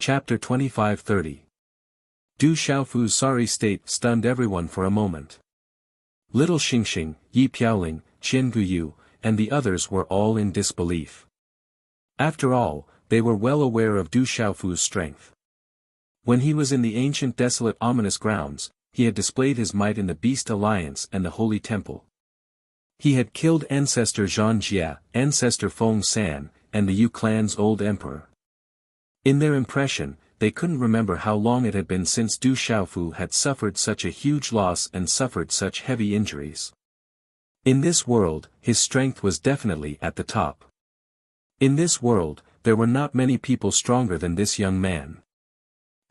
Chapter 25-30. Du Xiaofu's sorry state stunned everyone for a moment. Little Xingxing, Yi Piaoling, Qian Guyu, and the others were all in disbelief. After all, they were well aware of Du Xiaofu's strength. When he was in the ancient desolate ominous grounds, he had displayed his might in the Beast Alliance and the Holy Temple. He had killed ancestor Zhang Jia, ancestor Feng San, and the Yu clan's old emperor. In their impression, they couldn't remember how long it had been since Du Xiaofu had suffered such a huge loss and suffered such heavy injuries. In this world, his strength was definitely at the top. In this world, there were not many people stronger than this young man.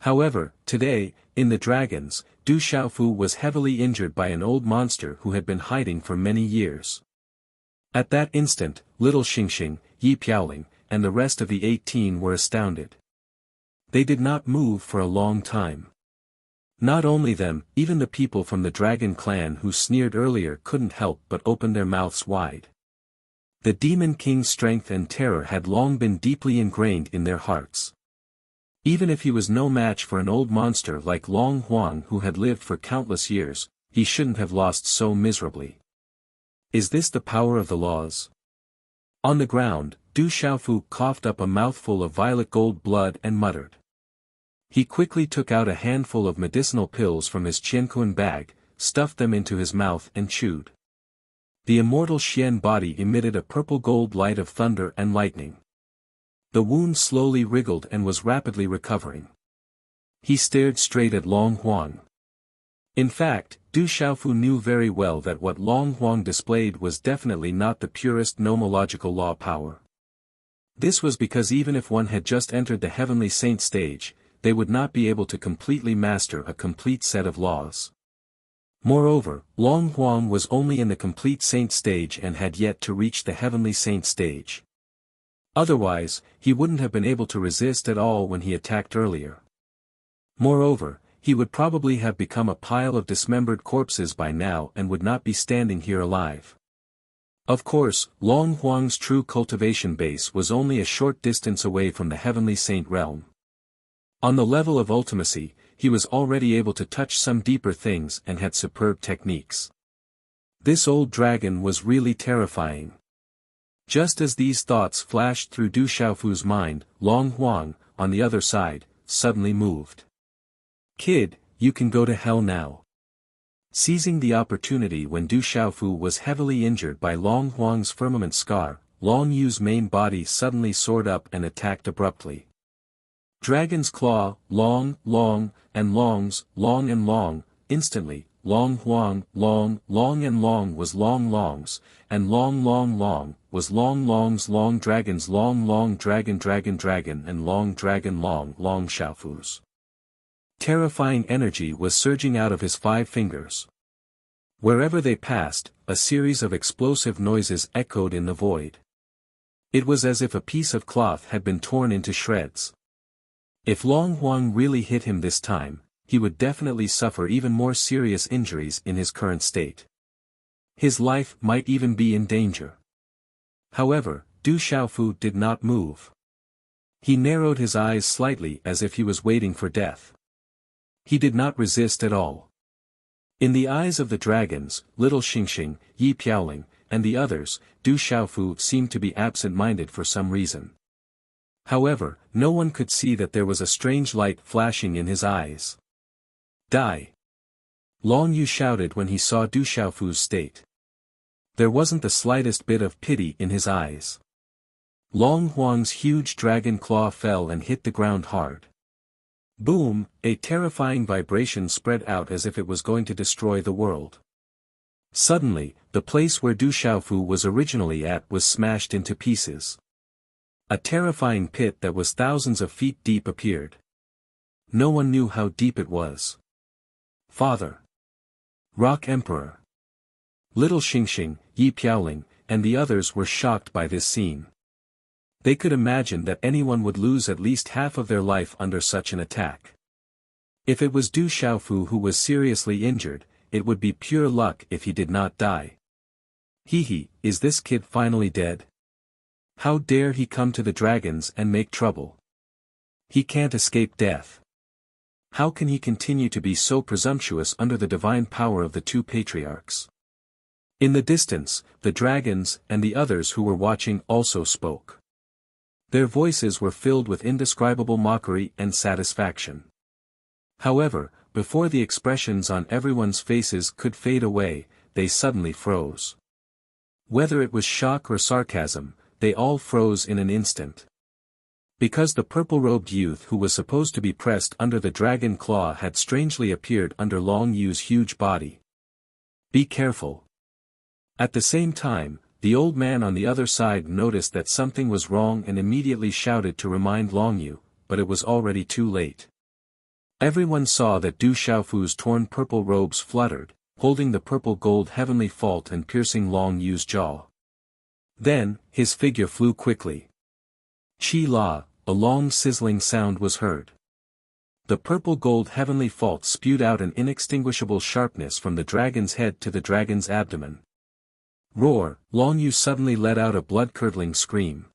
However, today, in the dragons, Du Xiaofu was heavily injured by an old monster who had been hiding for many years. At that instant, little Xingxing, Yi Piaoling, and the rest of the 18 were astounded. They did not move for a long time. Not only them, even the people from the dragon clan who sneered earlier couldn't help but open their mouths wide. The Demon King's strength and terror had long been deeply ingrained in their hearts. Even if he was no match for an old monster like Long Huang who had lived for countless years, he shouldn't have lost so miserably. Is this the power of the laws? On the ground, Du Xiaofu coughed up a mouthful of violet gold blood and muttered. He quickly took out a handful of medicinal pills from his qianquan bag, stuffed them into his mouth and chewed. The immortal Xian body emitted a purple gold light of thunder and lightning. The wound slowly wriggled and was rapidly recovering. He stared straight at Long Huang. In fact, Du Xiaofu knew very well that what Long Huang displayed was definitely not the purest nomological law power. This was because even if one had just entered the heavenly saint stage, they would not be able to completely master a complete set of laws. Moreover, Long Huang was only in the complete saint stage and had yet to reach the heavenly saint stage. Otherwise, he wouldn't have been able to resist at all when he attacked earlier. Moreover, he would probably have become a pile of dismembered corpses by now and would not be standing here alive. Of course, Long Huang's true cultivation base was only a short distance away from the heavenly saint realm. On the level of ultimacy, he was already able to touch some deeper things and had superb techniques. This old dragon was really terrifying. Just as these thoughts flashed through Du Xiaofu's mind, Long Huang, on the other side, suddenly moved. "Kid, you can go to hell now." Seizing the opportunity when Du Xiaofu was heavily injured by Long Huang's firmament scar, Long Yu's main body suddenly soared up and attacked abruptly. Dragon's Claw, long, and Long's, long and long, instantly, Long Huang, long and long was Long's, and long was Long's long dragon's long dragon and long dragon long Xiaofu's. Terrifying energy was surging out of his 5 fingers. Wherever they passed, a series of explosive noises echoed in the void. It was as if a piece of cloth had been torn into shreds. If Long Huang really hit him this time, he would definitely suffer even more serious injuries in his current state. His life might even be in danger. However, Du Xiaofu did not move. He narrowed his eyes slightly as if he was waiting for death. He did not resist at all. In the eyes of the dragons, little Xingxing, Yi Piaoling, and the others, Du Xiaofu seemed to be absent-minded for some reason. However, no one could see that there was a strange light flashing in his eyes. "Die!" Long Yu shouted when he saw Du Xiaofu's state. There wasn't the slightest bit of pity in his eyes. Long Huang's huge dragon claw fell and hit the ground hard. Boom, a terrifying vibration spread out as if it was going to destroy the world. Suddenly, the place where Du Xiaofu was originally at was smashed into pieces. A terrifying pit that was thousands of feet deep appeared. No one knew how deep it was. Father. Rock Emperor. Little Xingxing, Yi Piaoling, and the others were shocked by this scene. They could imagine that anyone would lose at least half of their life under such an attack. If it was Du Xiaofu who was seriously injured, it would be pure luck if he did not die. Is this kid finally dead? How dare he come to the dragons and make trouble? He can't escape death. How can he continue to be so presumptuous under the divine power of the two patriarchs? In the distance, the dragons and the others who were watching also spoke. Their voices were filled with indescribable mockery and satisfaction. However, before the expressions on everyone's faces could fade away, they suddenly froze. Whether it was shock or sarcasm, they all froze in an instant. Because the purple-robed youth who was supposed to be pressed under the dragon claw had strangely appeared under Long Yu's huge body. Be careful. At the same time, the old man on the other side noticed that something was wrong and immediately shouted to remind Long Yu, but it was already too late. Everyone saw that Du Xiaofu's torn purple robes fluttered, holding the purple-gold heavenly fault and piercing Long Yu's jaw. Then, his figure flew quickly. Chi La, a long sizzling sound was heard. The purple-gold heavenly fault spewed out an inextinguishable sharpness from the dragon's head to the dragon's abdomen. Roar! Long Yu suddenly let out a blood-curdling scream.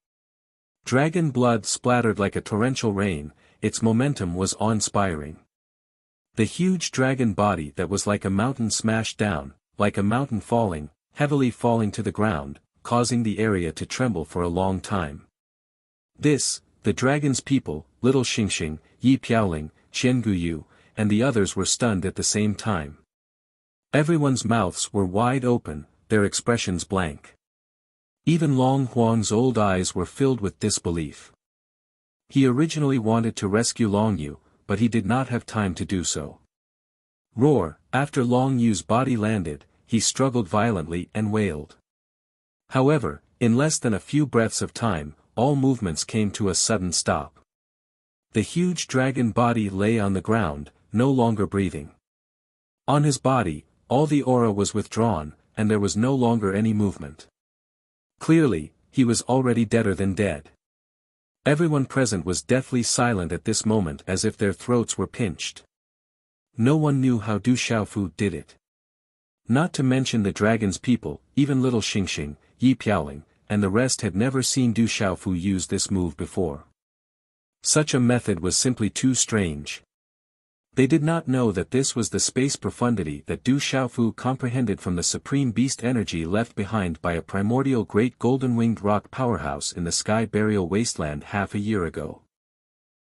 Dragon blood splattered like a torrential rain, its momentum was awe-inspiring. The huge dragon body that was like a mountain smashed down, like a mountain falling, heavily falling to the ground, causing the area to tremble for a long time. This, the dragon's people, Little Xingxing, Yi Piaoling, Qian Guyu, and the others were stunned at the same time. Everyone's mouths were wide open, their expressions blank. Even Long Huang's old eyes were filled with disbelief. He originally wanted to rescue Long Yu, but he did not have time to do so. Roar! After Long Yu's body landed, he struggled violently and wailed. However, in less than a few breaths of time, all movements came to a sudden stop. The huge dragon body lay on the ground, no longer breathing. On his body, all the aura was withdrawn, and there was no longer any movement. Clearly, he was already deader than dead. Everyone present was deathly silent at this moment as if their throats were pinched. No one knew how Du Xiaofu did it. Not to mention the dragon's people, even Little Xingxing, Yi Piaoling, and the rest had never seen Du Xiaofu use this move before. Such a method was simply too strange. They did not know that this was the space profundity that Du Xiaofu comprehended from the supreme beast energy left behind by a primordial great golden-winged rock powerhouse in the sky burial wasteland half a year ago.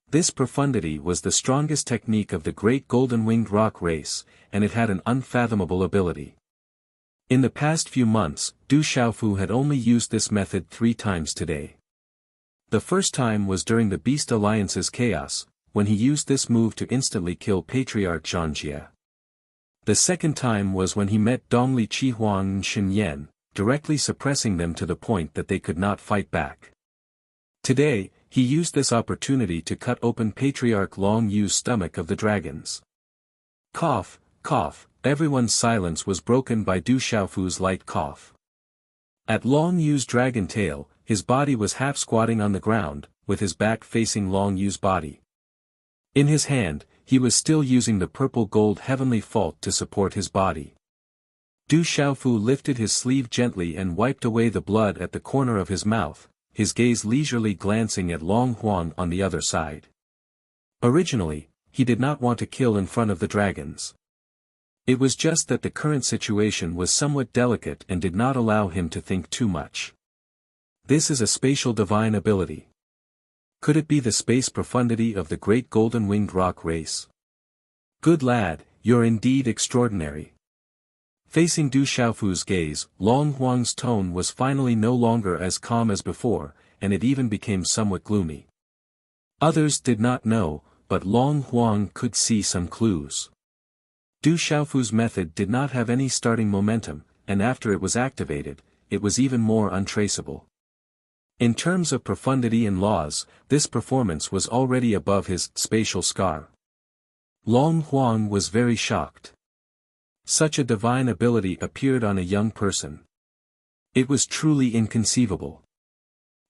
This profundity was the strongest technique of the great golden-winged rock race, and it had an unfathomable ability. In the past few months, Du Xiaofu had only used this method 3 times today. The first time was during the Beast Alliance's chaos, when he used this move to instantly kill Patriarch Zhangjie. The second time was when he met Dongli Qihuang and Shen Yan, directly suppressing them to the point that they could not fight back. Today, he used this opportunity to cut open Patriarch Long Yu's stomach of the dragons. Cough, cough, everyone's silence was broken by Du Xiaofu's light cough. At Long Yu's dragon tail, his body was half squatting on the ground, with his back facing Long Yu's body. In his hand, he was still using the purple-gold heavenly fault to support his body. Du Xiaofu lifted his sleeve gently and wiped away the blood at the corner of his mouth, his gaze leisurely glancing at Long Huang on the other side. Originally, he did not want to kill in front of the dragons. It was just that the current situation was somewhat delicate and did not allow him to think too much. This is a spatial divine ability. Could it be the space profundity of the great golden-winged rock race? Good lad, you're indeed extraordinary. Facing Du Xiaofu's gaze, Long Huang's tone was finally no longer as calm as before, and it even became somewhat gloomy. Others did not know, but Long Huang could see some clues. Du Xiaofu's method did not have any starting momentum, and after it was activated, it was even more untraceable. In terms of profundity and laws, this performance was already above his spatial scar. Long Huang was very shocked. Such a divine ability appeared on a young person. It was truly inconceivable.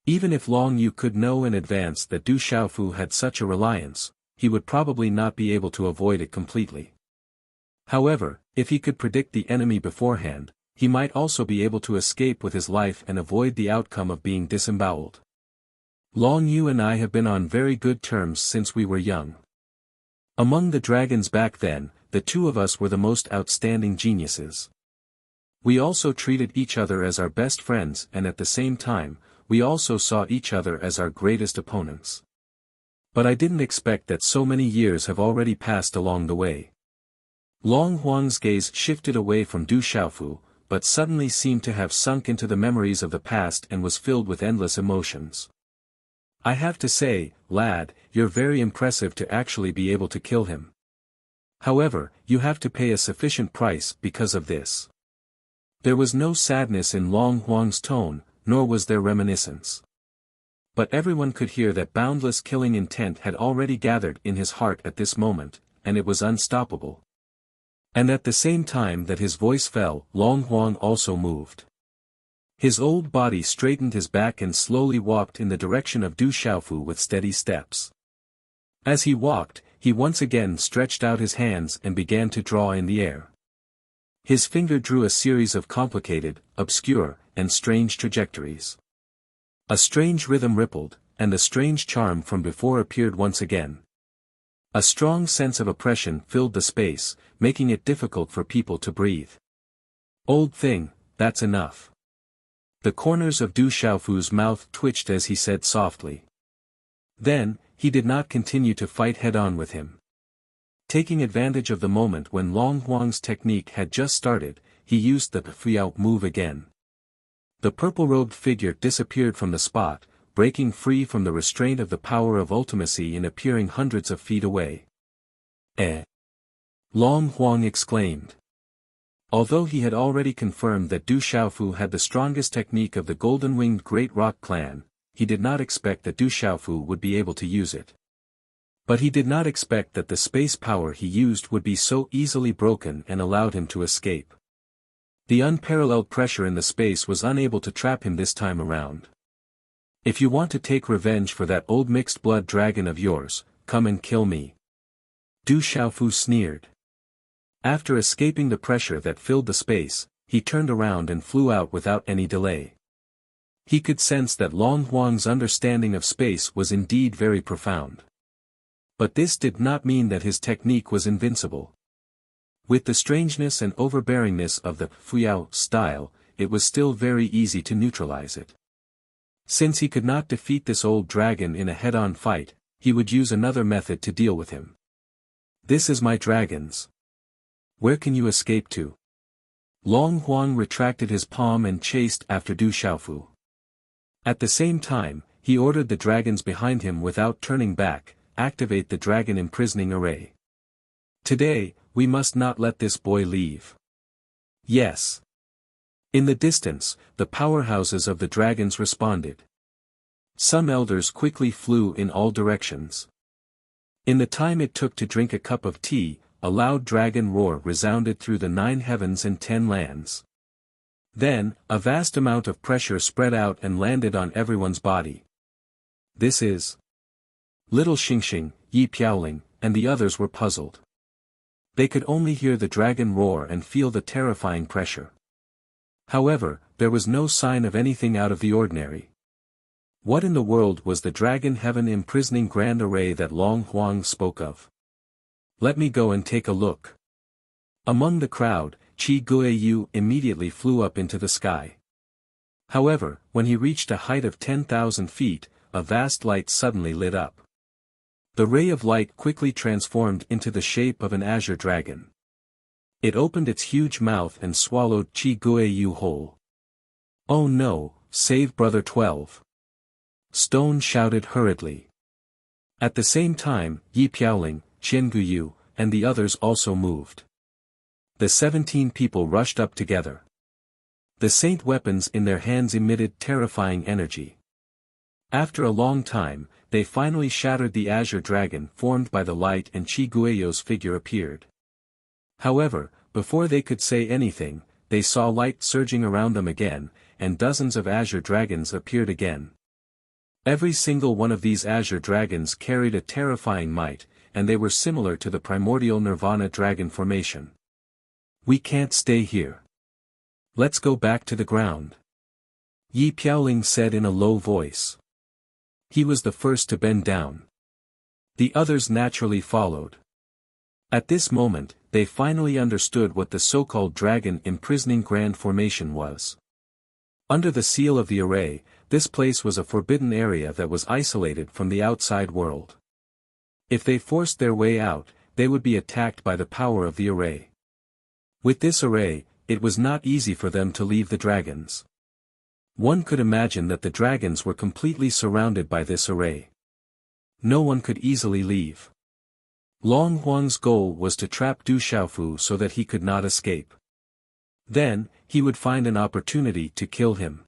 Even if Long Yu could know in advance that Du Xiaofu had such a reliance, he would probably not be able to avoid it completely. However, if he could predict the enemy beforehand, he might also be able to escape with his life and avoid the outcome of being disemboweled. Long Yu and I have been on very good terms since we were young. Among the dragons back then, the two of us were the most outstanding geniuses. We also treated each other as our best friends, and at the same time, we also saw each other as our greatest opponents. But I didn't expect that so many years have already passed along the way. Long Huang's gaze shifted away from Du Xiaofu, but suddenly seemed to have sunk into the memories of the past and was filled with endless emotions. I have to say, lad, you're very impressive to actually be able to kill him. However, you have to pay a sufficient price because of this. There was no sadness in Long Huang's tone, nor was there reminiscence. But everyone could hear that boundless killing intent had already gathered in his heart at this moment, and it was unstoppable. And at the same time that his voice fell, Long Huang also moved. His old body straightened his back and slowly walked in the direction of Du Xiaofu with steady steps. As he walked, he once again stretched out his hands and began to draw in the air. His finger drew a series of complicated, obscure, and strange trajectories. A strange rhythm rippled, and the strange charm from before appeared once again. A strong sense of oppression filled the space, making it difficult for people to breathe. Old thing, that's enough. The corners of Du Xiaofu's mouth twitched as he said softly. Then, he did not continue to fight head-on with him. Taking advantage of the moment when Long Huang's technique had just started, he used the Fuyao move again. The purple-robed figure disappeared from the spot, breaking free from the restraint of the power of ultimacy and appearing hundreds of feet away. Eh? Long Huang exclaimed. Although he had already confirmed that Du Xiaofu had the strongest technique of the golden-winged Great Rock clan, he did not expect that Du Xiaofu would be able to use it. But he did not expect that the space power he used would be so easily broken and allowed him to escape. The unparalleled pressure in the space was unable to trap him this time around. If you want to take revenge for that old mixed-blood dragon of yours, come and kill me. Du Xiaofu sneered. After escaping the pressure that filled the space, he turned around and flew out without any delay. He could sense that Long Huang's understanding of space was indeed very profound. But this did not mean that his technique was invincible. With the strangeness and overbearingness of the Fuyao style, it was still very easy to neutralize it. Since he could not defeat this old dragon in a head-on fight, he would use another method to deal with him. This is my dragons. Where can you escape to? Long Huang retracted his palm and chased after Du Xiaofu. At the same time, he ordered the dragons behind him without turning back, activate the dragon imprisoning array. Today, we must not let this boy leave. Yes. In the distance, the powerhouses of the dragons responded. Some elders quickly flew in all directions. In the time it took to drink a cup of tea, a loud dragon roar resounded through the 9 heavens and 10 lands. Then, a vast amount of pressure spread out and landed on everyone's body. This is... Little Xingxing, Yi Piaoling, and the others were puzzled. They could only hear the dragon roar and feel the terrifying pressure. However, there was no sign of anything out of the ordinary. What in the world was the dragon heaven imprisoning grand array that Long Huang spoke of? Let me go and take a look. Among the crowd, Qi Guiyu immediately flew up into the sky. However, when he reached a height of 10,000 feet, a vast light suddenly lit up. The ray of light quickly transformed into the shape of an azure dragon. It opened its huge mouth and swallowed Qi Guiyu whole. Oh no, save Brother 12. Stone shouted hurriedly. At the same time, Yi Piaoling, Qian Guyu, and the others also moved. The 17 people rushed up together. The saint weapons in their hands emitted terrifying energy. After a long time, they finally shattered the azure dragon formed by the light and Qi Guiyu's figure appeared. However, before they could say anything, they saw light surging around them again, and dozens of azure dragons appeared again. Every single one of these azure dragons carried a terrifying might, and they were similar to the primordial nirvana dragon formation. We can't stay here. Let's go back to the ground. Yi Piaoling said in a low voice. He was the first to bend down. The others naturally followed. At this moment, they finally understood what the so-called dragon imprisoning grand formation was. Under the seal of the array, this place was a forbidden area that was isolated from the outside world. If they forced their way out, they would be attacked by the power of the array. With this array, it was not easy for them to leave the dragons. One could imagine that the dragons were completely surrounded by this array. No one could easily leave. Long Huang's goal was to trap Du Xiaofu so that he could not escape. Then, he would find an opportunity to kill him.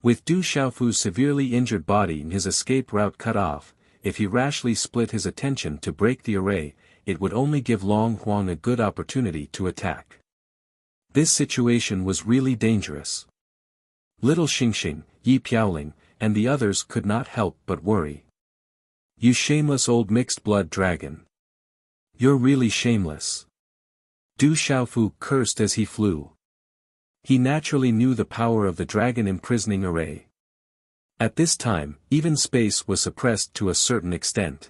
With Du Xiaofu's severely injured body and his escape route cut off, if he rashly split his attention to break the array, it would only give Long Huang a good opportunity to attack. This situation was really dangerous. Little Xingxing, Yi Piaoling, and the others could not help but worry. You shameless old mixed-blood dragon. You're really shameless. Du Xiaofu cursed as he flew. He naturally knew the power of the dragon imprisoning array. At this time, even space was suppressed to a certain extent.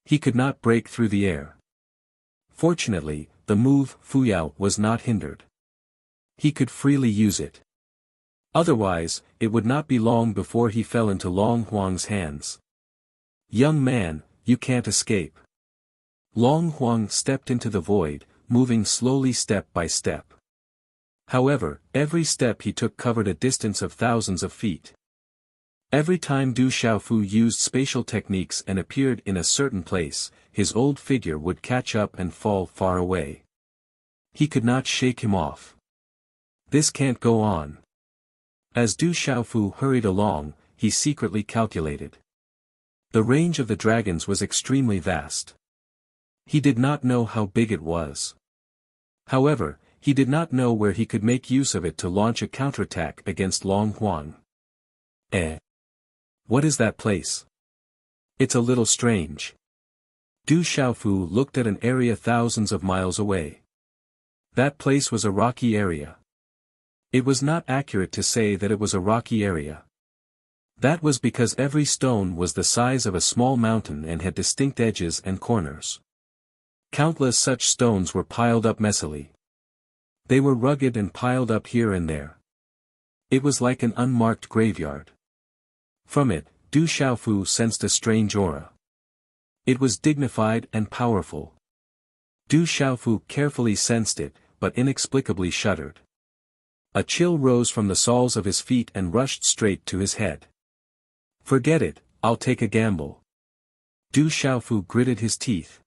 He could not break through the air. Fortunately, the move Fuyao was not hindered. He could freely use it. Otherwise, it would not be long before he fell into Long Huang's hands. Young man, you can't escape. Long Huang stepped into the void, moving slowly step by step. However, every step he took covered a distance of thousands of feet. Every time Du Xiaofu used spatial techniques and appeared in a certain place, his old figure would catch up and fall far away. He could not shake him off. This can't go on. As Du Xiaofu hurried along, he secretly calculated. The range of the dragons was extremely vast. He did not know how big it was. However, he did not know where he could make use of it to launch a counterattack against Long Huang. What is that place? It's a little strange. Du Xiaofu looked at an area thousands of miles away. That place was a rocky area. It was not accurate to say that it was a rocky area. That was because every stone was the size of a small mountain and had distinct edges and corners. Countless such stones were piled up messily. They were rugged and piled up here and there. It was like an unmarked graveyard. From it, Du Xiaofu sensed a strange aura. It was dignified and powerful. Du Xiaofu carefully sensed it, but inexplicably shuddered. A chill rose from the soles of his feet and rushed straight to his head. Forget it, I'll take a gamble. Du Xiaofu gritted his teeth.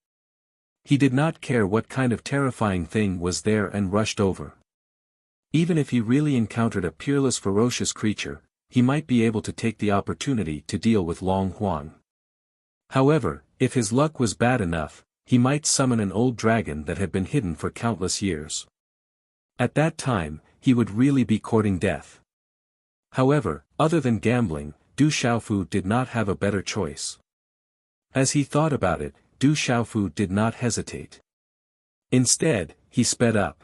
He did not care what kind of terrifying thing was there and rushed over. Even if he really encountered a peerless ferocious creature, he might be able to take the opportunity to deal with Long Huang. However, if his luck was bad enough, he might summon an old dragon that had been hidden for countless years. At that time, he would really be courting death. However, other than gambling, Du Xiaofu did not have a better choice. As he thought about it, Du Xiaofu did not hesitate. Instead, he sped up.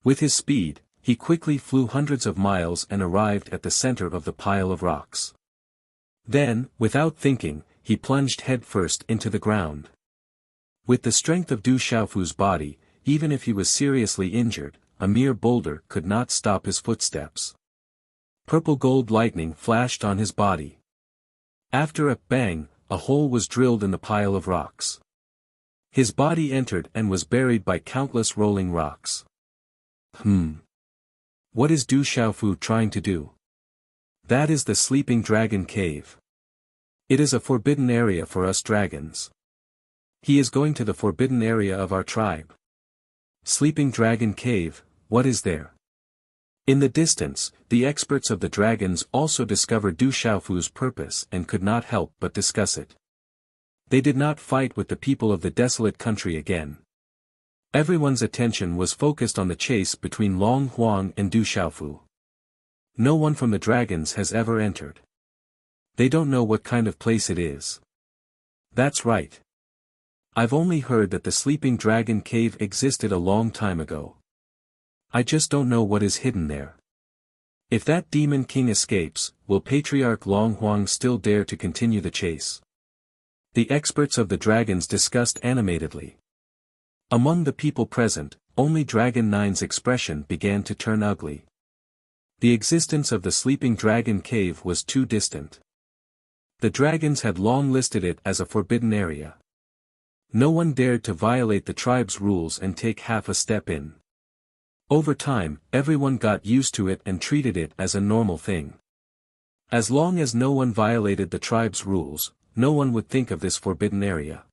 With his speed, he quickly flew hundreds of miles and arrived at the center of the pile of rocks. Then, without thinking, he plunged headfirst into the ground. With the strength of Du Xiaofu's body, even if he was seriously injured, a mere boulder could not stop his footsteps. Purple gold lightning flashed on his body. After a bang, a hole was drilled in the pile of rocks. His body entered and was buried by countless rolling rocks. What is Du Xiaofu trying to do? That is the Sleeping Dragon Cave. It is a forbidden area for us dragons. He is going to the forbidden area of our tribe. Sleeping Dragon Cave, what is there? In the distance, the experts of the dragons also discovered Du Xiaofu's purpose and could not help but discuss it. They did not fight with the people of the desolate country again. Everyone's attention was focused on the chase between Long Huang and Du Xiaofu. No one from the dragons has ever entered. They don't know what kind of place it is. That's right. I've only heard that the Sleeping Dragon Cave existed a long time ago. I just don't know what is hidden there. If that demon king escapes, will Patriarch Long Huang still dare to continue the chase? The experts of the dragons discussed animatedly. Among the people present, only Dragon Nine's expression began to turn ugly. The existence of the sleeping dragon cave was too distant. The dragons had long listed it as a forbidden area. No one dared to violate the tribe's rules and take half a step in. Over time, everyone got used to it and treated it as a normal thing. As long as no one violated the tribe's rules, no one would think of this forbidden area.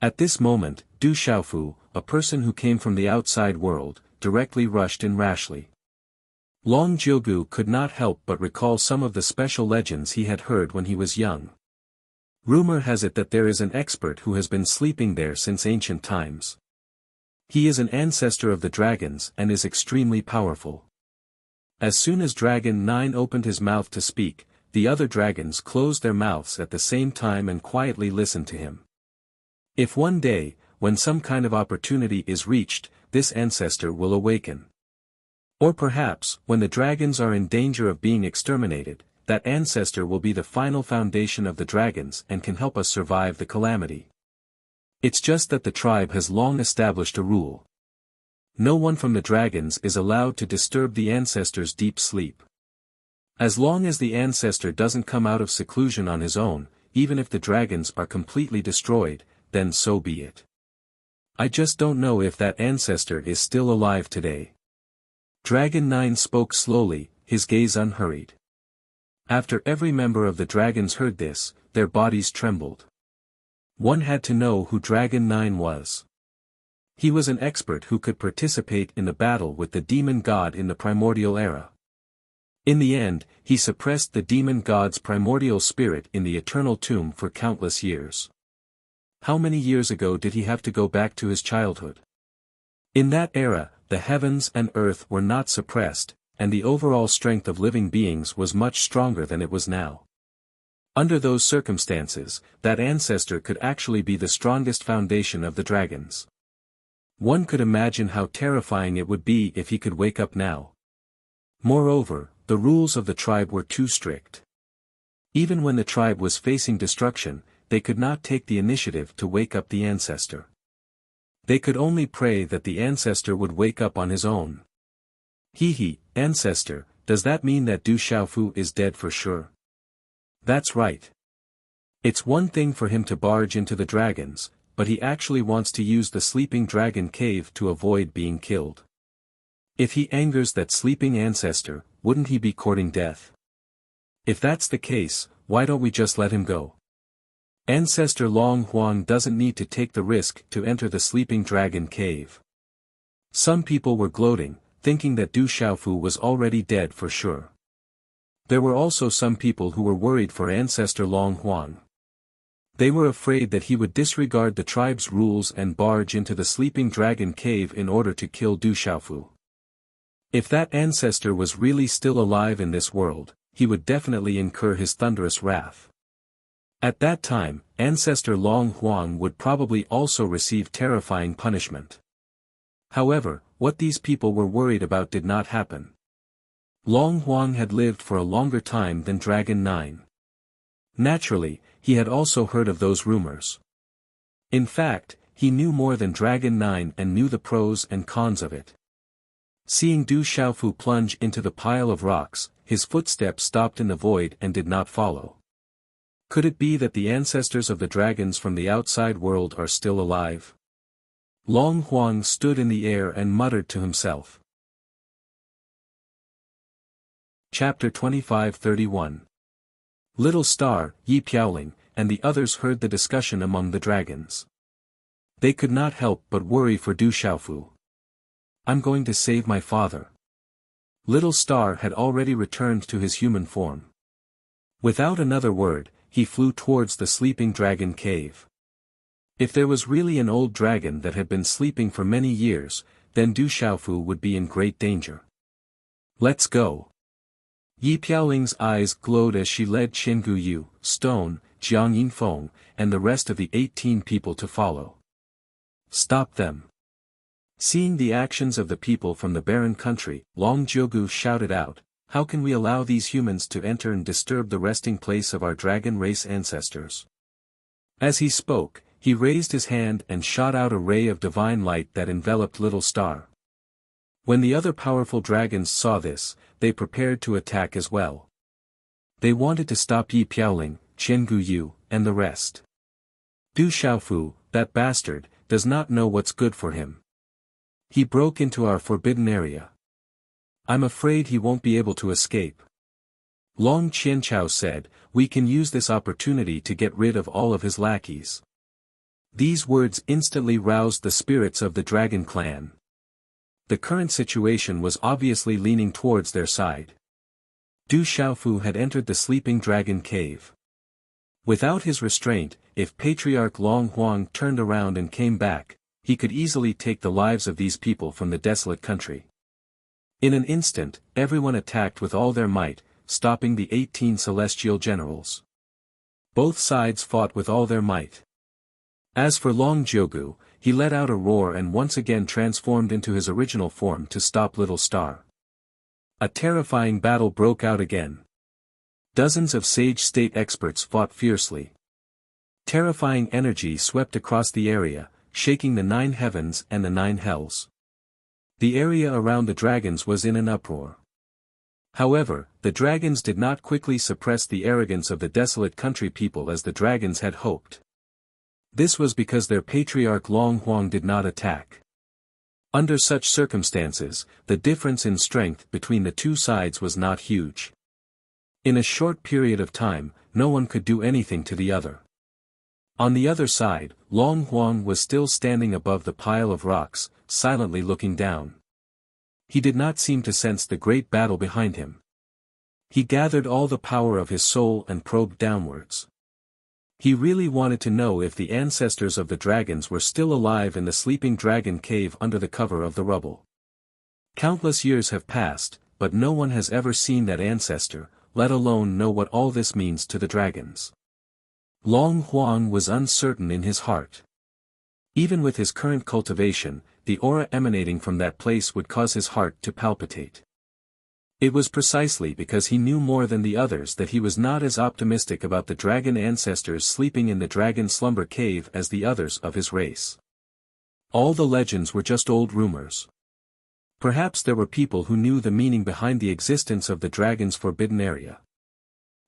At this moment, Du Xiaofu, a person who came from the outside world, directly rushed in rashly. Long Jiugu could not help but recall some of the special legends he had heard when he was young. Rumor has it that there is an expert who has been sleeping there since ancient times. He is an ancestor of the dragons and is extremely powerful. As soon as Dragon 9 opened his mouth to speak, the other dragons closed their mouths at the same time and quietly listened to him. If one day, when some kind of opportunity is reached, this ancestor will awaken. Or perhaps, when the dragons are in danger of being exterminated, that ancestor will be the final foundation of the dragons and can help us survive the calamity. It's just that the tribe has long established a rule. No one from the dragons is allowed to disturb the ancestor's deep sleep. As long as the ancestor doesn't come out of seclusion on his own, even if the dragons are completely destroyed, then so be it. I just don't know if that ancestor is still alive today. Dragon 9 spoke slowly, his gaze unhurried. After every member of the dragons heard this, their bodies trembled. One had to know who Dragon 9 was. He was an expert who could participate in the battle with the demon god in the primordial era. In the end, he suppressed the demon god's primordial spirit in the eternal tomb for countless years. How many years ago did he have to go back to his childhood? In that era, the heavens and earth were not suppressed, and the overall strength of living beings was much stronger than it was now. Under those circumstances, that ancestor could actually be the strongest foundation of the dragons. One could imagine how terrifying it would be if he could wake up now. Moreover, the rules of the tribe were too strict. Even when the tribe was facing destruction, they could not take the initiative to wake up the ancestor. They could only pray that the ancestor would wake up on his own. Ancestor, does that mean that Du Xiaofu is dead for sure? That's right. It's one thing for him to barge into the dragons, but he actually wants to use the sleeping dragon cave to avoid being killed. If he angers that sleeping ancestor, wouldn't he be courting death? If that's the case, why don't we just let him go? Ancestor Long Huang doesn't need to take the risk to enter the sleeping dragon cave. Some people were gloating, thinking that Du Xiaofu was already dead for sure. There were also some people who were worried for Ancestor Long Huang. They were afraid that he would disregard the tribe's rules and barge into the sleeping dragon cave in order to kill Du Xiaofu. If that ancestor was really still alive in this world, he would definitely incur his thunderous wrath. At that time, Ancestor Long Huang would probably also receive terrifying punishment. However, what these people were worried about did not happen. Long Huang had lived for a longer time than Dragon 9. Naturally, he had also heard of those rumors. In fact, he knew more than Dragon 9 and knew the pros and cons of it. Seeing Du Xiaofu plunge into the pile of rocks, his footsteps stopped in the void and did not follow. Could it be that the ancestors of the dragons from the outside world are still alive? Long Huang stood in the air and muttered to himself. Chapter 25-31. Little Star, Yi Piaoling, and the others heard the discussion among the dragons. They could not help but worry for Du Xiaofu. I'm going to save my father. Little Star had already returned to his human form. Without another word, he flew towards the sleeping dragon cave. If there was really an old dragon that had been sleeping for many years, then Du Xiaofu would be in great danger. Let's go. Yi Piaoling's eyes glowed as she led Qingu Yu, Stone, Jiang Yinfeng, and the rest of the 18 people to follow. Stop them. Seeing the actions of the people from the barren country, Long Jiugu shouted out, How can we allow these humans to enter and disturb the resting place of our dragon race ancestors? As he spoke, he raised his hand and shot out a ray of divine light that enveloped Little Star. When the other powerful dragons saw this, they prepared to attack as well. They wanted to stop Yi Piaoling, Qian Guyu, and the rest. Du Xiaofu, that bastard, does not know what's good for him. He broke into our forbidden area. I'm afraid he won't be able to escape. Long Qianchao said, we can use this opportunity to get rid of all of his lackeys. These words instantly roused the spirits of the dragon clan. The current situation was obviously leaning towards their side. Du Xiaofu had entered the sleeping dragon cave. Without his restraint, if Patriarch Long Huang turned around and came back, he could easily take the lives of these people from the desolate country. In an instant, everyone attacked with all their might, stopping the 18 celestial generals. Both sides fought with all their might. As for Long Jiugu, he let out a roar and once again transformed into his original form to stop Little Star. A terrifying battle broke out again. Dozens of sage state experts fought fiercely. Terrifying energy swept across the area, shaking the 9 heavens and the 9 hells. The area around the dragons was in an uproar. However, the dragons did not quickly suppress the arrogance of the desolate country people as the dragons had hoped. This was because their patriarch Long Huang did not attack. Under such circumstances, the difference in strength between the two sides was not huge. In a short period of time, no one could do anything to the other. On the other side, Long Huang was still standing above the pile of rocks, silently looking down. He did not seem to sense the great battle behind him. He gathered all the power of his soul and probed downwards. He really wanted to know if the ancestors of the dragons were still alive in the sleeping dragon cave under the cover of the rubble. Countless years have passed, but no one has ever seen that ancestor, let alone know what all this means to the dragons. Long Huang was uncertain in his heart. Even with his current cultivation, the aura emanating from that place would cause his heart to palpitate. It was precisely because he knew more than the others that he was not as optimistic about the dragon ancestors sleeping in the dragon slumber cave as the others of his race. All the legends were just old rumors. Perhaps there were people who knew the meaning behind the existence of the dragon's forbidden area.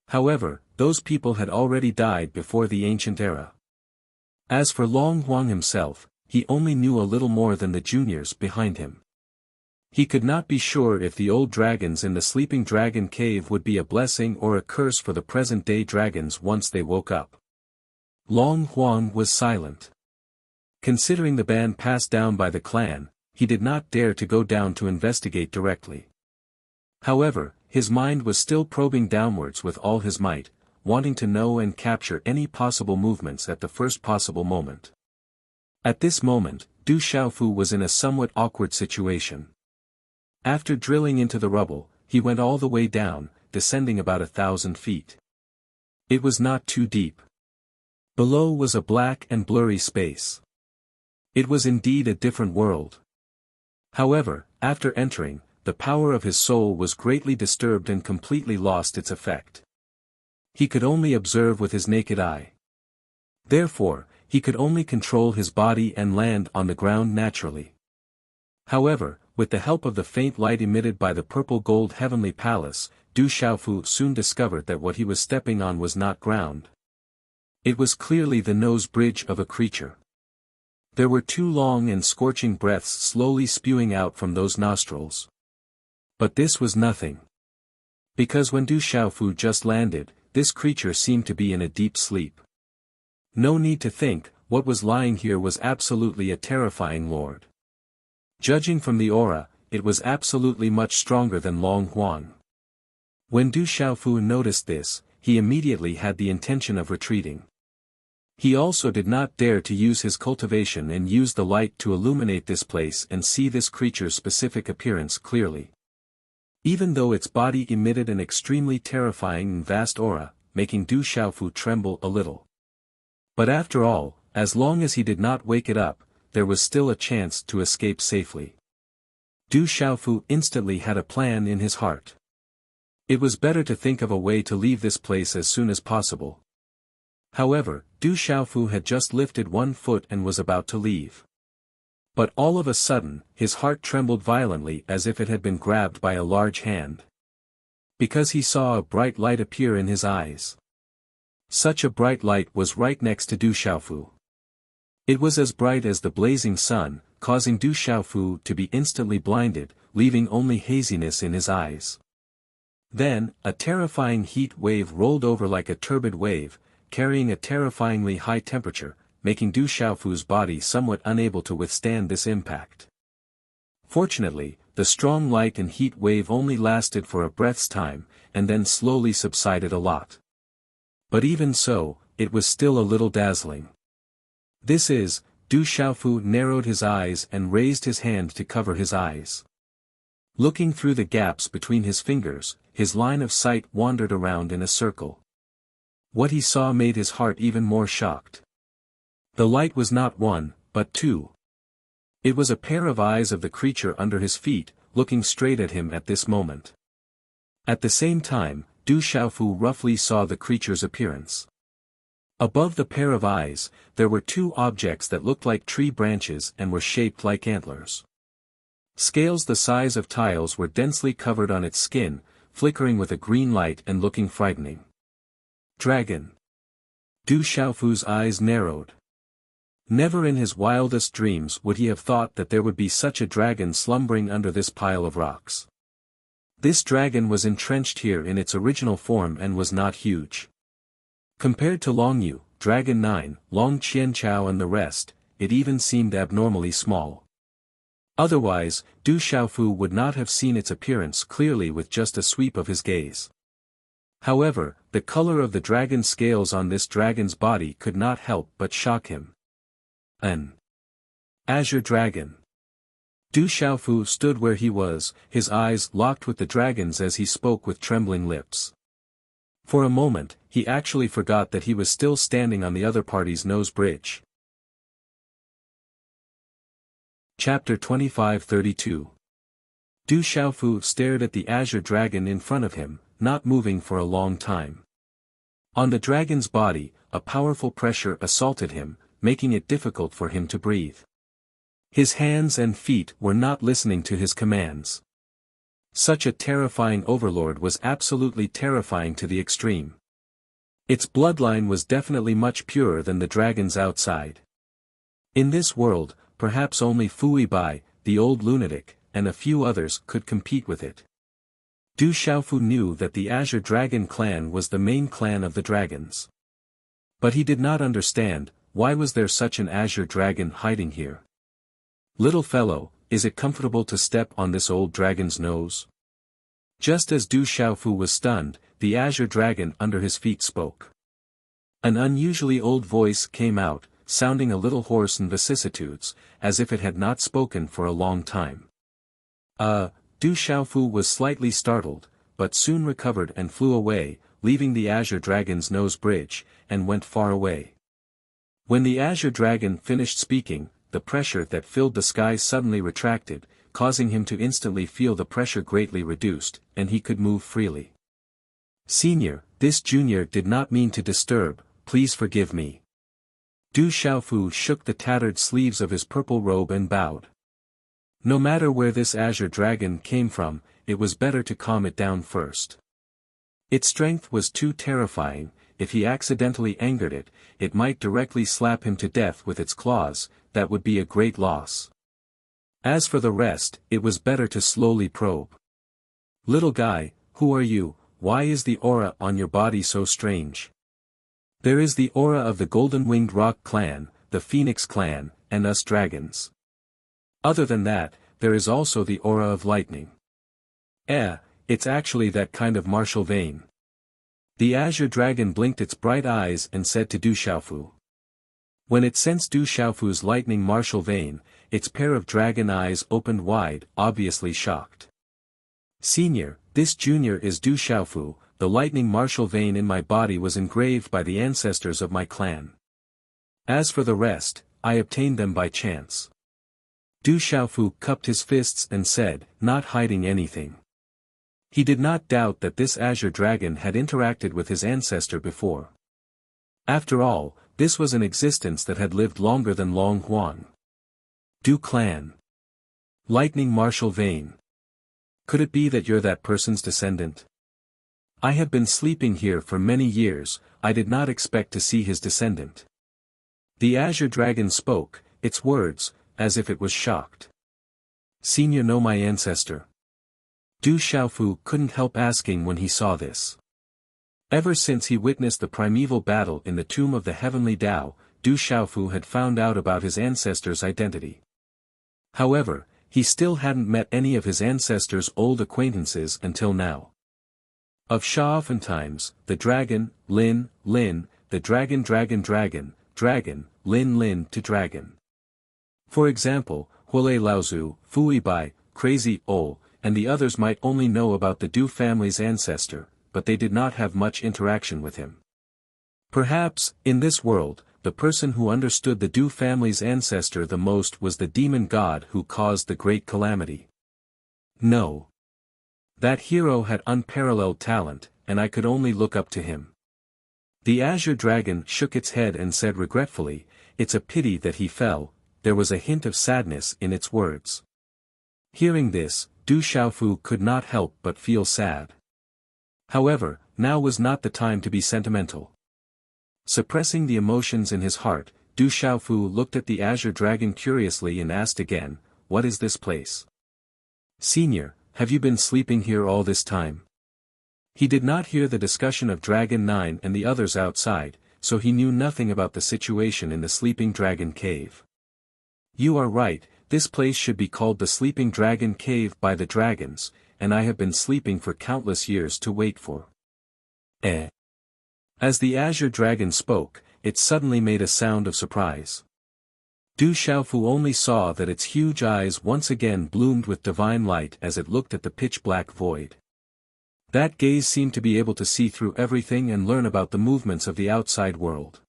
However, those people had already died before the ancient era. As for Long Huang himself, he only knew a little more than the juniors behind him. He could not be sure if the old dragons in the sleeping dragon cave would be a blessing or a curse for the present-day dragons once they woke up. Long Huang was silent. Considering the ban passed down by the clan, he did not dare to go down to investigate directly. However, his mind was still probing downwards with all his might, wanting to know and capture any possible movements at the first possible moment. At this moment, Du Xiaofu was in a somewhat awkward situation. After drilling into the rubble, he went all the way down, descending about 1,000 feet. It was not too deep. Below was a black and blurry space. It was indeed a different world. However, after entering, the power of his soul was greatly disturbed and completely lost its effect. He could only observe with his naked eye. Therefore, he could only control his body and land on the ground naturally. However, with the help of the faint light emitted by the purple-gold heavenly palace, Du Xiaofu soon discovered that what he was stepping on was not ground. It was clearly the nose bridge of a creature. There were 2 long and scorching breaths slowly spewing out from those nostrils. But this was nothing. Because when Du Xiaofu just landed, this creature seemed to be in a deep sleep. No need to think, what was lying here was absolutely a terrifying lord. Judging from the aura, it was absolutely much stronger than Long Huang. When Du Xiaofu noticed this, he immediately had the intention of retreating. He also did not dare to use his cultivation and use the light to illuminate this place and see this creature's specific appearance clearly. Even though its body emitted an extremely terrifying and vast aura, making Du Xiaofu tremble a little. But after all, as long as he did not wake it up, there was still a chance to escape safely. Du Xiaofu instantly had a plan in his heart. It was better to think of a way to leave this place as soon as possible. However, Du Xiaofu had just lifted one foot and was about to leave. But all of a sudden, his heart trembled violently as if it had been grabbed by a large hand. Because he saw a bright light appear in his eyes. Such a bright light was right next to Du Xiaofu. It was as bright as the blazing sun, causing Du Xiaofu to be instantly blinded, leaving only haziness in his eyes. Then, a terrifying heat wave rolled over like a turbid wave, carrying a terrifyingly high temperature, making Du Xiaofu's body somewhat unable to withstand this impact. Fortunately, the strong light and heat wave only lasted for a breath's time, and then slowly subsided a lot. But even so, it was still a little dazzling. This is, Du Xiaofu narrowed his eyes and raised his hand to cover his eyes. Looking through the gaps between his fingers, his line of sight wandered around in a circle. What he saw made his heart even more shocked. The light was not one, but two. It was a pair of eyes of the creature under his feet, looking straight at him at this moment. At the same time, Du Xiaofu roughly saw the creature's appearance. Above the pair of eyes, there were two objects that looked like tree branches and were shaped like antlers. Scales the size of tiles were densely covered on its skin, flickering with a green light and looking frightening. Dragon. Du Xiaofu's eyes narrowed. Never in his wildest dreams would he have thought that there would be such a dragon slumbering under this pile of rocks. This dragon was entrenched here in its original form and was not huge. Compared to Long Yu, Dragon 9, Long Qianchao and the rest, it even seemed abnormally small. Otherwise, Du Xiaofu would not have seen its appearance clearly with just a sweep of his gaze. However, the color of the dragon's scales on this dragon's body could not help but shock him. An azure dragon. Du Xiaofu stood where he was, his eyes locked with the dragon's as he spoke with trembling lips. For a moment, he actually forgot that he was still standing on the other party's nose bridge. Chapter 25-32. Du Xiaofu stared at the azure dragon in front of him, not moving for a long time. On the dragon's body, a powerful pressure assaulted him, making it difficult for him to breathe. His hands and feet were not listening to his commands. Such a terrifying overlord was absolutely terrifying to the extreme. Its bloodline was definitely much purer than the dragon's outside. In this world, perhaps only Fui Bai, the old lunatic, and a few others could compete with it. Du Xiaofu knew that the Azure Dragon clan was the main clan of the dragons. But he did not understand, why was there such an Azure Dragon hiding here? Little fellow, is it comfortable to step on this old dragon's nose? Just as Du Xiaofu was stunned, the Azure Dragon under his feet spoke. An unusually old voice came out, sounding a little hoarse in vicissitudes, as if it had not spoken for a long time. Du Xiaofu was slightly startled, but soon recovered and flew away, leaving the Azure Dragon's nose bridge, and went far away. When the Azure Dragon finished speaking, the pressure that filled the sky suddenly retracted, causing him to instantly feel the pressure greatly reduced, and he could move freely. Senior, this junior did not mean to disturb, please forgive me. Du Xiaofu shook the tattered sleeves of his purple robe and bowed. No matter where this Azure Dragon came from, it was better to calm it down first. Its strength was too terrifying. If he accidentally angered it, it might directly slap him to death with its claws, that would be a great loss. As for the rest, it was better to slowly probe. Little guy, who are you? Why is the aura on your body so strange? There is the aura of the Golden-Winged Rock clan, the Phoenix clan, and us dragons. Other than that, there is also the aura of lightning. It's actually that kind of martial vein. The Azure Dragon blinked its bright eyes and said to Du Xiaofu. When it sensed Du Xiaofu's lightning martial vein, its pair of dragon eyes opened wide, obviously shocked. Senior, this junior is Du Xiaofu, the lightning martial vein in my body was engraved by the ancestors of my clan. As for the rest, I obtained them by chance. Du Xiaofu cupped his fists and said, not hiding anything. He did not doubt that this azure dragon had interacted with his ancestor before. After all, this was an existence that had lived longer than Long Huang. Du clan. Lightning Martial Vein. Could it be that you're that person's descendant? I have been sleeping here for many years, I did not expect to see his descendant. The azure dragon spoke, its words, as if it was shocked. Senior, know my ancestor? Du Xiaofu couldn't help asking when he saw this. Ever since he witnessed the primeval battle in the tomb of the heavenly Tao, Du Xiaofu had found out about his ancestor's identity. However, he still hadn't met any of his ancestor's old acquaintances until now. Of Shaofen times, the dragon, Lin, the dragon, Lin to dragon. For example, Huolei Laozu, Fui Bai, Crazy Ol, and the others might only know about the Du family's ancestor, but they did not have much interaction with him. Perhaps, in this world, the person who understood the Du family's ancestor the most was the demon god who caused the great calamity. No. That hero had unparalleled talent, and I could only look up to him. The azure dragon shook its head and said regretfully, it's a pity that he fell. There was a hint of sadness in its words. Hearing this, Du Xiaofu could not help but feel sad. However, now was not the time to be sentimental. Suppressing the emotions in his heart, Du Xiaofu looked at the azure dragon curiously and asked again, what is this place? Senior, have you been sleeping here all this time? He did not hear the discussion of Dragon 9 and the others outside, so he knew nothing about the situation in the Sleeping Dragon Cave. You are right, this place should be called the Sleeping Dragon Cave by the dragons, and I have been sleeping for countless years to wait for. As the azure dragon spoke, it suddenly made a sound of surprise. Du Xiaofu only saw that its huge eyes once again bloomed with divine light as it looked at the pitch-black void. That gaze seemed to be able to see through everything and learn about the movements of the outside world.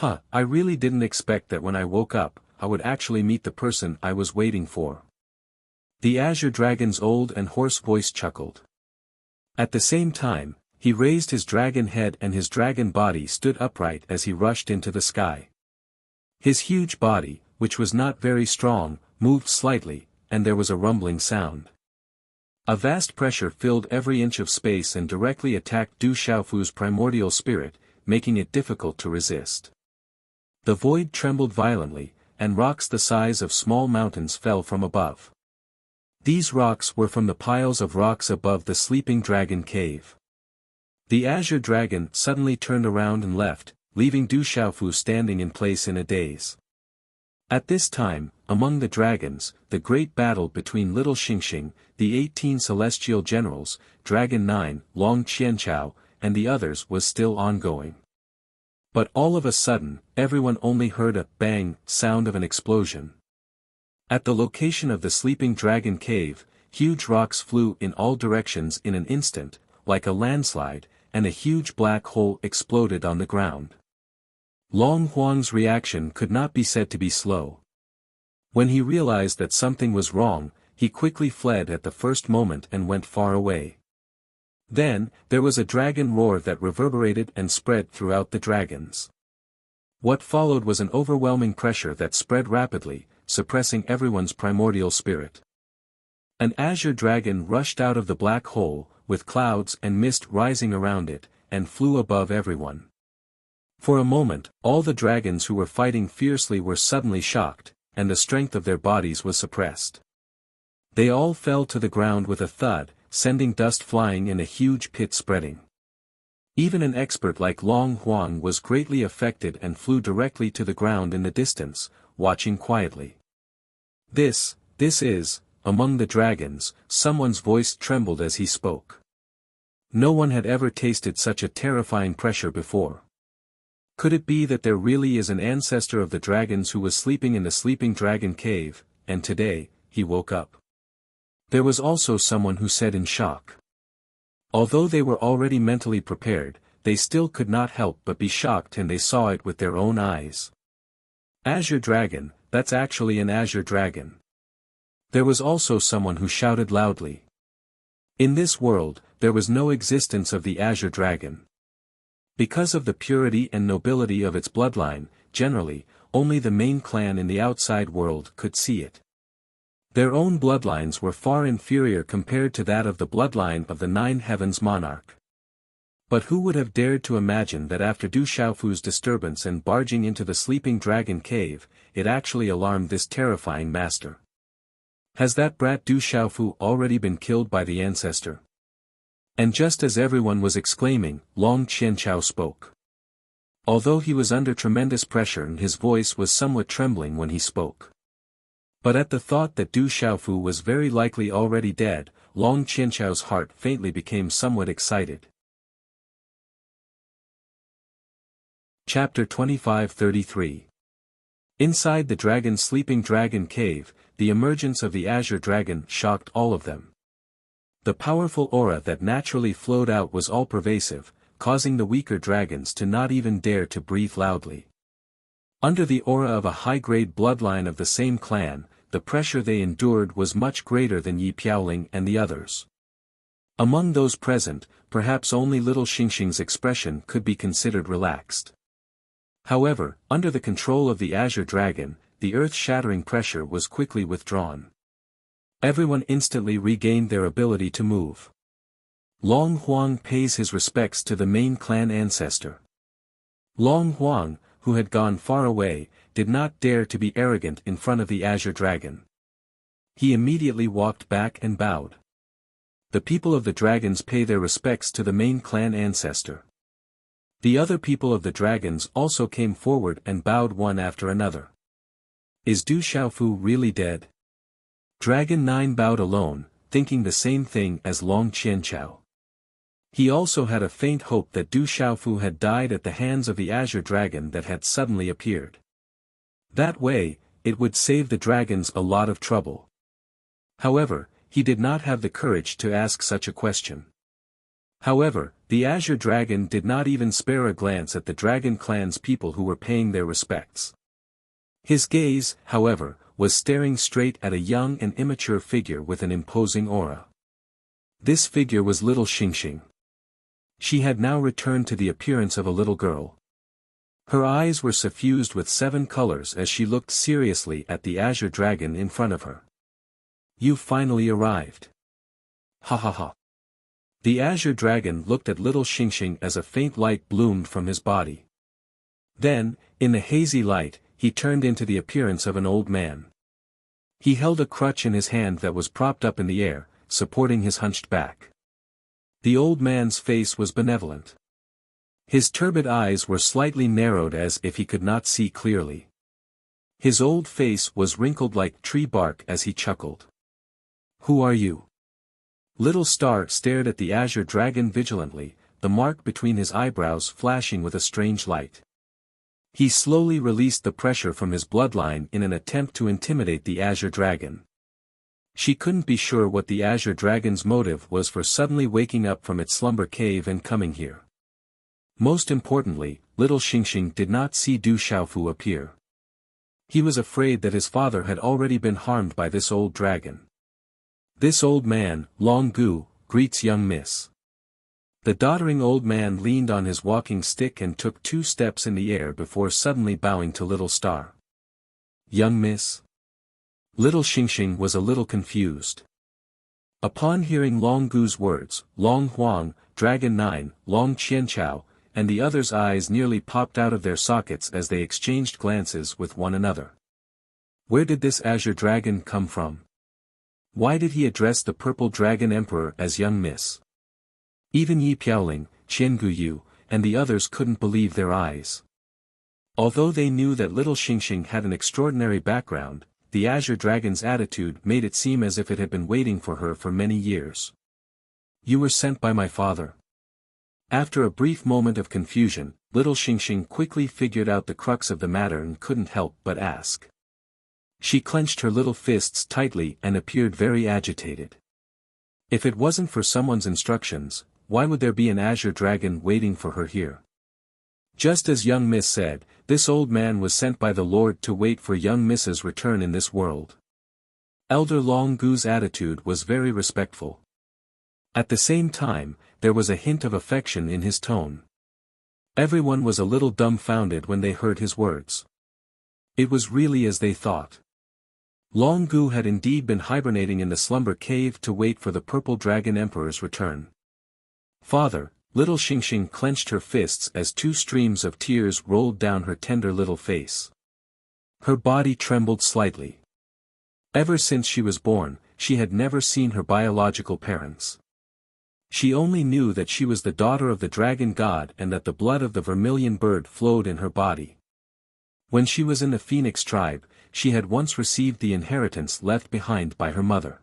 I really didn't expect that when I woke up, I would actually meet the person I was waiting for. The azure dragon's old and hoarse voice chuckled. At the same time, he raised his dragon head and his dragon body stood upright as he rushed into the sky. His huge body, which was not very strong, moved slightly, and there was a rumbling sound. A vast pressure filled every inch of space and directly attacked Du Xiaofu's primordial spirit, making it difficult to resist. The void trembled violently, and rocks the size of small mountains fell from above. These rocks were from the piles of rocks above the Sleeping Dragon Cave. The azure dragon suddenly turned around and left, leaving Du Xiaofu standing in place in a daze. At this time, among the dragons, the great battle between Little Xingxing, the 18 celestial generals, Dragon 9, Long Qianchao, and the others was still ongoing. But all of a sudden, everyone only heard a bang sound of an explosion. At the location of the Sleeping Dragon Cave, huge rocks flew in all directions in an instant, like a landslide, and a huge black hole exploded on the ground. Long Huang's reaction could not be said to be slow. When he realized that something was wrong, he quickly fled at the first moment and went far away. Then, there was a dragon roar that reverberated and spread throughout the dragons. What followed was an overwhelming pressure that spread rapidly, suppressing everyone's primordial spirit. An azure dragon rushed out of the black hole, with clouds and mist rising around it, and flew above everyone. For a moment, all the dragons who were fighting fiercely were suddenly shocked, and the strength of their bodies was suppressed. They all fell to the ground with a thud, sending dust flying in a huge pit spreading. Even an expert like Long Huang was greatly affected and flew directly to the ground in the distance, watching quietly. This is, among the dragons, someone's voice trembled as he spoke. No one had ever tasted such a terrifying pressure before. Could it be that there really is an ancestor of the dragons who was sleeping in the Sleeping Dragon Cave, and today, he woke up? There was also someone who said in shock. Although they were already mentally prepared, they still could not help but be shocked and they saw it with their own eyes. Azure Dragon, that's actually an azure dragon. There was also someone who shouted loudly. In this world, there was no existence of the Azure Dragon. Because of the purity and nobility of its bloodline, generally, only the main clan in the outside world could see it. Their own bloodlines were far inferior compared to that of the bloodline of the Nine Heavens monarch. But who would have dared to imagine that after Du Xiaofu's disturbance and barging into the sleeping dragon cave, it actually alarmed this terrifying master? Has that brat Du Xiaofu already been killed by the ancestor? And just as everyone was exclaiming, Long Qianchao spoke. Although he was under tremendous pressure and his voice was somewhat trembling when he spoke. But at the thought that Du Xiaofu was very likely already dead, Long Qianchao's heart faintly became somewhat excited. Chapter 25-33. Inside the dragon's sleeping dragon cave, the emergence of the Azure Dragon shocked all of them. The powerful aura that naturally flowed out was all-pervasive, causing the weaker dragons to not even dare to breathe loudly. Under the aura of a high-grade bloodline of the same clan, the pressure they endured was much greater than Yi Piaoling and the others. Among those present, perhaps only little Xingxing's expression could be considered relaxed. However, under the control of the Azure Dragon, the earth-shattering pressure was quickly withdrawn. Everyone instantly regained their ability to move. Long Huang pays his respects to the main clan ancestor. Long Huang, who had gone far away, did not dare to be arrogant in front of the Azure Dragon. He immediately walked back and bowed. The people of the dragons pay their respects to the main clan ancestor. The other people of the dragons also came forward and bowed one after another. Is Du Xiaofu really dead? Dragon 9 bowed alone, thinking the same thing as Long Qianchao. He also had a faint hope that Du Xiaofu had died at the hands of the Azure Dragon that had suddenly appeared. That way, it would save the dragons a lot of trouble. However, he did not have the courage to ask such a question. However, the Azure Dragon did not even spare a glance at the Dragon Clan's people who were paying their respects. His gaze, however, was staring straight at a young and immature figure with an imposing aura. This figure was little Xingxing. She had now returned to the appearance of a little girl. Her eyes were suffused with 7 colors as she looked seriously at the Azure Dragon in front of her. You finally arrived. Ha ha ha. The Azure Dragon looked at little Xingxing as a faint light bloomed from his body. Then, in the hazy light, he turned into the appearance of an old man. He held a crutch in his hand that was propped up in the air, supporting his hunched back. The old man's face was benevolent. His turbid eyes were slightly narrowed as if he could not see clearly. His old face was wrinkled like tree bark as he chuckled. Who are you? Little Star stared at the Azure Dragon vigilantly, the mark between his eyebrows flashing with a strange light. He slowly released the pressure from his bloodline in an attempt to intimidate the Azure Dragon. She couldn't be sure what the Azure Dragon's motive was for suddenly waking up from its slumber cave and coming here. Most importantly, little Xingxing did not see Du Xiaofu appear. He was afraid that his father had already been harmed by this old dragon. This old man, Long Gu, greets young miss. The doddering old man leaned on his walking stick and took 2 steps in the air before suddenly bowing to Little Star. Young miss? Little Xingxing was a little confused. Upon hearing Long Gu's words, Long Huang, Dragon 9, Long Qianchao, and the others' eyes nearly popped out of their sockets as they exchanged glances with one another. Where did this Azure Dragon come from? Why did he address the Purple Dragon Emperor as young miss? Even Yi Piaoling, Qian Guyu, and the others couldn't believe their eyes. Although they knew that little Xingxing had an extraordinary background, the Azure Dragon's attitude made it seem as if it had been waiting for her for many years. You were sent by my father. After a brief moment of confusion, little Xingxing quickly figured out the crux of the matter and couldn't help but ask. She clenched her little fists tightly and appeared very agitated. If it wasn't for someone's instructions, why would there be an Azure Dragon waiting for her here? Just as young Miss said, this old man was sent by the Lord to wait for young Miss's return in this world. Elder Long Gu's attitude was very respectful. At the same time, there was a hint of affection in his tone. Everyone was a little dumbfounded when they heard his words. It was really as they thought. Long Gu had indeed been hibernating in the slumber cave to wait for the Purple Dragon Emperor's return. Father, little Xingxing clenched her fists as two streams of tears rolled down her tender little face. Her body trembled slightly. Ever since she was born, she had never seen her biological parents. She only knew that she was the daughter of the dragon god and that the blood of the vermilion bird flowed in her body. When she was in the phoenix tribe, she had once received the inheritance left behind by her mother.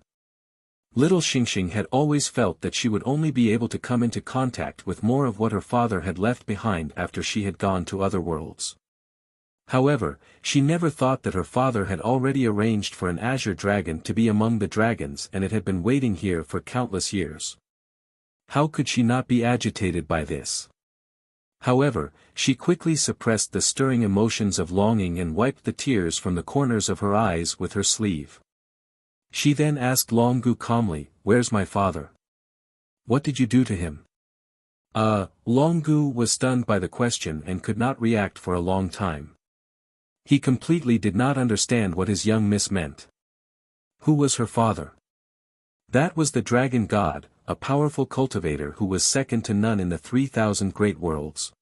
Little Xingxing had always felt that she would only be able to come into contact with more of what her father had left behind after she had gone to other worlds. However, she never thought that her father had already arranged for an azure dragon to be among the dragons and it had been waiting here for countless years. How could she not be agitated by this? However, she quickly suppressed the stirring emotions of longing and wiped the tears from the corners of her eyes with her sleeve. She then asked Long Gu calmly, "Where's my father? What did you do to him?" Long Gu was stunned by the question and could not react for a long time. He completely did not understand what his young miss meant. Who was her father? That was the dragon god, a powerful cultivator who was second to none in the 3,000 great worlds.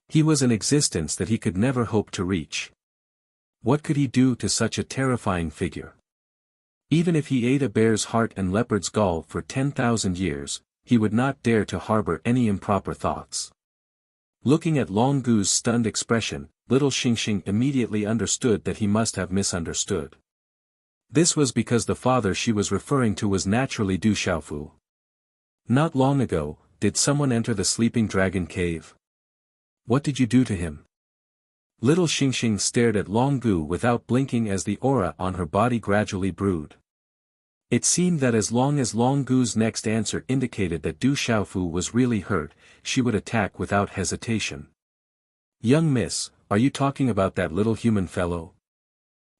He was an existence that he could never hope to reach. What could he do to such a terrifying figure? Even if he ate a bear's heart and leopard's gall for 10,000 years, he would not dare to harbor any improper thoughts. Looking at Long Gu's stunned expression, little Xingxing immediately understood that he must have misunderstood. This was because the father she was referring to was naturally Du Xiaofu. Not long ago, did someone enter the sleeping dragon cave? What did you do to him? Little Xingxing stared at Long Gu without blinking as the aura on her body gradually brewed. It seemed that as long as Long Gu's next answer indicated that Du Xiaofu was really hurt, she would attack without hesitation. Young miss, are you talking about that little human fellow?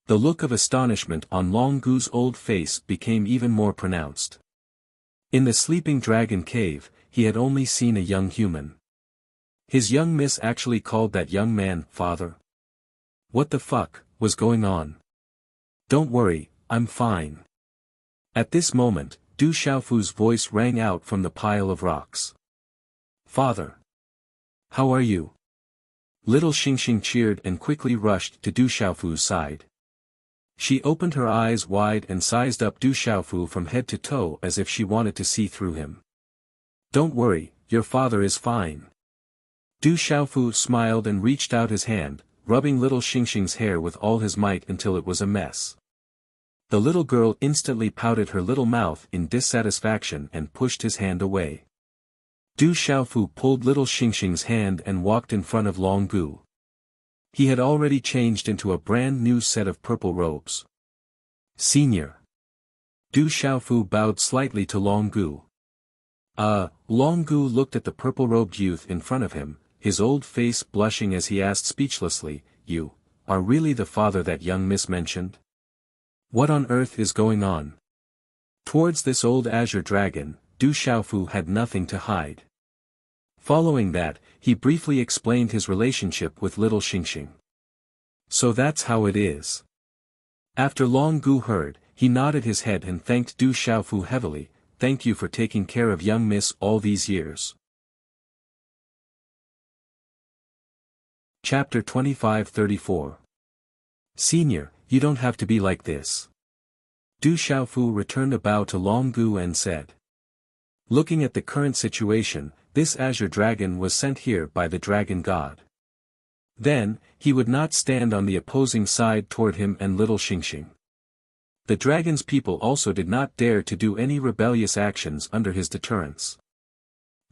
The look of astonishment on Long Gu's old face became even more pronounced. In the sleeping dragon cave, he had only seen a young human. His young miss actually called that young man, father. What the fuck was going on? Don't worry, I'm fine. At this moment, Du Xiaofu's voice rang out from the pile of rocks. Father. How are you? Little Xingxing cheered and quickly rushed to Du Xiaofu's side. She opened her eyes wide and sized up Du Xiaofu from head to toe as if she wanted to see through him. Don't worry, your father is fine. Du Xiaofu smiled and reached out his hand, rubbing little Xingxing's hair with all his might until it was a mess. The little girl instantly pouted her little mouth in dissatisfaction and pushed his hand away. Du Xiaofu pulled little Xingxing's hand and walked in front of Long Gu. He had already changed into a brand new set of purple robes. Senior. Du Xiaofu bowed slightly to Long Gu. Long Gu looked at the purple-robed youth in front of him, his old face blushing as he asked speechlessly, "You are really the father that young miss mentioned? What on earth is going on?" Towards this old azure dragon, Du Xiaofu had nothing to hide. Following that, he briefly explained his relationship with little Xingxing. So that's how it is. After Long Gu heard, he nodded his head and thanked Du Xiaofu heavily. "Thank you for taking care of young miss all these years." Chapter 25-34. Senior, you don't have to be like this. Du Xiaofu returned a bow to Long Gu and said. Looking at the current situation, this azure dragon was sent here by the dragon god. Then, he would not stand on the opposing side toward him and little Xingxing. The dragon's people also did not dare to do any rebellious actions under his deterrence.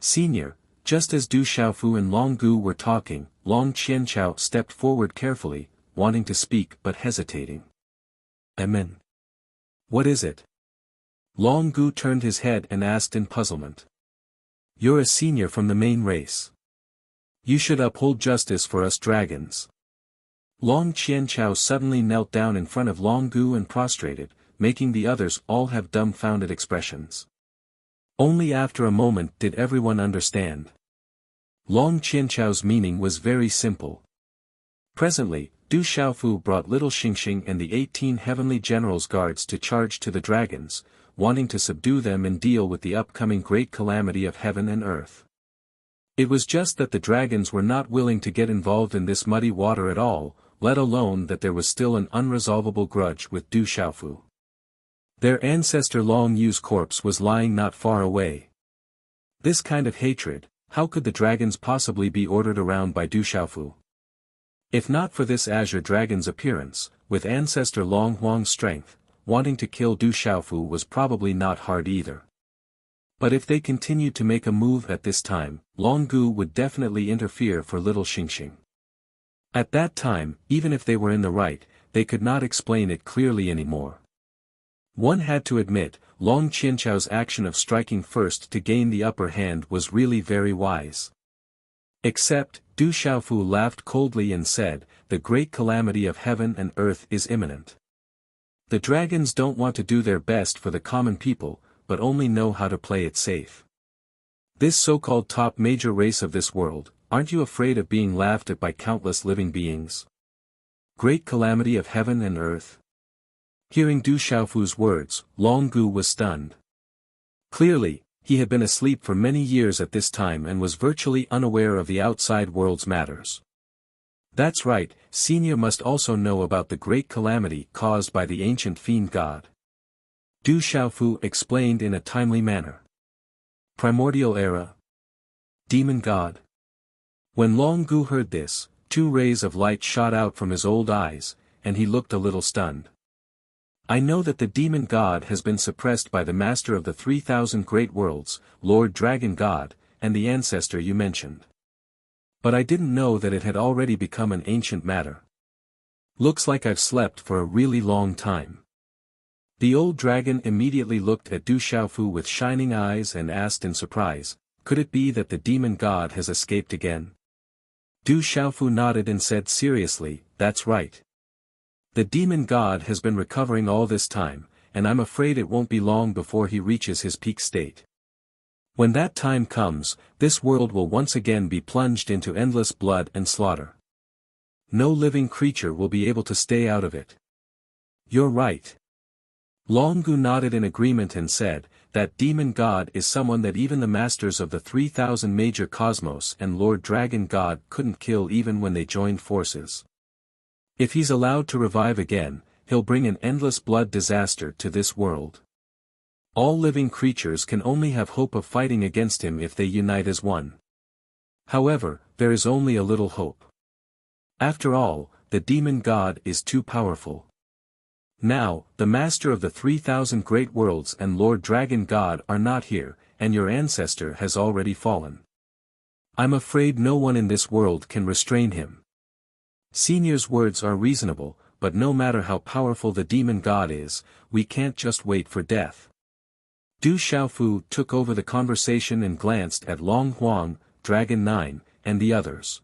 Senior, just as Du Xiaofu and Long Gu were talking, Long Qianchao stepped forward carefully, wanting to speak but hesitating. Amen. What is it? Long Gu turned his head and asked in puzzlement. You're a senior from the main race. You should uphold justice for us dragons. Long Qianchao suddenly knelt down in front of Long Gu and prostrated, making the others all have dumbfounded expressions. Only after a moment did everyone understand. Long Qianchao's meaning was very simple. Presently, Du Xiaofu brought little Xingxing and the 18 heavenly generals' guards to charge to the dragons, wanting to subdue them and deal with the upcoming great calamity of heaven and earth. It was just that the dragons were not willing to get involved in this muddy water at all, let alone that there was still an unresolvable grudge with Du Xiaofu. Their ancestor Long Yu's corpse was lying not far away. This kind of hatred, how could the dragons possibly be ordered around by Du Xiaofu? If not for this azure dragon's appearance, with ancestor Long Huang's strength, wanting to kill Du Xiaofu was probably not hard either. But if they continued to make a move at this time, Long Gu would definitely interfere for little Xingxing. At that time, even if they were in the right, they could not explain it clearly anymore. One had to admit, Long Qianchao's action of striking first to gain the upper hand was really very wise. Except, Du Xiaofu laughed coldly and said, "The great calamity of heaven and earth is imminent. The dragons don't want to do their best for the common people, but only know how to play it safe. This so-called top major race of this world, aren't you afraid of being laughed at by countless living beings? Great calamity of heaven and earth." Hearing Du Xiaofu's words, Long Gu was stunned. Clearly, he had been asleep for many years at this time and was virtually unaware of the outside world's matters. That's right, Senior must also know about the great calamity caused by the ancient fiend god. Du Xiaofu explained in a timely manner. Primordial era. Demon god. When Long Gu heard this, 2 rays of light shot out from his old eyes, and he looked a little stunned. "I know that the demon god has been suppressed by the master of the 3,000 great worlds, Lord Dragon God, and the ancestor you mentioned. But I didn't know that it had already become an ancient matter. Looks like I've slept for a really long time." The old dragon immediately looked at Du Xiaofu with shining eyes and asked in surprise, "Could it be that the demon god has escaped again?" Du Xiaofu nodded and said seriously, "That's right. The demon god has been recovering all this time, and I'm afraid it won't be long before he reaches his peak state. When that time comes, this world will once again be plunged into endless blood and slaughter. No living creature will be able to stay out of it." "You're right." Long Gu nodded in agreement and said, "That demon god is someone that even the masters of the 3,000 major cosmos and Lord Dragon God couldn't kill even when they joined forces. If he's allowed to revive again, he'll bring an endless blood disaster to this world. All living creatures can only have hope of fighting against him if they unite as one. However, there is only a little hope. After all, the demon god is too powerful. Now, the master of the 3,000 great worlds and Lord Dragon God are not here, and your ancestor has already fallen. I'm afraid no one in this world can restrain him. Senior's words are reasonable, but no matter how powerful the demon god is, we can't just wait for death." Du Xiaofu took over the conversation and glanced at Long Huang, Dragon 9, and the others.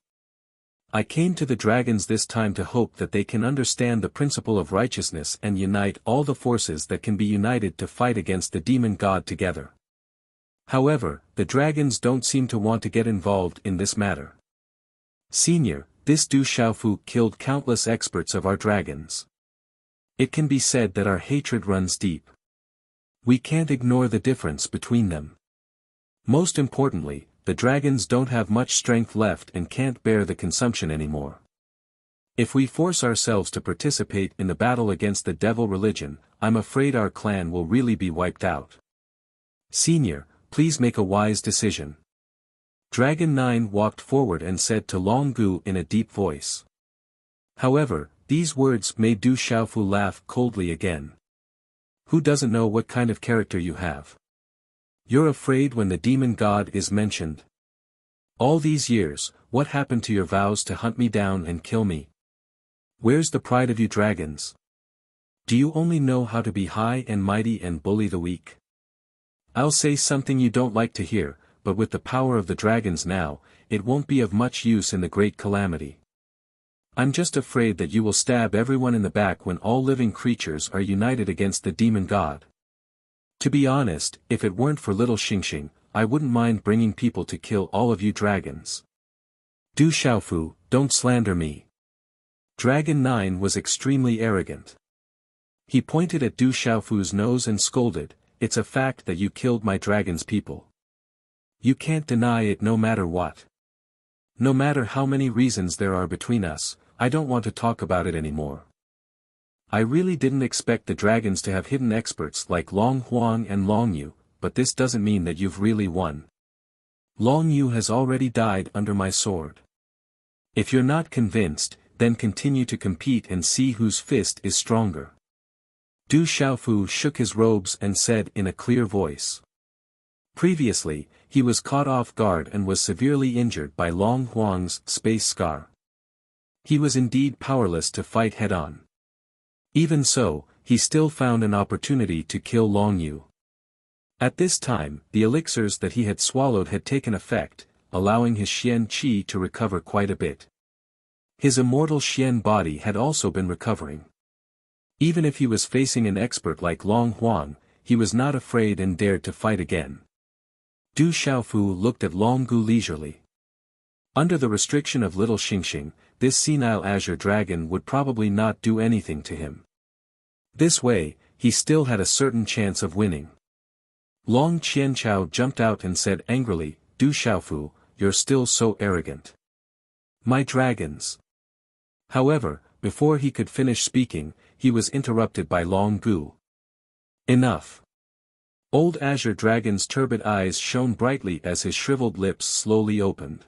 "I came to the dragons this time to hope that they can understand the principle of righteousness and unite all the forces that can be united to fight against the demon god together. However, the dragons don't seem to want to get involved in this matter. Senior, this Du Xiaofu killed countless experts of our dragons. It can be said that our hatred runs deep. We can't ignore the difference between them. Most importantly, the dragons don't have much strength left and can't bear the consumption anymore. If we force ourselves to participate in the battle against the devil religion, I'm afraid our clan will really be wiped out. Senior, please make a wise decision." Dragon 9 walked forward and said to Long Gu in a deep voice. However, these words made Du Xiaofu laugh coldly again. "Who doesn't know what kind of character you have? You're afraid when the demon god is mentioned? All these years, what happened to your vows to hunt me down and kill me? Where's the pride of you dragons? Do you only know how to be high and mighty and bully the weak? I'll say something you don't like to hear, but with the power of the dragons now, it won't be of much use in the great calamity. I'm just afraid that you will stab everyone in the back when all living creatures are united against the demon god. To be honest, if it weren't for little Xingxing, I wouldn't mind bringing people to kill all of you dragons. Du Xiaofu, don't slander me. Dragon 9 was extremely arrogant. He pointed at Du Xiaofu's nose and scolded, "It's a fact that you killed my dragon's people. You can't deny it no matter what. No matter how many reasons there are between us, I don't want to talk about it anymore. I really didn't expect the dragons to have hidden experts like Long Huang and Long Yu, but this doesn't mean that you've really won. Long Yu has already died under my sword. If you're not convinced, then continue to compete and see whose fist is stronger." Du Xiaofu shook his robes and said in a clear voice. Previously, he was caught off guard and was severely injured by Long Huang's space scar. He was indeed powerless to fight head-on. Even so, he still found an opportunity to kill Long Yu. At this time, the elixirs that he had swallowed had taken effect, allowing his Xian Qi to recover quite a bit. His immortal Xian body had also been recovering. Even if he was facing an expert like Long Huang, he was not afraid and dared to fight again. Du Xiaofu looked at Long Gu leisurely. Under the restriction of little Xingxing, this senile azure dragon would probably not do anything to him. This way, he still had a certain chance of winning. Long Qianchao jumped out and said angrily, "Du Xiaofu, you're still so arrogant. My dragons." However, before he could finish speaking, he was interrupted by Long Gu. "Enough." Old Azure Dragon's turbid eyes shone brightly as his shriveled lips slowly opened.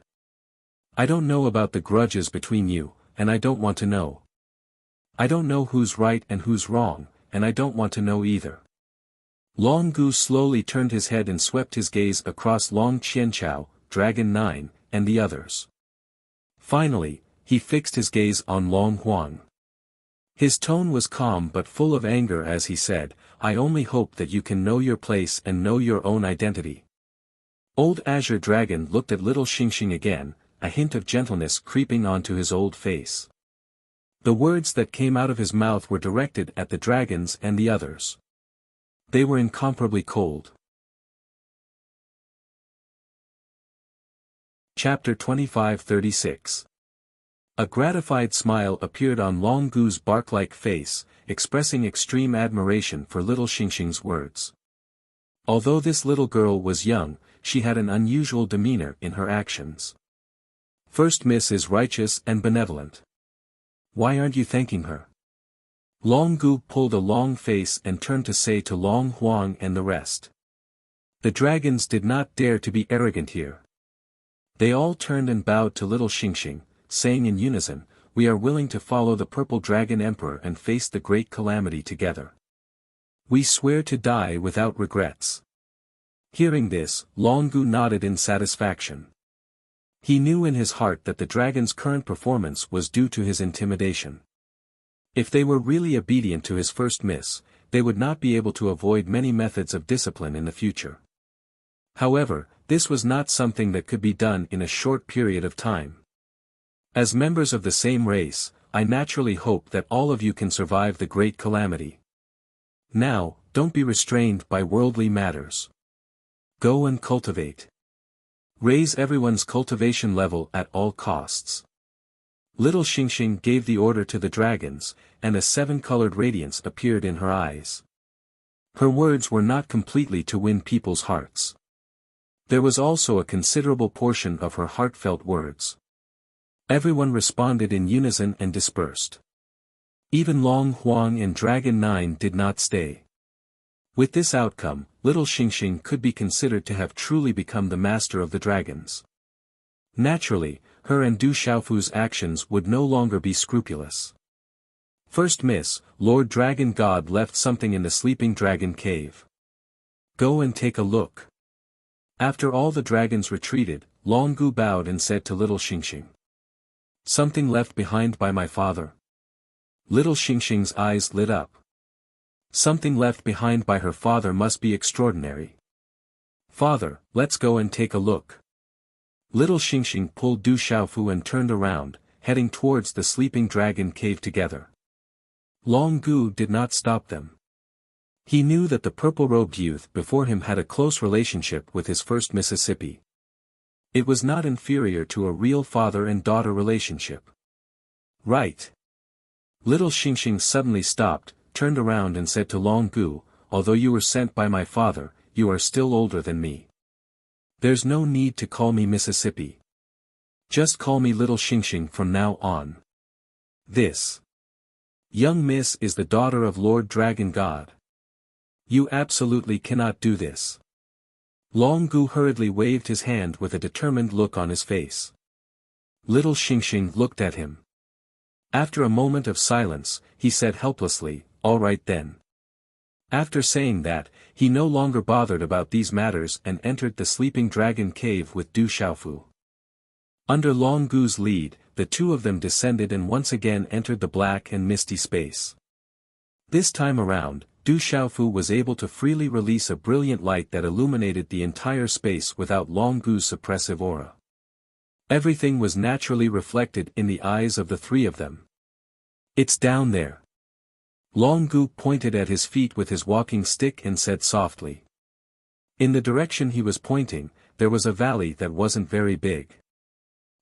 "I don't know about the grudges between you, and I don't want to know. I don't know who's right and who's wrong, and I don't want to know either." Long Gu slowly turned his head and swept his gaze across Long Qianchao, Dragon 9, and the others. Finally, he fixed his gaze on Long Huang. His tone was calm but full of anger as he said, "I only hope that you can know your place and know your own identity." Old Azure Dragon looked at little Xingxing again, a hint of gentleness creeping onto his old face. The words that came out of his mouth were directed at the dragons and the others. They were incomparably cold. Chapter 25-36. A gratified smile appeared on Long Gu's bark-like face, expressing extreme admiration for little Xingxing's words. Although this little girl was young, she had an unusual demeanor in her actions. First Miss is righteous and benevolent. Why aren't you thanking her? Long Gu pulled a long face and turned to say to Long Huang and the rest. The dragons did not dare to be arrogant here. They all turned and bowed to little Xingxing, saying in unison, "We are willing to follow the Purple Dragon Emperor and face the great calamity together. We swear to die without regrets." Hearing this, Long Gu nodded in satisfaction. He knew in his heart that the dragon's current performance was due to his intimidation. If they were really obedient to his first miss, they would not be able to avoid many methods of discipline in the future. However, this was not something that could be done in a short period of time. As members of the same race, I naturally hope that all of you can survive the great calamity. Now, don't be restrained by worldly matters. Go and cultivate. Raise everyone's cultivation level at all costs. Little Xingxing gave the order to the dragons, and a seven-colored radiance appeared in her eyes. Her words were not completely to win people's hearts. There was also a considerable portion of her heartfelt words. Everyone responded in unison and dispersed. Even Long Huang and Dragon 9 did not stay. With this outcome, little Xingxing could be considered to have truly become the master of the dragons. Naturally, her and Du Xiaofu's actions would no longer be scrupulous. First Miss, Lord Dragon God left something in the sleeping dragon cave. Go and take a look. After all the dragons retreated, Long Gu bowed and said to little Xingxing. Something left behind by my father. Little Xingxing's eyes lit up. Something left behind by her father must be extraordinary. Father, let's go and take a look. Little Xingxing pulled Du Xiaofu and turned around, heading towards the sleeping dragon cave together. Long Gu did not stop them. He knew that the purple-robed youth before him had a close relationship with his first Mississippi. It was not inferior to a real father and daughter relationship. Right. Little Xingxing suddenly stopped, turned around and said to Long Gu, although you were sent by my father, you are still older than me. There's no need to call me Mississippi. Just call me Little Xingxing from now on. This young miss is the daughter of Lord Dragon God. You absolutely cannot do this. Long Gu hurriedly waved his hand with a determined look on his face. Little Xingxing looked at him. After a moment of silence, he said helplessly, all right then. After saying that, he no longer bothered about these matters and entered the sleeping dragon cave with Du Xiaofu. Under Long Gu's lead, the two of them descended and once again entered the black and misty space. This time around, Du Xiaofu was able to freely release a brilliant light that illuminated the entire space without Long Gu's suppressive aura. Everything was naturally reflected in the eyes of the three of them. It's down there. Long Gu pointed at his feet with his walking stick and said softly. In the direction he was pointing, there was a valley that wasn't very big.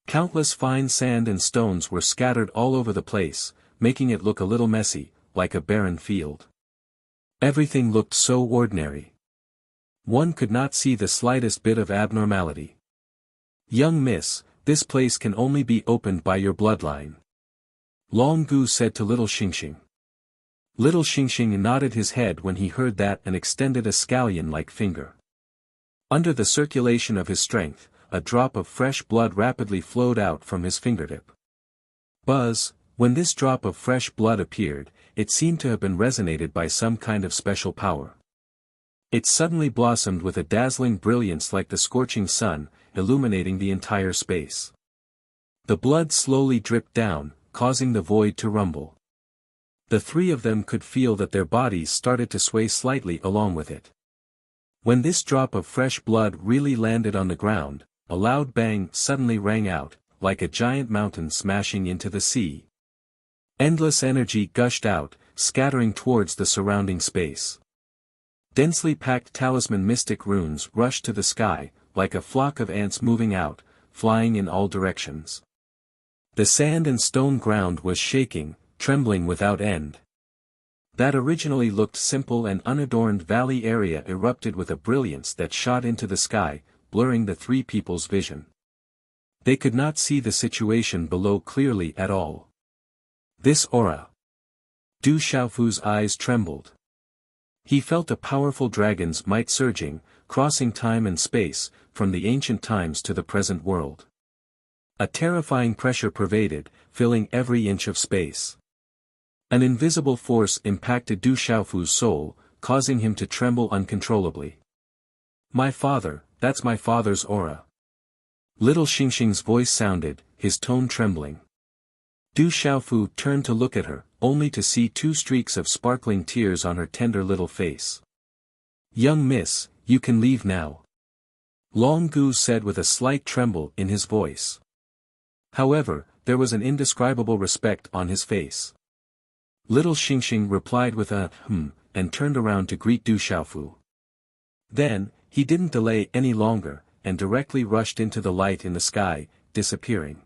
Countless fine sand and stones were scattered all over the place, making it look a little messy, like a barren field. Everything looked so ordinary. One could not see the slightest bit of abnormality. Young miss, this place can only be opened by your bloodline. Long Gu said to Little Xingxing. Little Xingxing nodded his head when he heard that and extended a scallion-like finger. Under the circulation of his strength, a drop of fresh blood rapidly flowed out from his fingertip. Buzz, when this drop of fresh blood appeared, it seemed to have been resonated by some kind of special power. It suddenly blossomed with a dazzling brilliance like the scorching sun, illuminating the entire space. The blood slowly dripped down, causing the void to rumble. The three of them could feel that their bodies started to sway slightly along with it. When this drop of fresh blood really landed on the ground, a loud bang suddenly rang out, like a giant mountain smashing into the sea. Endless energy gushed out, scattering towards the surrounding space. Densely packed talisman mystic runes rushed to the sky, like a flock of ants moving out, flying in all directions. The sand and stone ground was shaking, trembling without end. That originally looked simple and unadorned valley area erupted with a brilliance that shot into the sky, blurring the three people's vision. They could not see the situation below clearly at all. This aura. Du Xiaofu's eyes trembled. He felt a powerful dragon's might surging, crossing time and space, from the ancient times to the present world. A terrifying pressure pervaded, filling every inch of space. An invisible force impacted Du Xiaofu's soul, causing him to tremble uncontrollably. My father, that's my father's aura. Little Xingxing's voice sounded, his tone trembling. Du Xiaofu turned to look at her, only to see two streaks of sparkling tears on her tender little face. Young miss, you can leave now. Long Gu said with a slight tremble in his voice. However, there was an indescribable respect on his face. Little Xingxing replied with a and turned around to greet Du Xiaofu. Then, he didn't delay any longer, and directly rushed into the light in the sky, disappearing.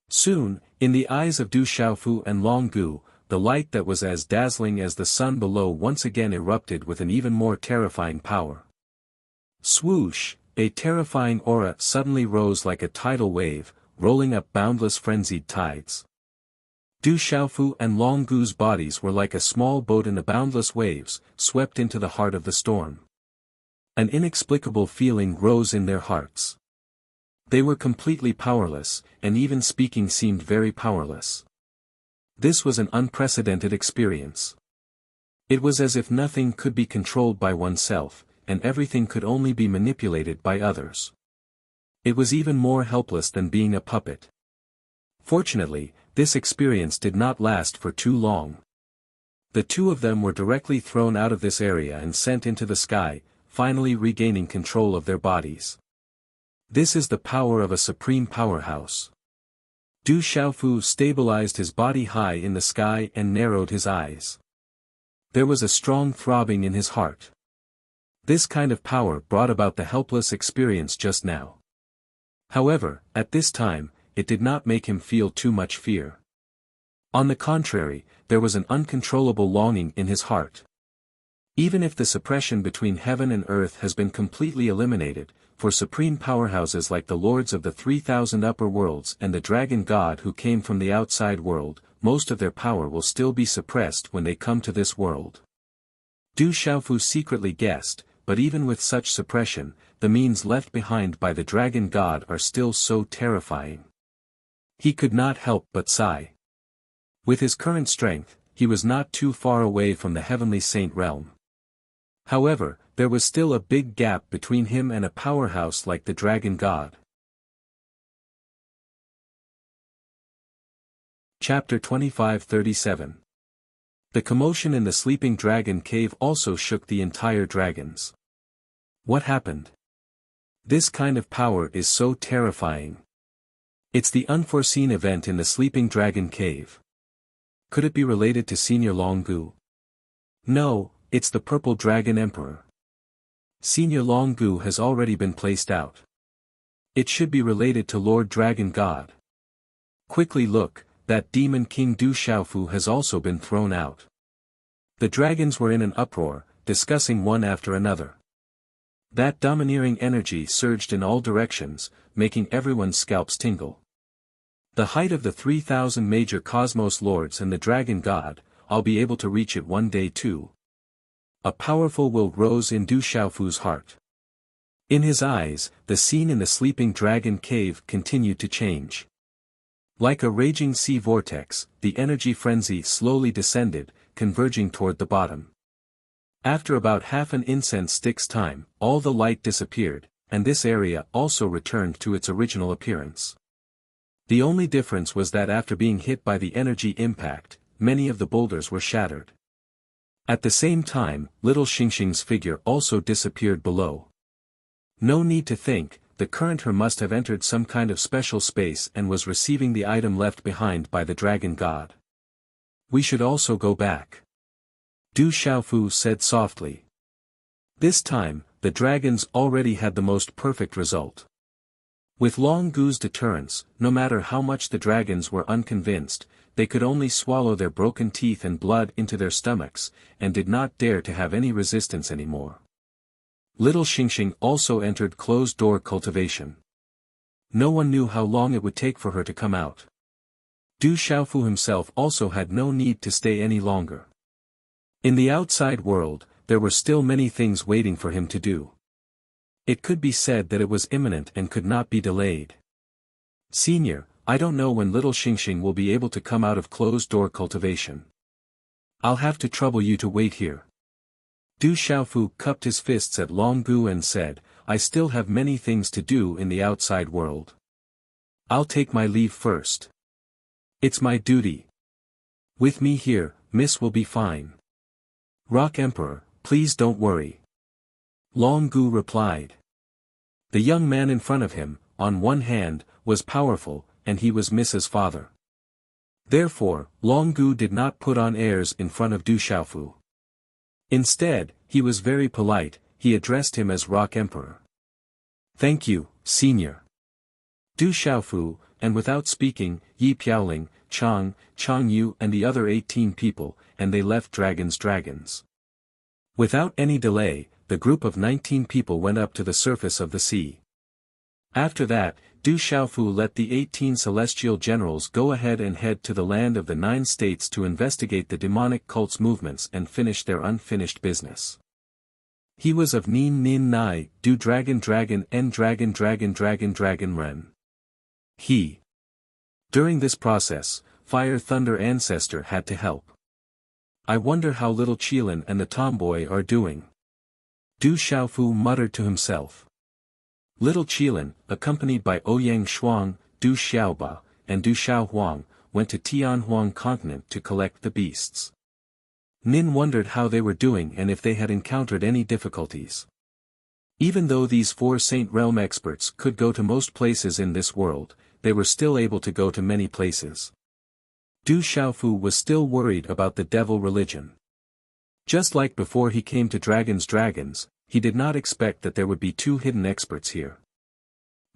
Soon, in the eyes of Du Xiaofu and Long Gu, the light that was as dazzling as the sun below once again erupted with an even more terrifying power. Swoosh, a terrifying aura suddenly rose like a tidal wave, rolling up boundless frenzied tides. Du Xiaofu and Long Gu's bodies were like a small boat in the boundless waves, swept into the heart of the storm. An inexplicable feeling rose in their hearts. They were completely powerless, and even speaking seemed very powerless. This was an unprecedented experience. It was as if nothing could be controlled by oneself, and everything could only be manipulated by others. It was even more helpless than being a puppet. Fortunately, this experience did not last for too long. The two of them were directly thrown out of this area and sent into the sky, finally regaining control of their bodies. This is the power of a supreme powerhouse. Du Xiaofu stabilized his body high in the sky and narrowed his eyes. There was a strong throbbing in his heart. This kind of power brought about the helpless experience just now. However, at this time, it did not make him feel too much fear. On the contrary, there was an uncontrollable longing in his heart. Even if the suppression between heaven and earth has been completely eliminated, for supreme powerhouses like the lords of the 3,000 upper worlds and the dragon god who came from the outside world, most of their power will still be suppressed when they come to this world. Du Xiaofu secretly guessed, but even with such suppression, the means left behind by the dragon god are still so terrifying. He could not help but sigh. With his current strength, he was not too far away from the heavenly saint realm. However, there was still a big gap between him and a powerhouse like the dragon god. Chapter 25-37. The commotion in the sleeping dragon cave also shook the entire dragons. What happened? This kind of power is so terrifying. It's the unforeseen event in the sleeping dragon cave. Could it be related to Senior Longgu? No, it's the purple dragon emperor. Senior Longgu has already been placed out. It should be related to Lord Dragon God. Quickly look, that demon king Du Xiaofu has also been thrown out. The dragons were in an uproar, discussing one after another. That domineering energy surged in all directions, making everyone's scalps tingle. The height of the 3,000 major cosmos lords and the dragon god, I'll be able to reach it one day too. A powerful will rose in Du Xiaofu's heart. In his eyes, the scene in the sleeping dragon cave continued to change. Like a raging sea vortex, the energy frenzy slowly descended, converging toward the bottom. After about half an incense stick's time, all the light disappeared, and this area also returned to its original appearance. The only difference was that after being hit by the energy impact, many of the boulders were shattered. At the same time, little Xingxing's figure also disappeared below. No need to think, the current her must have entered some kind of special space and was receiving the item left behind by the dragon god. We should also go back. Du Xiaofu said softly. This time, the dragons already had the most perfect result. With Long Gu's deterrence, no matter how much the dragons were unconvinced, they could only swallow their broken teeth and blood into their stomachs, and did not dare to have any resistance anymore. Little Xingxing also entered closed-door cultivation. No one knew how long it would take for her to come out. Du Xiaofu himself also had no need to stay any longer. In the outside world, there were still many things waiting for him to do. It could be said that it was imminent and could not be delayed. Senior, I don't know when little Xingxing will be able to come out of closed-door cultivation. I'll have to trouble you to wait here. Du Xiaofu cupped his fists at Long Gu and said, I still have many things to do in the outside world. I'll take my leave first. It's my duty. With me here, Miss will be fine. Rock Emperor, please don't worry. Long Gu replied. The young man in front of him, on one hand, was powerful, and he was Mrs. Father. Therefore, Long Gu did not put on airs in front of Du Xiaofu. Instead, he was very polite, he addressed him as Rock Emperor. Thank you, Senior. Du Xiaofu, and without speaking, Yi Piaoling, Chang Yu and the other 18 people, and they left dragons. Without any delay, the group of 19 people went up to the surface of the sea. After that, Du Xiaofu let the 18 celestial generals go ahead and head to the land of the 9 states to investigate the demonic cult's movements and finish their unfinished business. He was of Nin Nai, Du Dragon N Dragon Ren. He. During this process, Fire Thunder Ancestor had to help. I wonder how little Qilin and the tomboy are doing. Du Xiaofu muttered to himself. Little Qilin, accompanied by Ouyang Shuang, Du Xiaoba, and Du Xiaohuang, went to Tianhuang continent to collect the beasts. Nin wondered how they were doing and if they had encountered any difficulties. Even though these 4 Saint Realm experts could go to most places in this world, they were still able to go to many places. Du Xiaofu was still worried about the devil religion. Just like before he came to Dragon's Dragons, he did not expect that there would be two hidden experts here.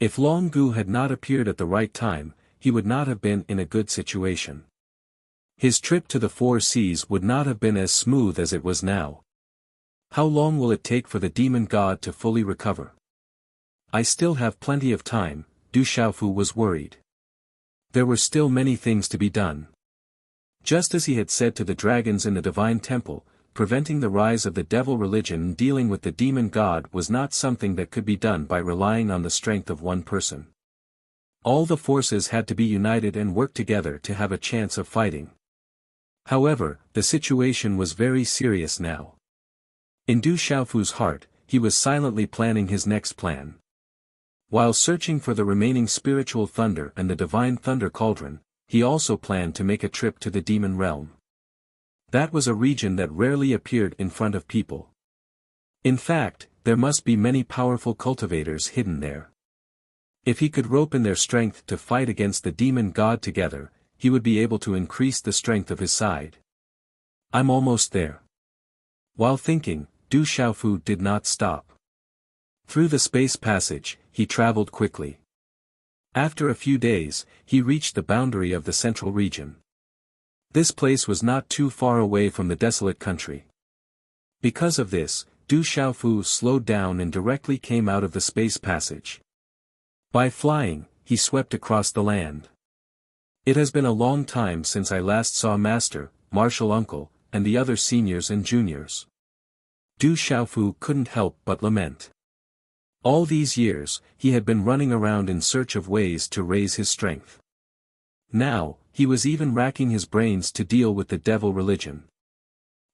If Long Gu had not appeared at the right time, he would not have been in a good situation. His trip to the Four Seas would not have been as smooth as it was now. How long will it take for the demon god to fully recover? I still have plenty of time, Du Xiaofu was worried. There were still many things to be done. Just as he had said to the dragons in the divine temple, preventing the rise of the devil religion and dealing with the demon god was not something that could be done by relying on the strength of one person. All the forces had to be united and work together to have a chance of fighting. However, the situation was very serious now. In Du Xiaofu's heart, he was silently planning his next plan. While searching for the remaining spiritual thunder and the divine thunder cauldron, he also planned to make a trip to the demon realm. That was a region that rarely appeared in front of people. In fact, there must be many powerful cultivators hidden there. If he could rope in their strength to fight against the demon god together, he would be able to increase the strength of his side. I'm almost there. While thinking, Du Xiaofu did not stop. Through the space passage, he traveled quickly. After a few days, he reached the boundary of the central region. This place was not too far away from the desolate country. Because of this, Du Xiaofu slowed down and directly came out of the space passage. By flying, he swept across the land. It has been a long time since I last saw Master, Martial Uncle, and the other seniors and juniors. Du Xiaofu couldn't help but lament. All these years, he had been running around in search of ways to raise his strength. Now, he was even racking his brains to deal with the devil religion.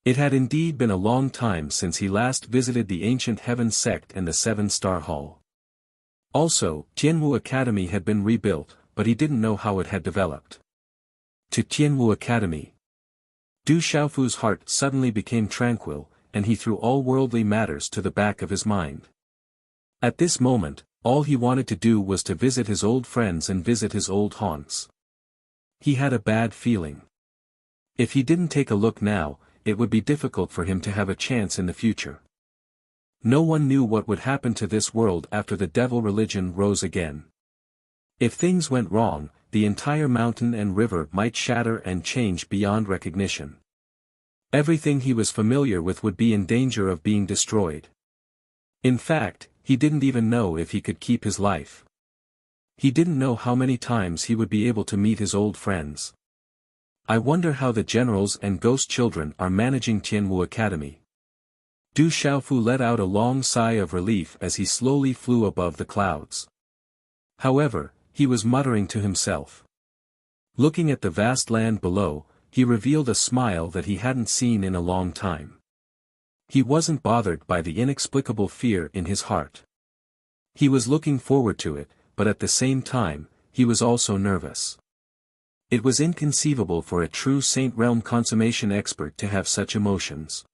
It had indeed been a long time since he last visited the ancient Heaven sect and the Seven-Star Hall. Also, Tianwu Academy had been rebuilt, but he didn't know how it had developed. To Tianwu Academy. Du Xiaofu's heart suddenly became tranquil, and he threw all worldly matters to the back of his mind. At this moment, all he wanted to do was to visit his old friends and visit his old haunts. He had a bad feeling. If he didn't take a look now, it would be difficult for him to have a chance in the future. No one knew what would happen to this world after the devil religion rose again. If things went wrong, the entire mountain and river might shatter and change beyond recognition. Everything he was familiar with would be in danger of being destroyed. In fact, he didn't even know if he could keep his life. He didn't know how many times he would be able to meet his old friends. I wonder how the generals and ghost children are managing Tianwu Academy. Du Xiaofu let out a long sigh of relief as he slowly flew above the clouds. However, he was muttering to himself. Looking at the vast land below, he revealed a smile that he hadn't seen in a long time. He wasn't bothered by the inexplicable fear in his heart. He was looking forward to it, but at the same time, he was also nervous. It was inconceivable for a true Saint Realm consummation expert to have such emotions.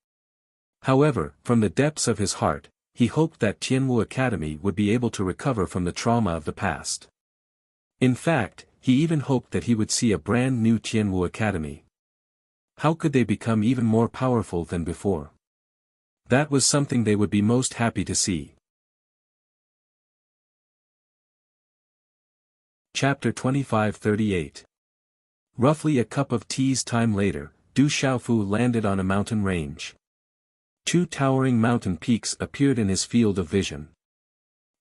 However, from the depths of his heart, he hoped that Tianwu Academy would be able to recover from the trauma of the past. In fact, he even hoped that he would see a brand new Tianwu Academy. How could they become even more powerful than before? That was something they would be most happy to see. Chapter 2538. Roughly a cup of tea's time later, Du Xiaofu landed on a mountain range. Two towering mountain peaks appeared in his field of vision.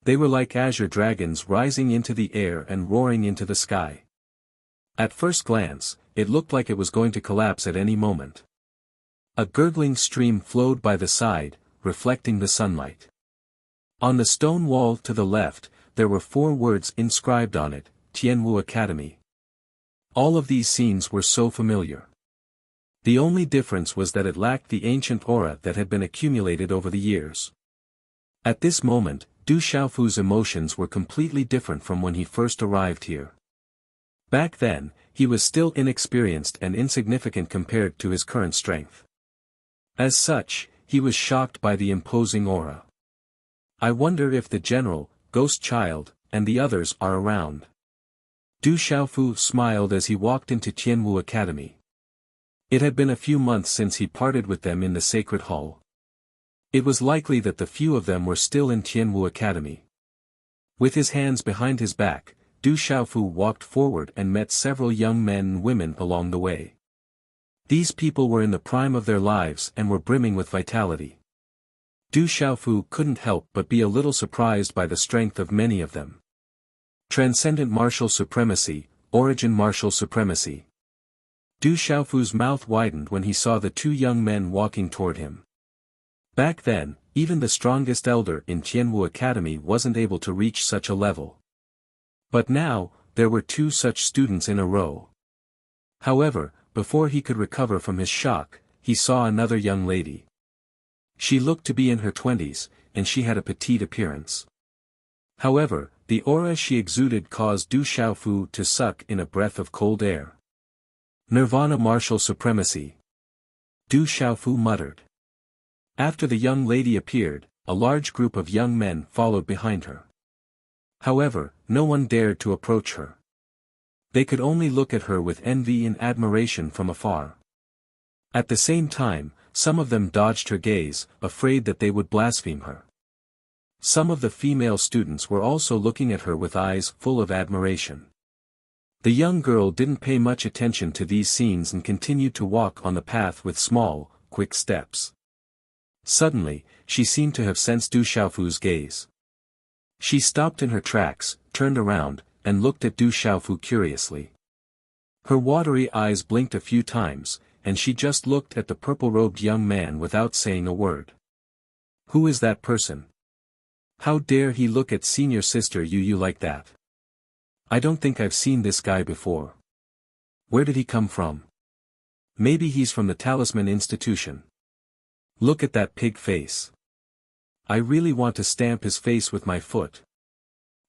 They were like azure dragons rising into the air and roaring into the sky. At first glance, it looked like it was going to collapse at any moment. A gurgling stream flowed by the side, reflecting the sunlight. On the stone wall to the left, there were 4 words inscribed on it, Tianwu Academy. All of these scenes were so familiar. The only difference was that it lacked the ancient aura that had been accumulated over the years. At this moment, Du Xiaofu's emotions were completely different from when he first arrived here. Back then, he was still inexperienced and insignificant compared to his current strength. As such, he was shocked by the imposing aura. I wonder if the general, ghost child, and the others are around. Du Xiaofu smiled as he walked into Tianwu Academy. It had been a few months since he parted with them in the sacred hall. It was likely that the few of them were still in Tianwu Academy. With his hands behind his back, Du Xiaofu walked forward and met several young men and women along the way. These people were in the prime of their lives and were brimming with vitality. Du Xiaofu couldn't help but be a little surprised by the strength of many of them. Transcendent martial supremacy, origin martial supremacy. Du Xiaofu's mouth widened when he saw the two young men walking toward him. Back then, even the strongest elder in Tianwu Academy wasn't able to reach such a level. But now, there were two such students in a row. However, before he could recover from his shock, he saw another young lady. She looked to be in her 20s, and she had a petite appearance. However, the aura she exuded caused Du Xiaofu to suck in a breath of cold air. Nirvana martial supremacy. Du Xiaofu muttered. After the young lady appeared, a large group of young men followed behind her. However, no one dared to approach her. They could only look at her with envy and admiration from afar. At the same time, some of them dodged her gaze, afraid that they would blaspheme her. Some of the female students were also looking at her with eyes full of admiration. The young girl didn't pay much attention to these scenes and continued to walk on the path with small, quick steps. Suddenly, she seemed to have sensed Du Xiaofu's gaze. She stopped in her tracks, turned around, and looked at Du Xiaofu curiously. Her watery eyes blinked a few times, and she just looked at the purple-robed young man without saying a word. Who is that person? How dare he look at senior sister Yu like that? I don't think I've seen this guy before. Where did he come from? Maybe he's from the Talisman Institution. Look at that pig face. I really want to stamp his face with my foot.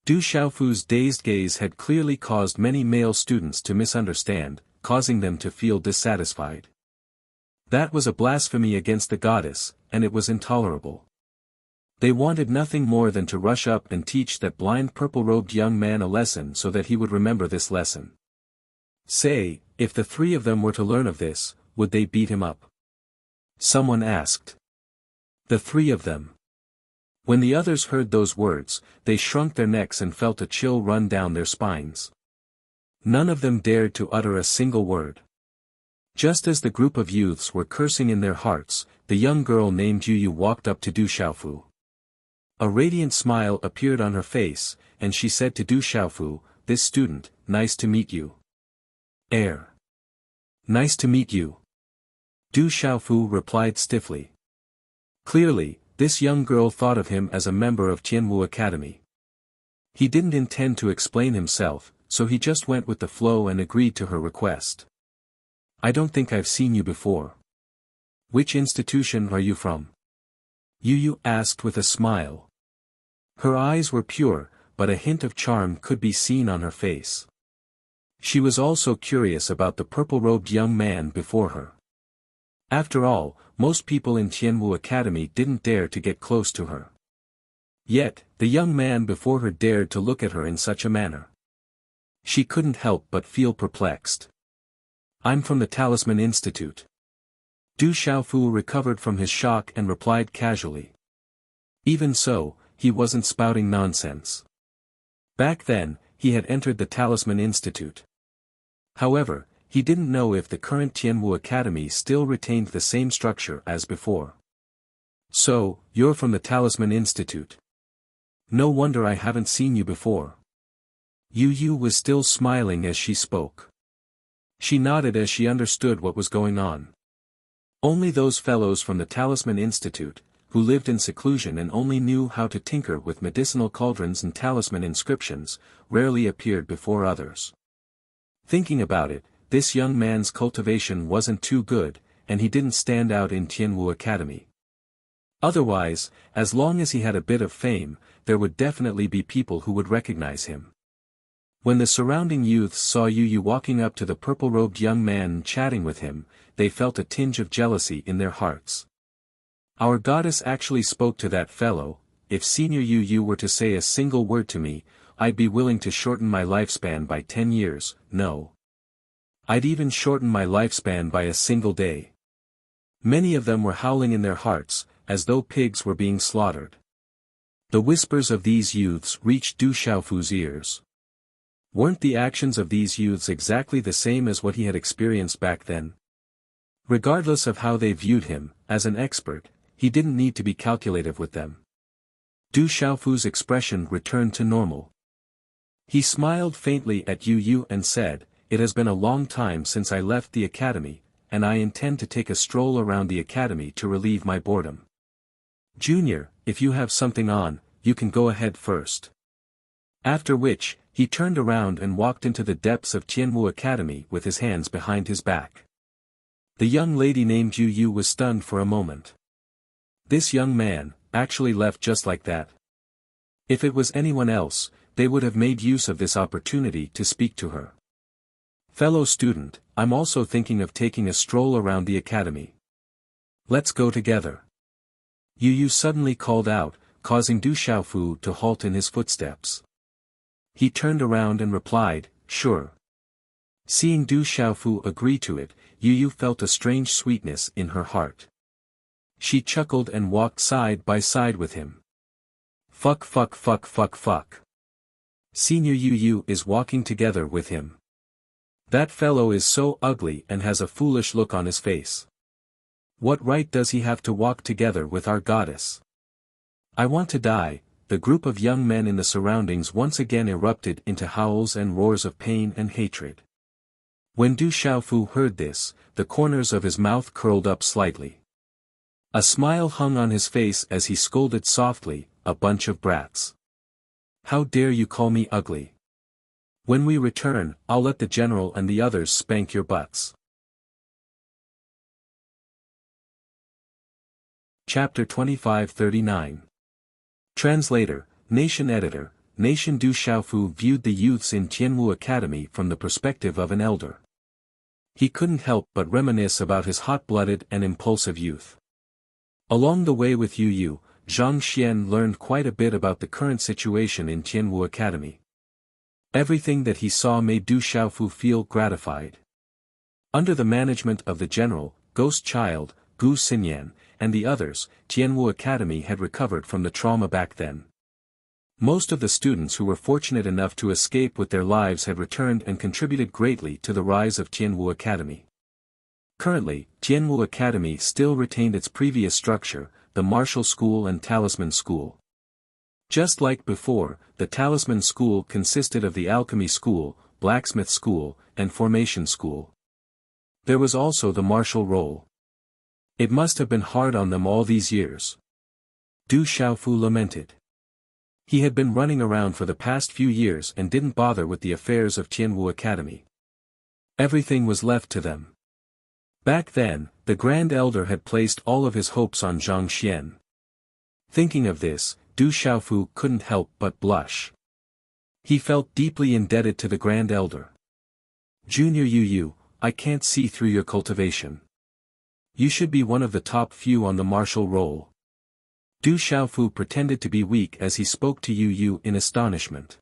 Du Xiaofu's dazed gaze had clearly caused many male students to misunderstand, causing them to feel dissatisfied. That was a blasphemy against the goddess, and it was intolerable. They wanted nothing more than to rush up and teach that blind purple-robed young man a lesson so that he would remember this lesson. Say, if the three of them were to learn of this, would they beat him up? Someone asked. The three of them. When the others heard those words, they shrunk their necks and felt a chill run down their spines. None of them dared to utter a single word. Just as the group of youths were cursing in their hearts, the young girl named Yu walked up to Du Xiaofu. A radiant smile appeared on her face, and she said to Du Xiaofu, "This student, nice to meet you." "Air. Nice to meet you." Du Xiaofu replied stiffly. Clearly, this young girl thought of him as a member of Tianwu Academy. He didn't intend to explain himself, so he just went with the flow and agreed to her request. "I don't think I've seen you before. Which institution are you from?" Yu asked with a smile. Her eyes were pure, but a hint of charm could be seen on her face. She was also curious about the purple-robed young man before her. After all, most people in Tianwu Academy didn't dare to get close to her. Yet, the young man before her dared to look at her in such a manner. She couldn't help but feel perplexed. "I'm from the Talisman Institute." Du Xiaofu recovered from his shock and replied casually. Even so, he wasn't spouting nonsense. Back then, he had entered the Talisman Institute. However, he didn't know if the current Tianwu Academy still retained the same structure as before. "So, you're from the Talisman Institute. No wonder I haven't seen you before." Yu was still smiling as she spoke. She nodded as she understood what was going on. Only those fellows from the Talisman Institute, who lived in seclusion and only knew how to tinker with medicinal cauldrons and talisman inscriptions, rarely appeared before others. Thinking about it, this young man's cultivation wasn't too good, and he didn't stand out in Tianwu Academy. Otherwise, as long as he had a bit of fame, there would definitely be people who would recognize him. When the surrounding youths saw Yu walking up to the purple-robed young man and chatting with him, they felt a tinge of jealousy in their hearts. "Our goddess actually spoke to that fellow. If Senior Yu were to say a single word to me, I'd be willing to shorten my lifespan by 10 years, no. I'd even shorten my lifespan by a single day. Many of them were howling in their hearts, as though pigs were being slaughtered. The whispers of these youths reached Du Xiaofu's ears. Weren't the actions of these youths exactly the same as what he had experienced back then? Regardless of how they viewed him, as an expert, he didn't need to be calculative with them. Du Xiaofu's expression returned to normal. He smiled faintly at Yu Yu and said, "It has been a long time since I left the academy, and I intend to take a stroll around the academy to relieve my boredom. Junior, if you have something on, you can go ahead first." After which, he turned around and walked into the depths of Tianwu Academy with his hands behind his back. The young lady named Yu Yu was stunned for a moment. This young man, actually left just like that. If it was anyone else, they would have made use of this opportunity to speak to her. "Fellow student, I'm also thinking of taking a stroll around the academy. Let's go together." Yu Yu suddenly called out, causing Du Xiaofu to halt in his footsteps. He turned around and replied, "Sure." Seeing Du Xiaofu agree to it, Yu Yu felt a strange sweetness in her heart. She chuckled and walked side by side with him. Fuck. Senior Yu Yu is walking together with him. That fellow is so ugly and has a foolish look on his face. What right does he have to walk together with our goddess? I want to die. The group of young men in the surroundings once again erupted into howls and roars of pain and hatred. When Du Xiaofu heard this, the corners of his mouth curled up slightly. A smile hung on his face as he scolded softly, "A bunch of brats. How dare you call me ugly? When we return, I'll let the general and the others spank your butts." Chapter 2539. Translator, Nation Editor, Nation. Du Xiaofu viewed the youths in Tianwu Academy from the perspective of an elder. He couldn't help but reminisce about his hot-blooded and impulsive youth. Along the way with Yu Yu, Zhang Xian learned quite a bit about the current situation in Tianwu Academy. Everything that he saw made Du Xiaofu feel gratified. Under the management of the general, Ghost Child, Gu Xinyan, and the others, Tianwu Academy had recovered from the trauma back then. Most of the students who were fortunate enough to escape with their lives had returned and contributed greatly to the rise of Tianwu Academy. Currently, Tianwu Academy still retained its previous structure, the Martial School and Talisman School. Just like before, the Talisman School consisted of the Alchemy School, Blacksmith School, and Formation School. There was also the martial role. It must have been hard on them all these years. Du Xiaofu lamented. He had been running around for the past few years and didn't bother with the affairs of Tianwu Academy. Everything was left to them. Back then, the Grand Elder had placed all of his hopes on Zhang Xian. Thinking of this, Du Xiaofu couldn't help but blush. He felt deeply indebted to the Grand Elder. "Junior Yu Yu, I can't see through your cultivation. You should be one of the top few on the martial roll." Du Xiaofu pretended to be weak as he spoke to Yu Yu in astonishment.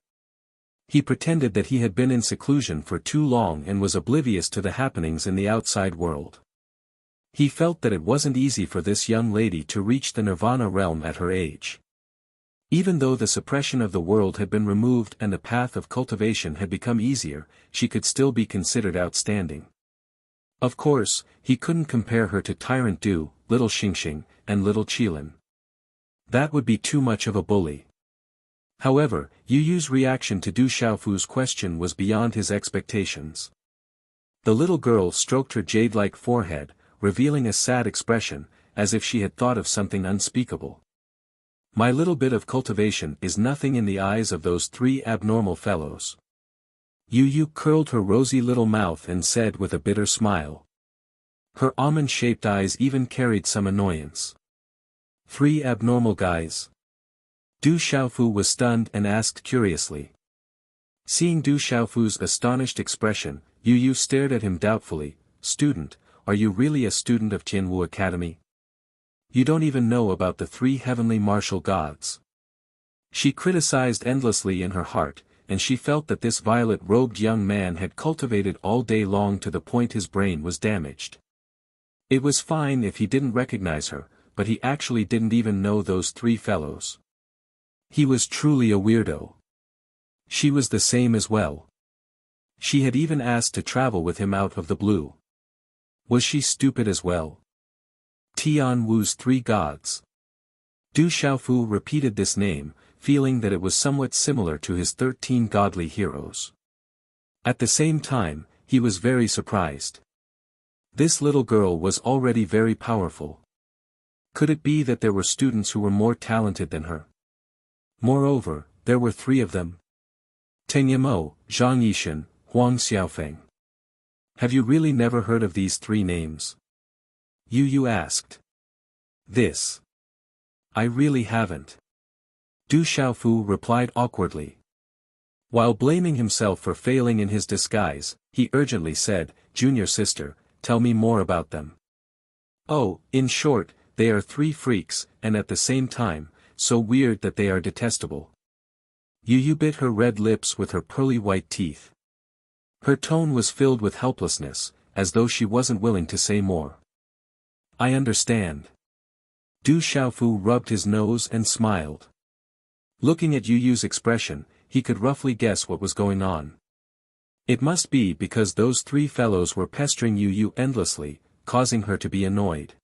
He pretended that he had been in seclusion for too long and was oblivious to the happenings in the outside world. He felt that it wasn't easy for this young lady to reach the Nirvana realm at her age. Even though the suppression of the world had been removed and the path of cultivation had become easier, she could still be considered outstanding. Of course, he couldn't compare her to Tyrant Du, Little Xingxing, and Little Qilin. That would be too much of a bully. However, Yu Yu's reaction to Du Xiaofu's question was beyond his expectations. The little girl stroked her jade-like forehead, revealing a sad expression, as if she had thought of something unspeakable. "My little bit of cultivation is nothing in the eyes of those three abnormal fellows." Yu Yu curled her rosy little mouth and said with a bitter smile. Her almond-shaped eyes even carried some annoyance. "Three abnormal guys?" Du Xiaofu was stunned and asked curiously. Seeing Du Xiaofu's astonished expression, Yu Yu stared at him doubtfully. "Student, are you really a student of Tianwu Academy? You don't even know about the three heavenly martial gods." She criticized endlessly in her heart, and she felt that this violet-robed young man had cultivated all day long to the point his brain was damaged. It was fine if he didn't recognize her, but he actually didn't even know those three fellows. He was truly a weirdo. She was the same as well. She had even asked to travel with him out of the blue. Was she stupid as well? Tian Wu's three gods. Du Xiaofu repeated this name, feeling that it was somewhat similar to his 13 godly heroes. At the same time, he was very surprised. This little girl was already very powerful. Could it be that there were students who were more talented than her? Moreover, there were three of them. Teng Yimo, Zhang Yishan, Huang Xiaofeng. Have you really never heard of these three names? Yu asked. This. I really haven't. Du Xiaofu replied awkwardly. While blaming himself for failing in his disguise, he urgently said, Junior sister, tell me more about them. Oh, in short, they are three freaks, and at the same time, so weird that they are detestable. Yu bit her red lips with her pearly white teeth. Her tone was filled with helplessness, as though she wasn't willing to say more. I understand. Du Xiaofu rubbed his nose and smiled. Looking at Yu's expression, he could roughly guess what was going on. It must be because those three fellows were pestering Yu endlessly, causing her to be annoyed.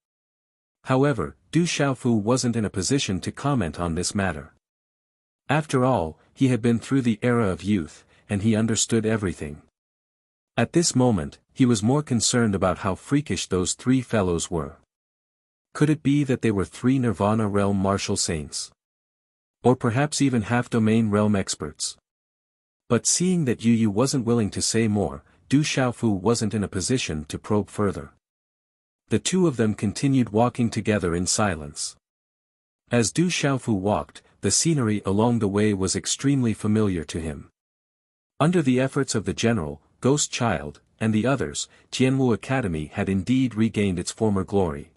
However, Du Xiaofu wasn't in a position to comment on this matter. After all, he had been through the era of youth, and he understood everything. At this moment, he was more concerned about how freakish those three fellows were. Could it be that they were three Nirvana realm martial saints? Or perhaps even half-domain realm experts? But seeing that Yu wasn't willing to say more, Du Xiaofu wasn't in a position to probe further. The two of them continued walking together in silence. As Du Xiaofu walked, the scenery along the way was extremely familiar to him. Under the efforts of the general, Ghost Child, and the others, Tianwu Academy had indeed regained its former glory.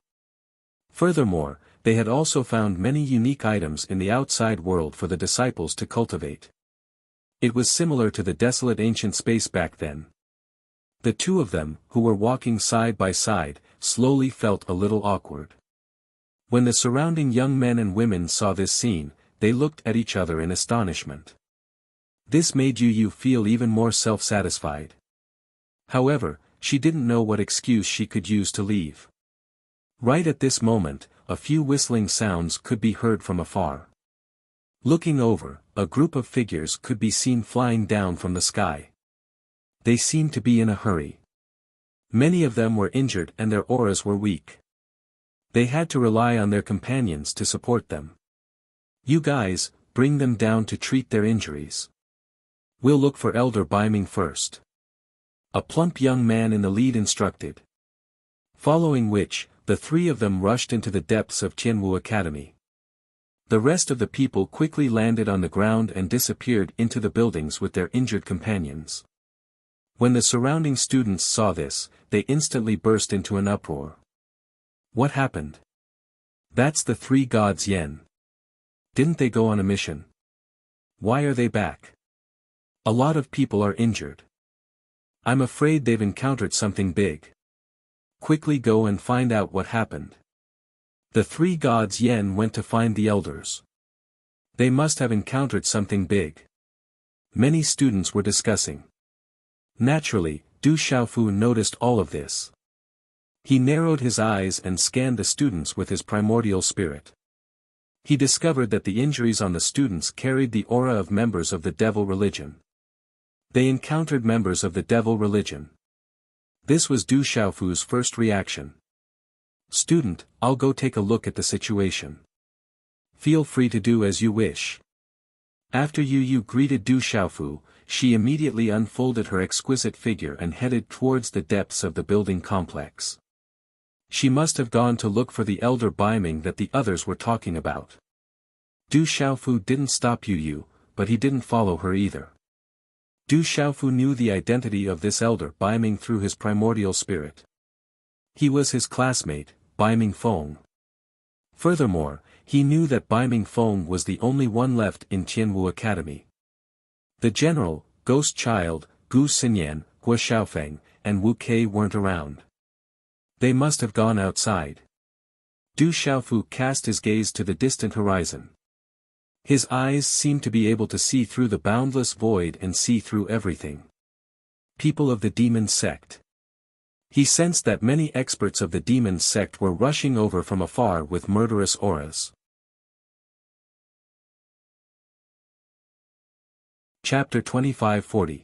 Furthermore, they had also found many unique items in the outside world for the disciples to cultivate. It was similar to the desolate ancient space back then. The two of them, who were walking side by side, slowly felt a little awkward. When the surrounding young men and women saw this scene, they looked at each other in astonishment. This made Yu feel even more self-satisfied. However, she didn't know what excuse she could use to leave. Right at this moment, a few whistling sounds could be heard from afar. Looking over, a group of figures could be seen flying down from the sky. They seemed to be in a hurry. Many of them were injured and their auras were weak. They had to rely on their companions to support them. You guys, bring them down to treat their injuries. We'll look for Elder Biming first. A plump young man in the lead instructed. Following which, the three of them rushed into the depths of Tianwu Academy. The rest of the people quickly landed on the ground and disappeared into the buildings with their injured companions. When the surrounding students saw this, they instantly burst into an uproar. What happened? That's the three gods Yen. Didn't they go on a mission? Why are they back? A lot of people are injured. I'm afraid they've encountered something big. Quickly go and find out what happened. The three gods Yen went to find the elders. They must have encountered something big. Many students were discussing. Naturally, Du Xiaofu noticed all of this. He narrowed his eyes and scanned the students with his primordial spirit. He discovered that the injuries on the students carried the aura of members of the devil religion. They encountered members of the devil religion. This was Du Xiaofu's first reaction. Student, I'll go take a look at the situation. Feel free to do as you wish. After Yu greeted Du Xiaofu, she immediately unfolded her exquisite figure and headed towards the depths of the building complex. She must have gone to look for the Elder Biming that the others were talking about. Du Xiaofu didn't stop Yu, but he didn't follow her either. Du Xiaofu knew the identity of this Elder Biming through his primordial spirit. He was his classmate, Biming Feng. Furthermore, he knew that Biming Feng was the only one left in Tianwu Academy. The general, Ghost Child, Gu Xinyan, Hua Xiaofeng, and Wu Kei weren't around. They must have gone outside. Du Xiaofu cast his gaze to the distant horizon. His eyes seemed to be able to see through the boundless void and see through everything. People of the demon sect. He sensed that many experts of the demon sect were rushing over from afar with murderous auras. Chapter 25-40.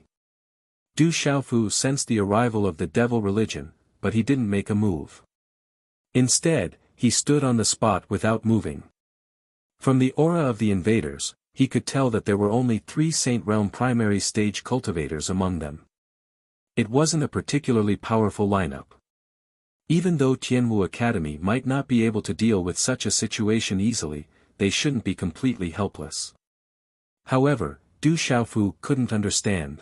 Du Xiaofu sensed the arrival of the devil religion, but he didn't make a move. Instead, he stood on the spot without moving. From the aura of the invaders, he could tell that there were only 3 Saint Realm primary stage cultivators among them. It wasn't a particularly powerful lineup. Even though Tianwu Academy might not be able to deal with such a situation easily, they shouldn't be completely helpless. However, Du Xiaofu couldn't understand.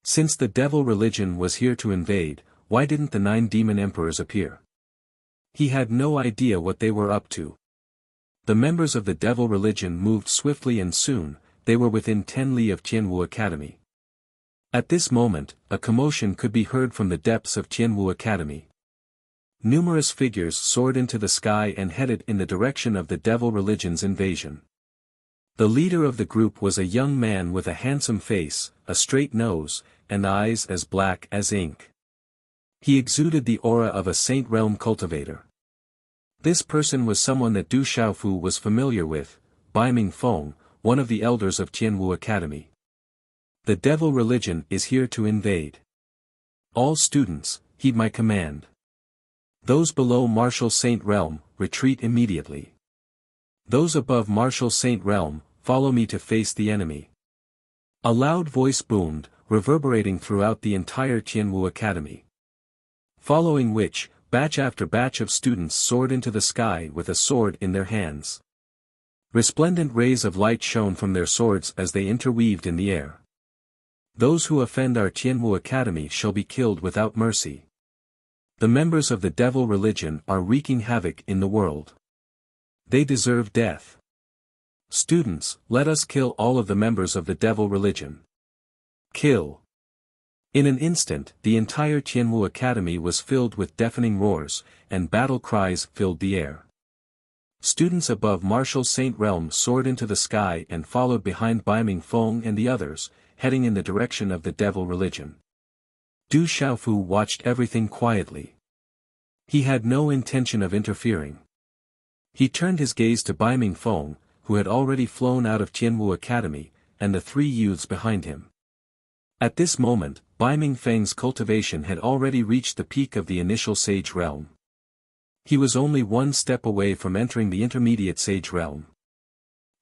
Since the devil religion was here to invade, why didn't the 9 demon emperors appear? He had no idea what they were up to. The members of the devil religion moved swiftly and soon, they were within 10 li of Tianwu Academy. At this moment, a commotion could be heard from the depths of Tianwu Academy. Numerous figures soared into the sky and headed in the direction of the devil religion's invasion. The leader of the group was a young man with a handsome face, a straight nose, and eyes as black as ink. He exuded the aura of a Saint Realm cultivator. This person was someone that Du Xiaofu was familiar with, Bai Mingfeng, one of the elders of Tianwu Academy. The devil religion is here to invade. All students, heed my command. Those below Martial Saint Realm, retreat immediately. Those above Martial Saint Realm, follow me to face the enemy. A loud voice boomed, reverberating throughout the entire Tianwu Academy. Following which, batch after batch of students soared into the sky with a sword in their hands. Resplendent rays of light shone from their swords as they interweaved in the air. Those who offend our Tianwu Academy shall be killed without mercy. The members of the devil religion are wreaking havoc in the world. They deserve death. Students, let us kill all of the members of the devil religion. Kill. In an instant, the entire Tianwu Academy was filled with deafening roars, and battle cries filled the air. Students above Martial Saint Realm soared into the sky and followed behind Bai Mingfeng and the others, heading in the direction of the devil religion. Du Xiaofu watched everything quietly. He had no intention of interfering. He turned his gaze to Bai Mingfeng, who had already flown out of Tianwu Academy, and the 3 youths behind him. At this moment, Bai Mingfeng's cultivation had already reached the peak of the initial Sage Realm. He was only 1 step away from entering the intermediate Sage Realm.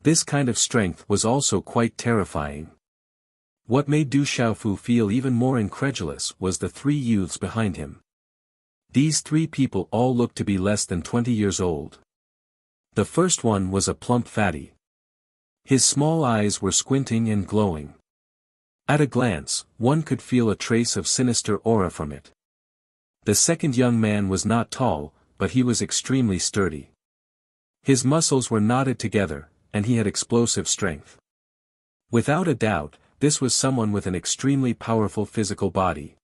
This kind of strength was also quite terrifying. What made Du Xiaofu feel even more incredulous was the 3 youths behind him. These 3 people all looked to be less than 20 years old. The first one was a plump fatty. His small eyes were squinting and glowing. At a glance, one could feel a trace of sinister aura from it. The second young man was not tall, but he was extremely sturdy. His muscles were knotted together, and he had explosive strength. Without a doubt, this was someone with an extremely powerful physical body.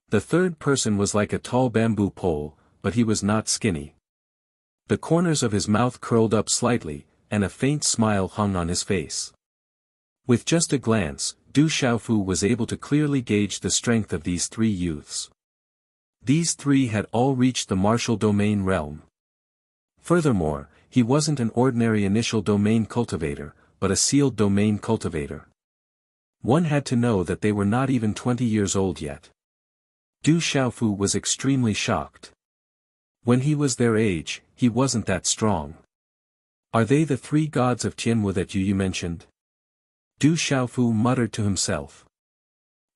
The third person was like a tall bamboo pole, but he was not skinny. The corners of his mouth curled up slightly, and a faint smile hung on his face. With just a glance, Du Xiaofu was able to clearly gauge the strength of these 3 youths. These 3 had all reached the martial domain realm. Furthermore, he wasn't an ordinary initial domain cultivator, but a sealed domain cultivator. One had to know that they were not even 20 years old yet. Du Xiaofu was extremely shocked. When he was their age, he wasn't that strong. Are they the 3 gods of Tianwu that you mentioned? Du Xiaofu muttered to himself.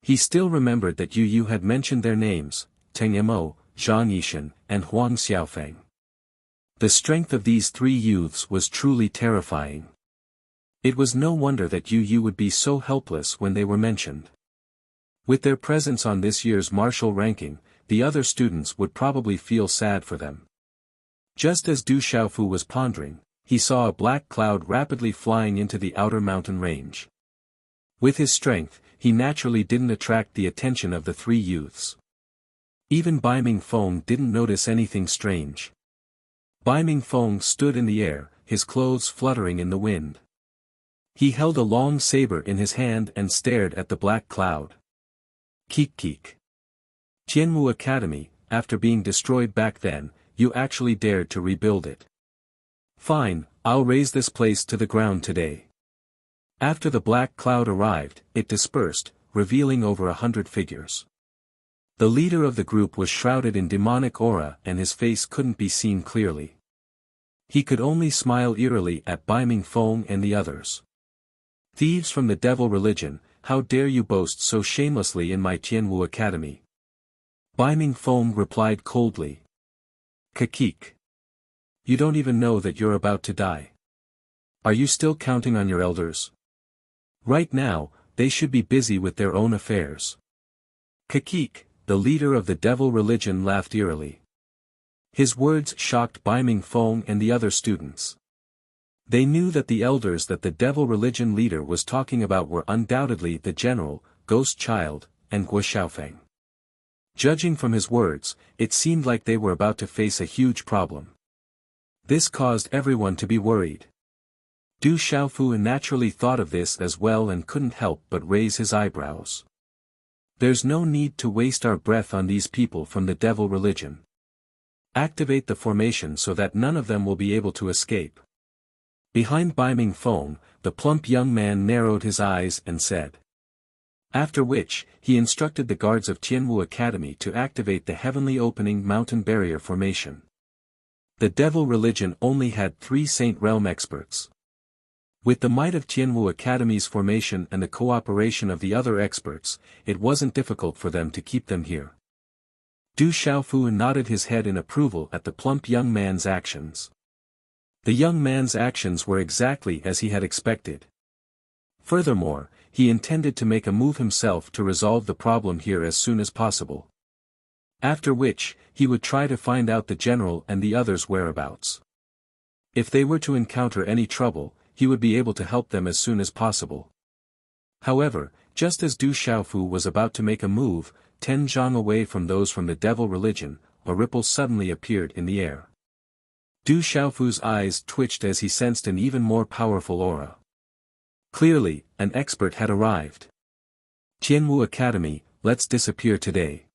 He still remembered that Yu had mentioned their names, Teng Mo, Zhang Yishan, and Huang Xiaofeng. The strength of these 3 youths was truly terrifying. It was no wonder that Yu would be so helpless when they were mentioned. With their presence on this year's martial ranking, the other students would probably feel sad for them. Just as Du Xiaofu was pondering, he saw a black cloud rapidly flying into the outer mountain range. With his strength, he naturally didn't attract the attention of the three youths. Even Bai Ming-feng didn't notice anything strange. Bai Ming-feng stood in the air, his clothes fluttering in the wind. He held a long saber in his hand and stared at the black cloud. Keek keek. Tianwu Academy, after being destroyed back then, you actually dared to rebuild it. Fine, I'll raise this place to the ground today. After the black cloud arrived, it dispersed, revealing over 100 figures. The leader of the group was shrouded in demonic aura and his face couldn't be seen clearly. He could only smile eerily at Bai Ming-feng and the others. Thieves from the devil religion, how dare you boast so shamelessly in my Tianwu Academy? Bai Ming-feng replied coldly. Kakik. You don't even know that you're about to die. Are you still counting on your elders? Right now, they should be busy with their own affairs. Kakik, the leader of the devil religion, laughed eerily. His words shocked Bai Ming-feng and the other students. They knew that the elders that the devil religion leader was talking about were undoubtedly the general, Ghost Child, and Guo Xiaofeng. Judging from his words, it seemed like they were about to face a huge problem. This caused everyone to be worried. Du Xiaofu naturally thought of this as well and couldn't help but raise his eyebrows. There's no need to waste our breath on these people from the devil religion. Activate the formation so that none of them will be able to escape. Behind Bai Ming-feng, the plump young man narrowed his eyes and said. After which, he instructed the guards of Tianwu Academy to activate the heavenly opening mountain barrier formation. The devil religion only had 3 Saint Realm experts. With the might of Tianwu Academy's formation and the cooperation of the other experts, it wasn't difficult for them to keep them here. Du Xiaofu nodded his head in approval at the plump young man's actions. The young man's actions were exactly as he had expected. Furthermore, he intended to make a move himself to resolve the problem here as soon as possible. After which, he would try to find out the general and the others' whereabouts. If they were to encounter any trouble, he would be able to help them as soon as possible. However, just as Du Xiaofu was about to make a move, 10 zhang away from those from the devil religion, a ripple suddenly appeared in the air. Du Xiaofu's eyes twitched as he sensed an even more powerful aura. Clearly, an expert had arrived. Tianwu Academy, let's disappear today.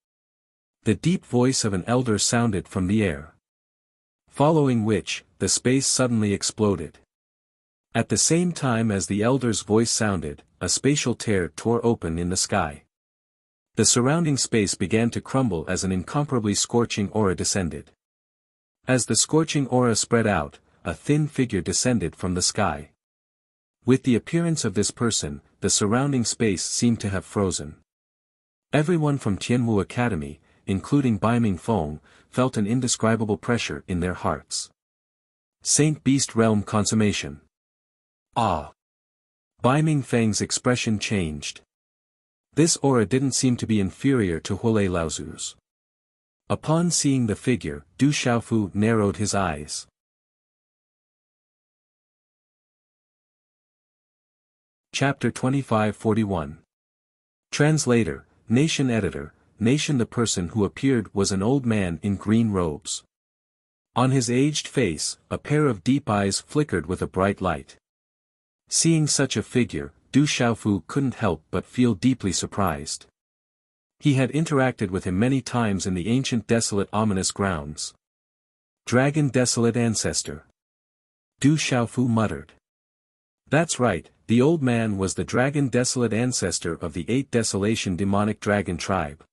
The deep voice of an elder sounded from the air. Following which, the space suddenly exploded. At the same time as the elder's voice sounded, a spatial tear tore open in the sky. The surrounding space began to crumble as an incomparably scorching aura descended. As the scorching aura spread out, a thin figure descended from the sky. With the appearance of this person, the surrounding space seemed to have frozen. Everyone from Tianwu Academy, including Bai Ming-feng, felt an indescribable pressure in their hearts. Saint Beast Realm Consummation. Ah! Bai Ming-feng's expression changed. This aura didn't seem to be inferior to Huolei Laozu's. Upon seeing the figure, Du Xiaofu narrowed his eyes. Chapter 2541. Translator, Nation Editor, Nation. The person who appeared was an old man in green robes. On his aged face, a pair of deep eyes flickered with a bright light. Seeing such a figure, Du Xiaofu couldn't help but feel deeply surprised. He had interacted with him many times in the ancient desolate ominous grounds. Dragon Desolate Ancestor. Du Xiaofu muttered. That's right, the old man was the Dragon Desolate Ancestor of the 8 Desolation demonic dragon tribe.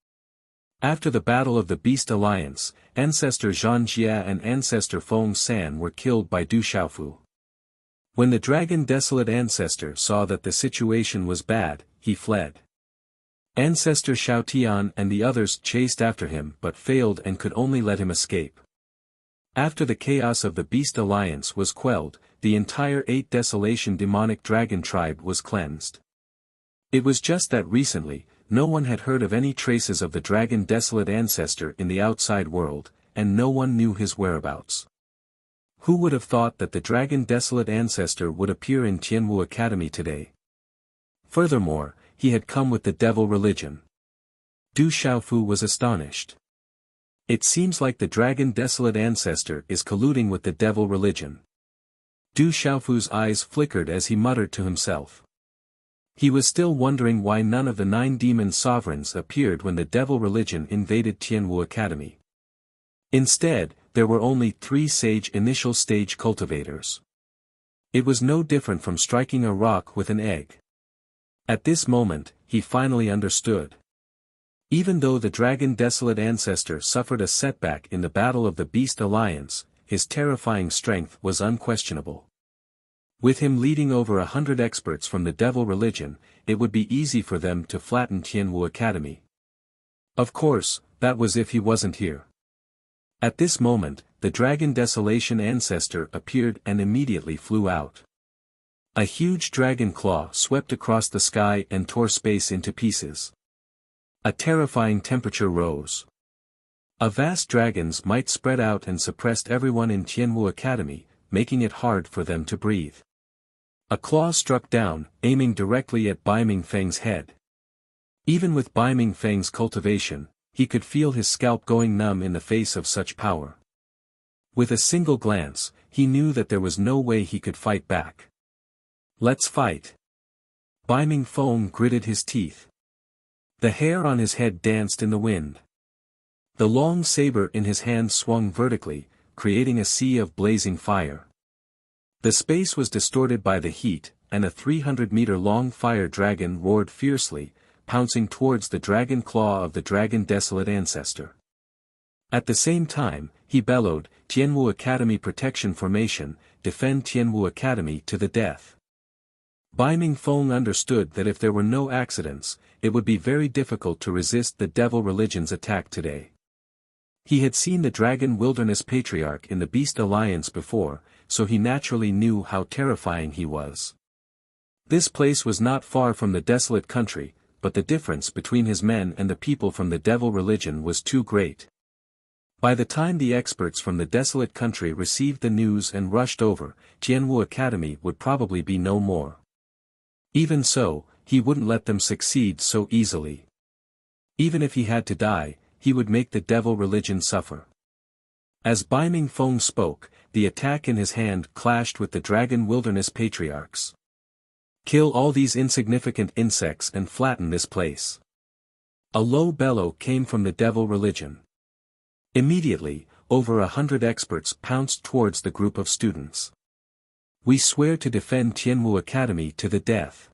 After the Battle of the Beast Alliance, Ancestor Zhan Jia and Ancestor Feng San were killed by Du Xiaofu. When the Dragon Desolate Ancestor saw that the situation was bad, he fled. Ancestor Xiaotian and the others chased after him but failed and could only let him escape. After the chaos of the Beast Alliance was quelled, the entire 8 Desolation demonic dragon tribe was cleansed. It was just that recently, no one had heard of any traces of the Dragon Desolate Ancestor in the outside world, and no one knew his whereabouts. Who would have thought that the Dragon Desolate Ancestor would appear in Tianwu Academy today? Furthermore, he had come with the devil religion. Du Xiaofu was astonished. It seems like the dragon desolate ancestor is colluding with the devil religion. Du Xiaofu's eyes flickered as he muttered to himself. He was still wondering why none of the 9 demon sovereigns appeared when the devil religion invaded Tianwu Academy. Instead, there were only 3 sage initial stage cultivators. It was no different from striking a rock with an egg. At this moment, he finally understood. Even though the dragon desolate ancestor suffered a setback in the Battle of the Beast Alliance, his terrifying strength was unquestionable. With him leading over 100 experts from the devil religion, it would be easy for them to flatten Tianwu Academy. Of course, that was if he wasn't here. At this moment, the dragon desolation ancestor appeared and immediately flew out. A huge dragon claw swept across the sky and tore space into pieces. A terrifying temperature rose. A vast dragon's might spread out and suppressed everyone in Tianwu Academy, making it hard for them to breathe. A claw struck down, aiming directly at Bai Mingfeng's head. Even with Bai Mingfeng's cultivation, he could feel his scalp going numb in the face of such power. With a single glance, he knew that there was no way he could fight back. "Let's fight." Bai Mingfeng gritted his teeth. The hair on his head danced in the wind. The long saber in his hand swung vertically, creating a sea of blazing fire. The space was distorted by the heat, and a 300-meter-long fire dragon roared fiercely, pouncing towards the dragon claw of the dragon desolate ancestor. At the same time, he bellowed, "Tianwu Academy Protection Formation, defend Tianwu Academy to the death." Bai Mingfeng understood that if there were no accidents, it would be very difficult to resist the devil religion's attack today. He had seen the Dragon Wilderness Patriarch in the Beast Alliance before, so he naturally knew how terrifying he was. This place was not far from the desolate country, but the difference between his men and the people from the devil religion was too great. By the time the experts from the desolate country received the news and rushed over, Tianwu Academy would probably be no more. Even so, he wouldn't let them succeed so easily. Even if he had to die, he would make the devil religion suffer. As Bai Mingfeng spoke, the attack in his hand clashed with the Dragon Wilderness Patriarch's. "Kill all these insignificant insects and flatten this place." A low bellow came from the devil religion. Immediately, over 100 experts pounced towards the group of students. "We swear to defend Tianwu Academy to the death.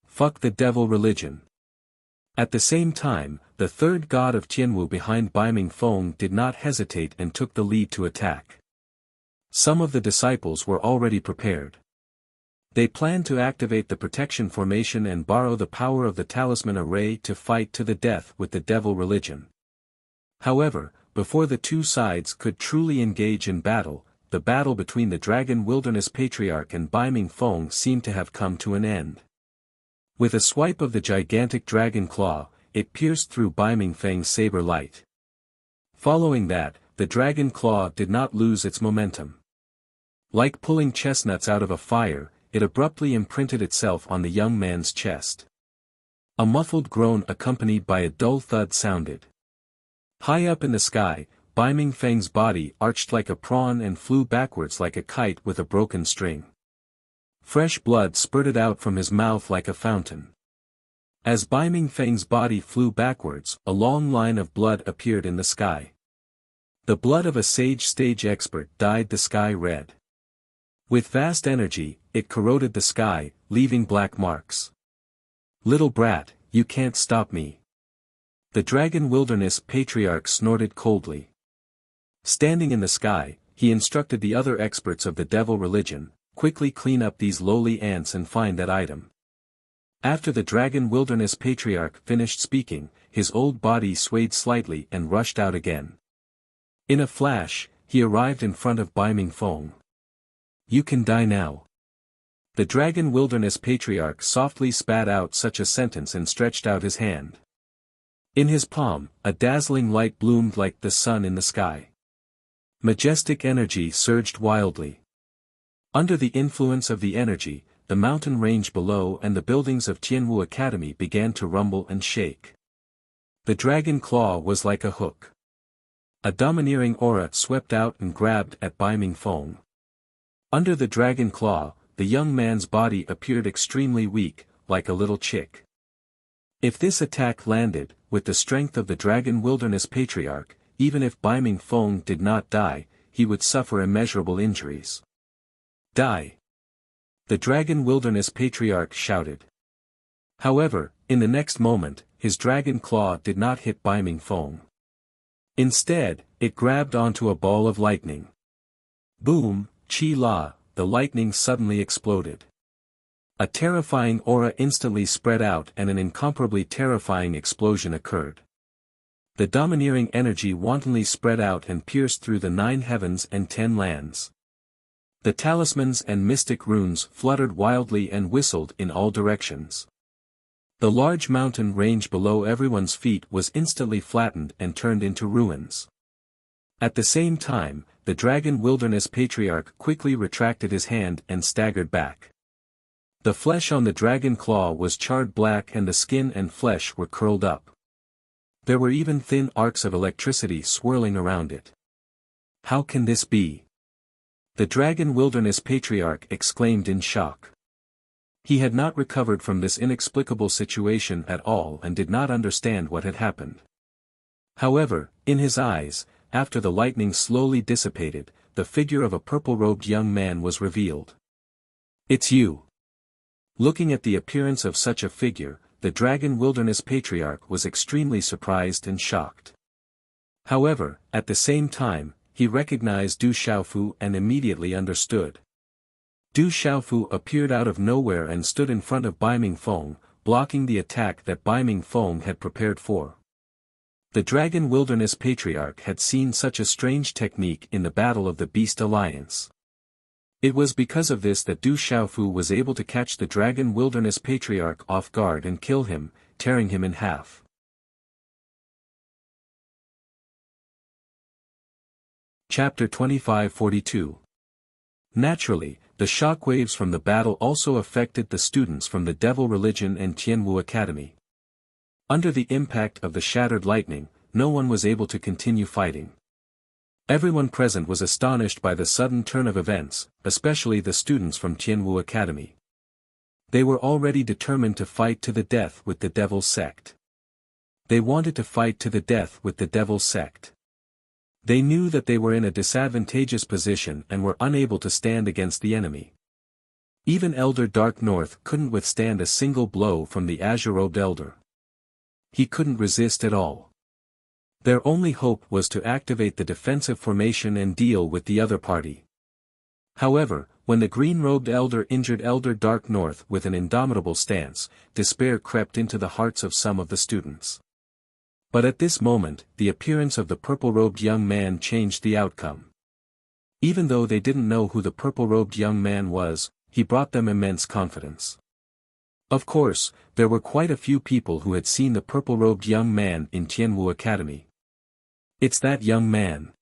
Fuck the devil religion." At the same time, the third god of Tianwu behind Bai Mingfeng did not hesitate and took the lead to attack. Some of the disciples were already prepared. They planned to activate the protection formation and borrow the power of the talisman array to fight to the death with the devil religion. However, before the two sides could truly engage in battle, the battle between the Dragon Wilderness Patriarch and Bai Mingfeng seemed to have come to an end. With a swipe of the gigantic dragon claw, it pierced through Bai Mingfeng's saber light. Following that, the dragon claw did not lose its momentum. Like pulling chestnuts out of a fire, it abruptly imprinted itself on the young man's chest. A muffled groan accompanied by a dull thud sounded. High up in the sky, Bai Mingfeng's body arched like a prawn and flew backwards like a kite with a broken string. Fresh blood spurted out from his mouth like a fountain. As Bai Mingfeng's body flew backwards, a long line of blood appeared in the sky. The blood of a sage stage expert dyed the sky red. With vast energy, it corroded the sky, leaving black marks. "Little brat, you can't stop me." The Dragon Wilderness Patriarch snorted coldly. Standing in the sky, he instructed the other experts of the devil religion, "Quickly clean up these lowly ants and find that item." After the Dragon Wilderness Patriarch finished speaking, his old body swayed slightly and rushed out again. In a flash, he arrived in front of Bai Mingfeng. "You can die now." The Dragon Wilderness Patriarch softly spat out such a sentence and stretched out his hand. In his palm, a dazzling light bloomed like the sun in the sky. Majestic energy surged wildly. Under the influence of the energy, the mountain range below and the buildings of Tianwu Academy began to rumble and shake. The dragon claw was like a hook. A domineering aura swept out and grabbed at Bai Mingfeng. Under the dragon claw, the young man's body appeared extremely weak, like a little chick. If this attack landed, with the strength of the Dragon Wilderness Patriarch, even if Bai Mingfeng did not die, he would suffer immeasurable injuries. Die! The Dragon Wilderness Patriarch shouted. However, in the next moment, his dragon claw did not hit Bai Mingfeng. Instead, it grabbed onto a ball of lightning. Boom, chi la, the lightning suddenly exploded. A terrifying aura instantly spread out and an incomparably terrifying explosion occurred. The domineering energy wantonly spread out and pierced through the 9 heavens and 10 lands. The talismans and mystic runes fluttered wildly and whistled in all directions. The large mountain range below everyone's feet was instantly flattened and turned into ruins. At the same time, the Dragon Wilderness Patriarch quickly retracted his hand and staggered back. The flesh on the dragon claw was charred black and the skin and flesh were curled up. There were even thin arcs of electricity swirling around it. How can this be? The Dragon Wilderness Patriarch exclaimed in shock. He had not recovered from this inexplicable situation at all and did not understand what had happened. However, in his eyes, after the lightning slowly dissipated, the figure of a purple-robed young man was revealed. "It's you." Looking at the appearance of such a figure, the Dragon Wilderness Patriarch was extremely surprised and shocked. However, at the same time, he recognized Du Xiaofu and immediately understood. Du Xiaofu appeared out of nowhere and stood in front of Bai Mingfeng, blocking the attack that Bai Mingfeng had prepared for. The Dragon Wilderness Patriarch had seen such a strange technique in the Battle of the Beast Alliance. It was because of this that Du Xiaofu was able to catch the Dragon Wilderness Patriarch off guard and kill him, tearing him in half. Chapter 2542. Naturally, the shockwaves from the battle also affected the students from the Devil Religion and Tianwu Academy. Under the impact of the shattered lightning, no one was able to continue fighting. Everyone present was astonished by the sudden turn of events, especially the students from Tianwu Academy. They were already determined to fight to the death with the Devil's Sect. They wanted to fight to the death with the Devil's Sect. They knew that they were in a disadvantageous position and were unable to stand against the enemy. Even Elder Dark North couldn't withstand a single blow from the Azure-robed Elder. He couldn't resist at all. Their only hope was to activate the defensive formation and deal with the other party. However, when the green-robed Elder injured Elder Dark North with an indomitable stance, despair crept into the hearts of some of the students. But at this moment, the appearance of the purple-robed young man changed the outcome. Even though they didn't know who the purple-robed young man was, he brought them immense confidence. Of course, there were quite a few people who had seen the purple-robed young man in Tianwu Academy. "It's that young man.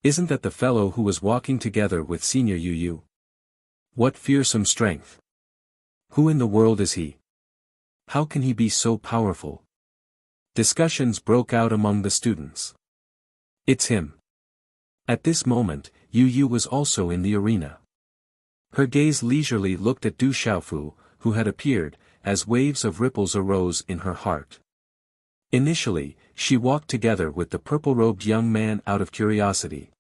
Isn't that the fellow who was walking together with Senior Yu Yu? What fearsome strength! Who in the world is he? How can he be so powerful?" Discussions broke out among the students. "It's him." At this moment, Yu Yu was also in the arena. Her gaze leisurely looked at Du Xiaofu, who had appeared, as waves of ripples arose in her heart. Initially, she walked together with the purple-robed young man out of curiosity.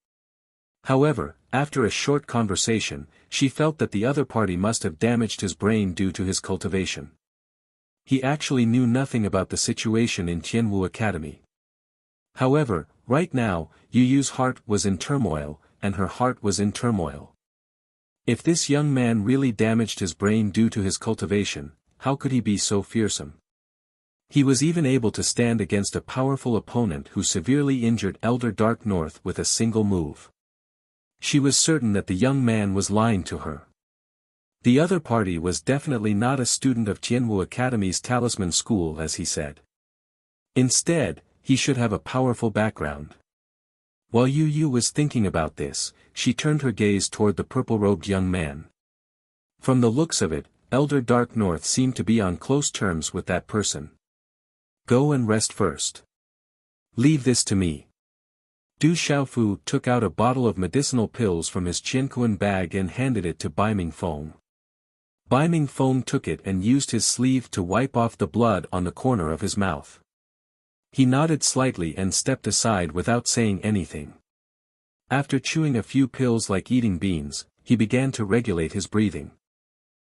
However, after a short conversation, she felt that the other party must have damaged his brain due to his cultivation. He actually knew nothing about the situation in Tianwu Academy. However, right now, Yu Yu's heart was in turmoil, and her heart was in turmoil. If this young man really damaged his brain due to his cultivation, how could he be so fearsome? He was even able to stand against a powerful opponent who severely injured Elder Dark North with a single move. She was certain that the young man was lying to her. The other party was definitely not a student of Tianwu Academy's talisman school as he said. Instead, he should have a powerful background. While Yu Yu was thinking about this, she turned her gaze toward the purple-robed young man. From the looks of it, Elder Dark North seemed to be on close terms with that person. Go and rest first. Leave this to me. Du Xiaofu took out a bottle of medicinal pills from his Qianquan bag and handed it to Bai Mingfeng. Bai Mingfeng took it and used his sleeve to wipe off the blood on the corner of his mouth. He nodded slightly and stepped aside without saying anything. After chewing a few pills like eating beans, he began to regulate his breathing.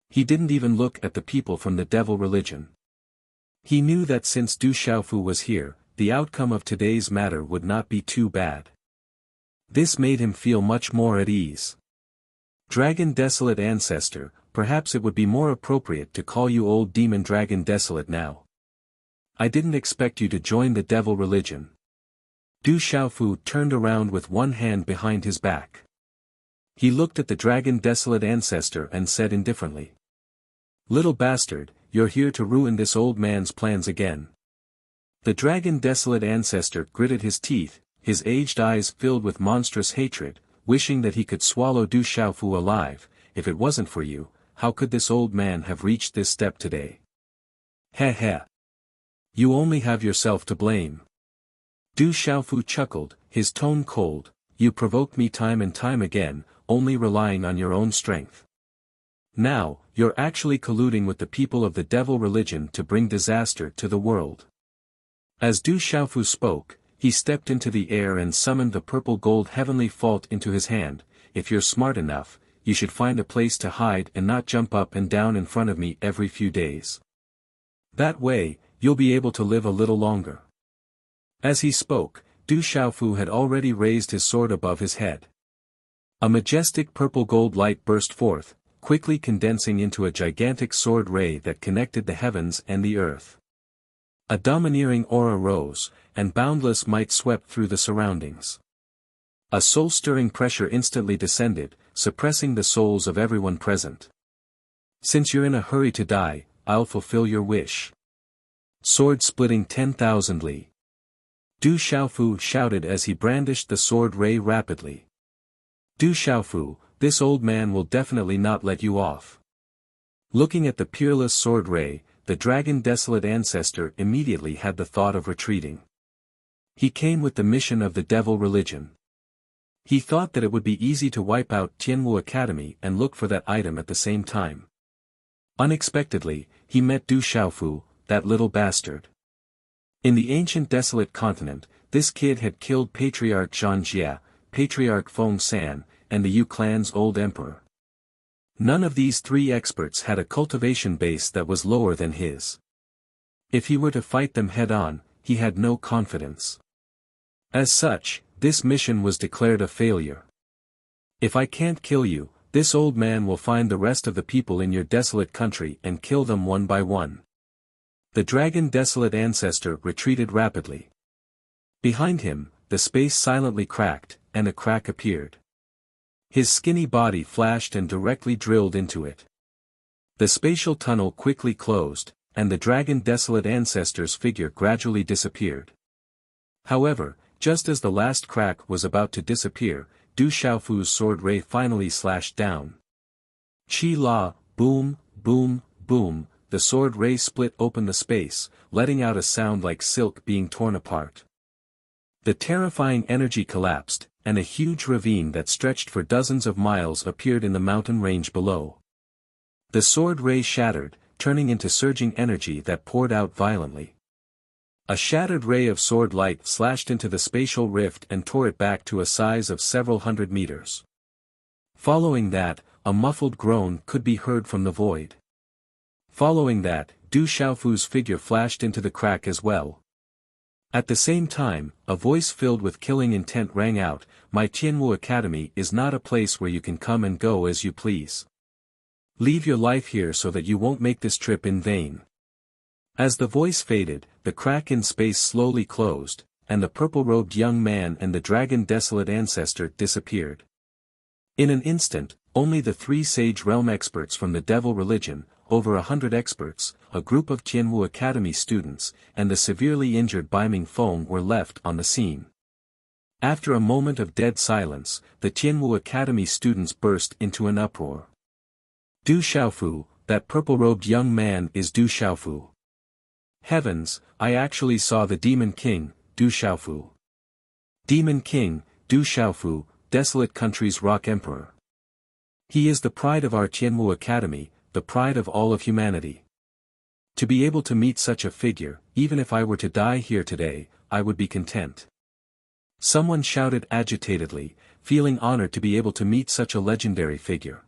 He didn't even look at the people from the devil religion. He knew that since Du Xiaofu was here, the outcome of today's matter would not be too bad. This made him feel much more at ease. Dragon Desolate Ancestor, perhaps it would be more appropriate to call you Old Demon Dragon Desolate now. I didn't expect you to join the devil religion. Du Xiaofu turned around with one hand behind his back. He looked at the Dragon Desolate Ancestor and said indifferently. Little bastard, you're here to ruin this old man's plans again. The Dragon Desolate Ancestor gritted his teeth, his aged eyes filled with monstrous hatred, wishing that he could swallow Du Xiaofu alive. If it wasn't for you, how could this old man have reached this step today? Heh heh. You only have yourself to blame. Du Xiaofu chuckled, his tone cold. You provoked me time and time again, only relying on your own strength. Now, you're actually colluding with the people of the devil religion to bring disaster to the world. As Du Xiaofu spoke, he stepped into the air and summoned the purple gold heavenly fault into his hand. If you're smart enough, you should find a place to hide and not jump up and down in front of me every few days. That way, you'll be able to live a little longer. As he spoke, Du Xiaofu had already raised his sword above his head. A majestic purple gold light burst forth, quickly condensing into a gigantic sword ray that connected the heavens and the earth. A domineering aura rose, and boundless might swept through the surroundings. A soul-stirring pressure instantly descended, suppressing the souls of everyone present. Since you're in a hurry to die, I'll fulfill your wish. Sword splitting 10,000 li. Du Xiaofu shouted as he brandished the sword ray rapidly. Du Xiaofu, this old man will definitely not let you off. Looking at the peerless sword ray, the Dragon Desolate Ancestor immediately had the thought of retreating. He came with the mission of the devil religion. He thought that it would be easy to wipe out Tianwu Academy and look for that item at the same time. Unexpectedly, he met Du Xiaofu, that little bastard. In the ancient desolate continent, this kid had killed Patriarch Zhang Jia, Patriarch Feng San, and the Yu clan's old emperor. None of these three experts had a cultivation base that was lower than his. If he were to fight them head-on, he had no confidence. As such, this mission was declared a failure. If I can't kill you, this old man will find the rest of the people in your desolate country and kill them one by one. The Dragon Desolate Ancestor retreated rapidly. Behind him, the space silently cracked, and a crack appeared. His skinny body flashed and directly drilled into it. The spatial tunnel quickly closed, and the Dragon Desolate Ancestor's figure gradually disappeared. However, just as the last crack was about to disappear, Du Xiaofu's sword ray finally slashed down. Chi la, boom, boom, boom, the sword ray split open the space, letting out a sound like silk being torn apart. The terrifying energy collapsed, and a huge ravine that stretched for dozens of miles appeared in the mountain range below. The sword ray shattered, turning into surging energy that poured out violently. A shattered ray of sword light slashed into the spatial rift and tore it back to a size of several hundred meters. Following that, a muffled groan could be heard from the void. Following that, Du Xiaofu's figure flashed into the crack as well. At the same time, a voice filled with killing intent rang out, "My Tianwu Academy is not a place where you can come and go as you please. Leave your life here so that you won't make this trip in vain." As the voice faded, the crack in space slowly closed, and the purple-robed young man and the Dragon Desolate Ancestor disappeared. In an instant, only the three Sage Realm experts from the Devil Religion, over 100 experts, a group of Tianwu Academy students, and the severely injured Bai Mingfeng were left on the scene. After a moment of dead silence, the Tianwu Academy students burst into an uproar. Du Xiaofu, that purple-robed young man is Du Xiaofu. Heavens, I actually saw the Demon King, Du Xiaofu. Demon King, Du Xiaofu, desolate country's rock emperor. He is the pride of our Tianwu Academy, the pride of all of humanity. To be able to meet such a figure, even if I were to die here today, I would be content. Someone shouted agitatedly, feeling honored to be able to meet such a legendary figure.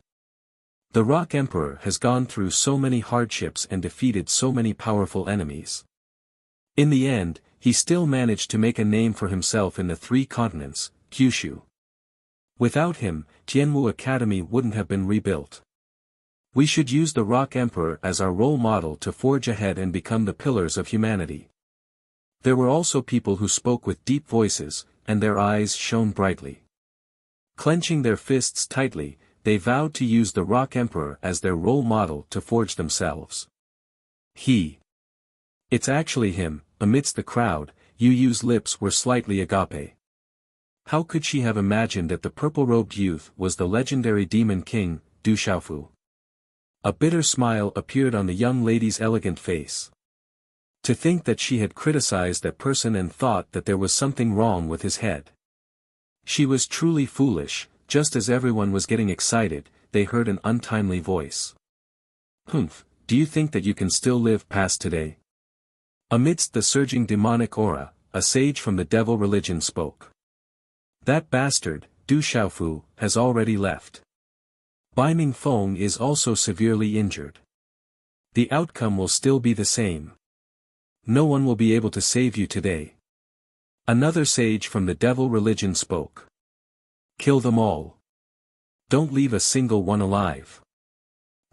The Rock Emperor has gone through so many hardships and defeated so many powerful enemies. In the end, he still managed to make a name for himself in the 3 continents, Kyushu. Without him, Tianwu Academy wouldn't have been rebuilt. We should use the Rock Emperor as our role model to forge ahead and become the pillars of humanity. There were also people who spoke with deep voices, and their eyes shone brightly. Clenching their fists tightly, they vowed to use the Rock Emperor as their role model to forge themselves. It's actually him. Amidst the crowd, Yu Yu's lips were slightly agape. How could she have imagined that the purple-robed youth was the legendary Demon King, Du Xiaofu? A bitter smile appeared on the young lady's elegant face. To think that she had criticized that person and thought that there was something wrong with his head. She was truly foolish. Just as everyone was getting excited, they heard an untimely voice. Humph, do you think that you can still live past today? Amidst the surging demonic aura, a sage from the devil religion spoke. That bastard, Du Xiaofu, has already left. Bai Mingfeng is also severely injured. The outcome will still be the same. No one will be able to save you today. Another sage from the devil religion spoke. Kill them all. Don't leave a single one alive.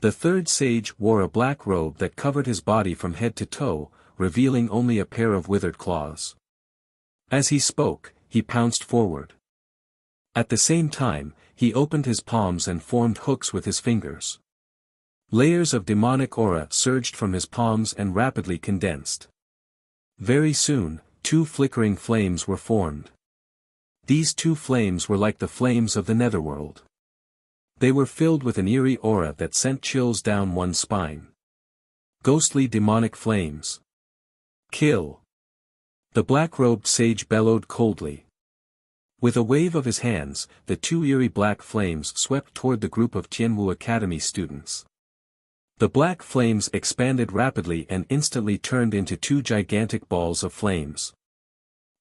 The third sage wore a black robe that covered his body from head to toe, revealing only a pair of withered claws. As he spoke, he pounced forward. At the same time, he opened his palms and formed hooks with his fingers. Layers of demonic aura surged from his palms and rapidly condensed. Very soon, 2 flickering flames were formed. These 2 flames were like the flames of the netherworld. They were filled with an eerie aura that sent chills down one's spine. Ghostly demonic flames. Kill! The black-robed sage bellowed coldly. With a wave of his hands, the 2 eerie black flames swept toward the group of Tianwu Academy students. The black flames expanded rapidly and instantly turned into 2 gigantic balls of flames.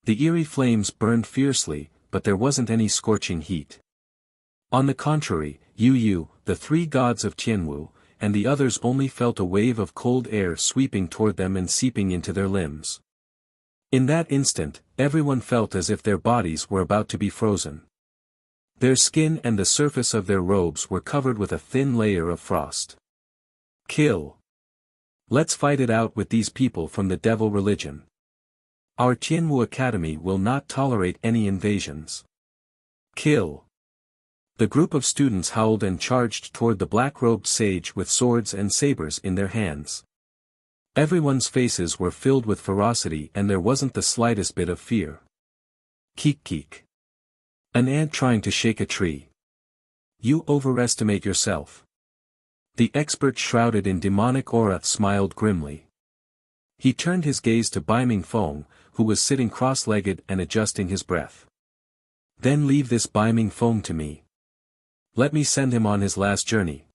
The eerie flames burned fiercely, but there wasn't any scorching heat. On the contrary, Yu Yu, the 3 gods of Tianwu, and the others only felt a wave of cold air sweeping toward them and seeping into their limbs. In that instant, everyone felt as if their bodies were about to be frozen. Their skin and the surface of their robes were covered with a thin layer of frost. Kill! Let's fight it out with these people from the devil religion. Our Tianwu Academy will not tolerate any invasions. Kill! The group of students howled and charged toward the black-robed sage with swords and sabers in their hands. Everyone's faces were filled with ferocity and there wasn't the slightest bit of fear. Keek keek. An ant trying to shake a tree. You overestimate yourself. The expert shrouded in demonic aura smiled grimly. He turned his gaze to Bai Mingfeng, who was sitting cross-legged and adjusting his breath. Then leave this Bai Mingfeng to me. Let me send him on his last journey.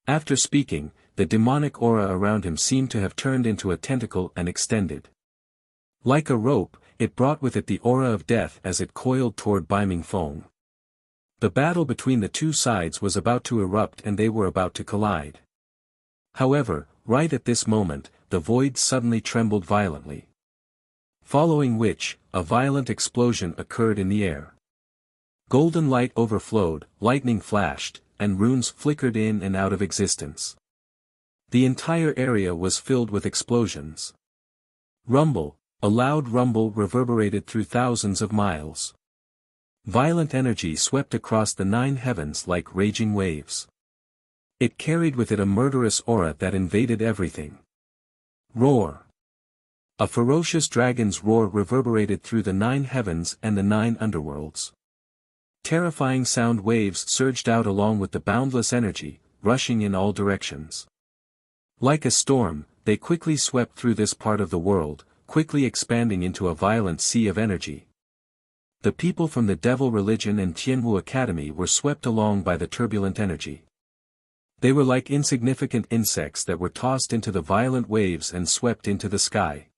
After speaking, the demonic aura around him seemed to have turned into a tentacle and extended. Like a rope, it brought with it the aura of death as it coiled toward Bai Mingfeng. The battle between the 2 sides was about to erupt and they were about to collide. However, right at this moment, the void suddenly trembled violently. Following which, a violent explosion occurred in the air. Golden light overflowed, lightning flashed, and runes flickered in and out of existence. The entire area was filled with explosions. Rumble, a loud rumble reverberated through thousands of miles. Violent energy swept across the 9 heavens like raging waves. It carried with it a murderous aura that invaded everything. Roar! A ferocious dragon's roar reverberated through the 9 heavens and the 9 underworlds. Terrifying sound waves surged out along with the boundless energy, rushing in all directions. Like a storm, they quickly swept through this part of the world, quickly expanding into a violent sea of energy. The people from the Devil Religion and Tianwu Academy were swept along by the turbulent energy. They were like insignificant insects that were tossed into the violent waves and swept into the sky.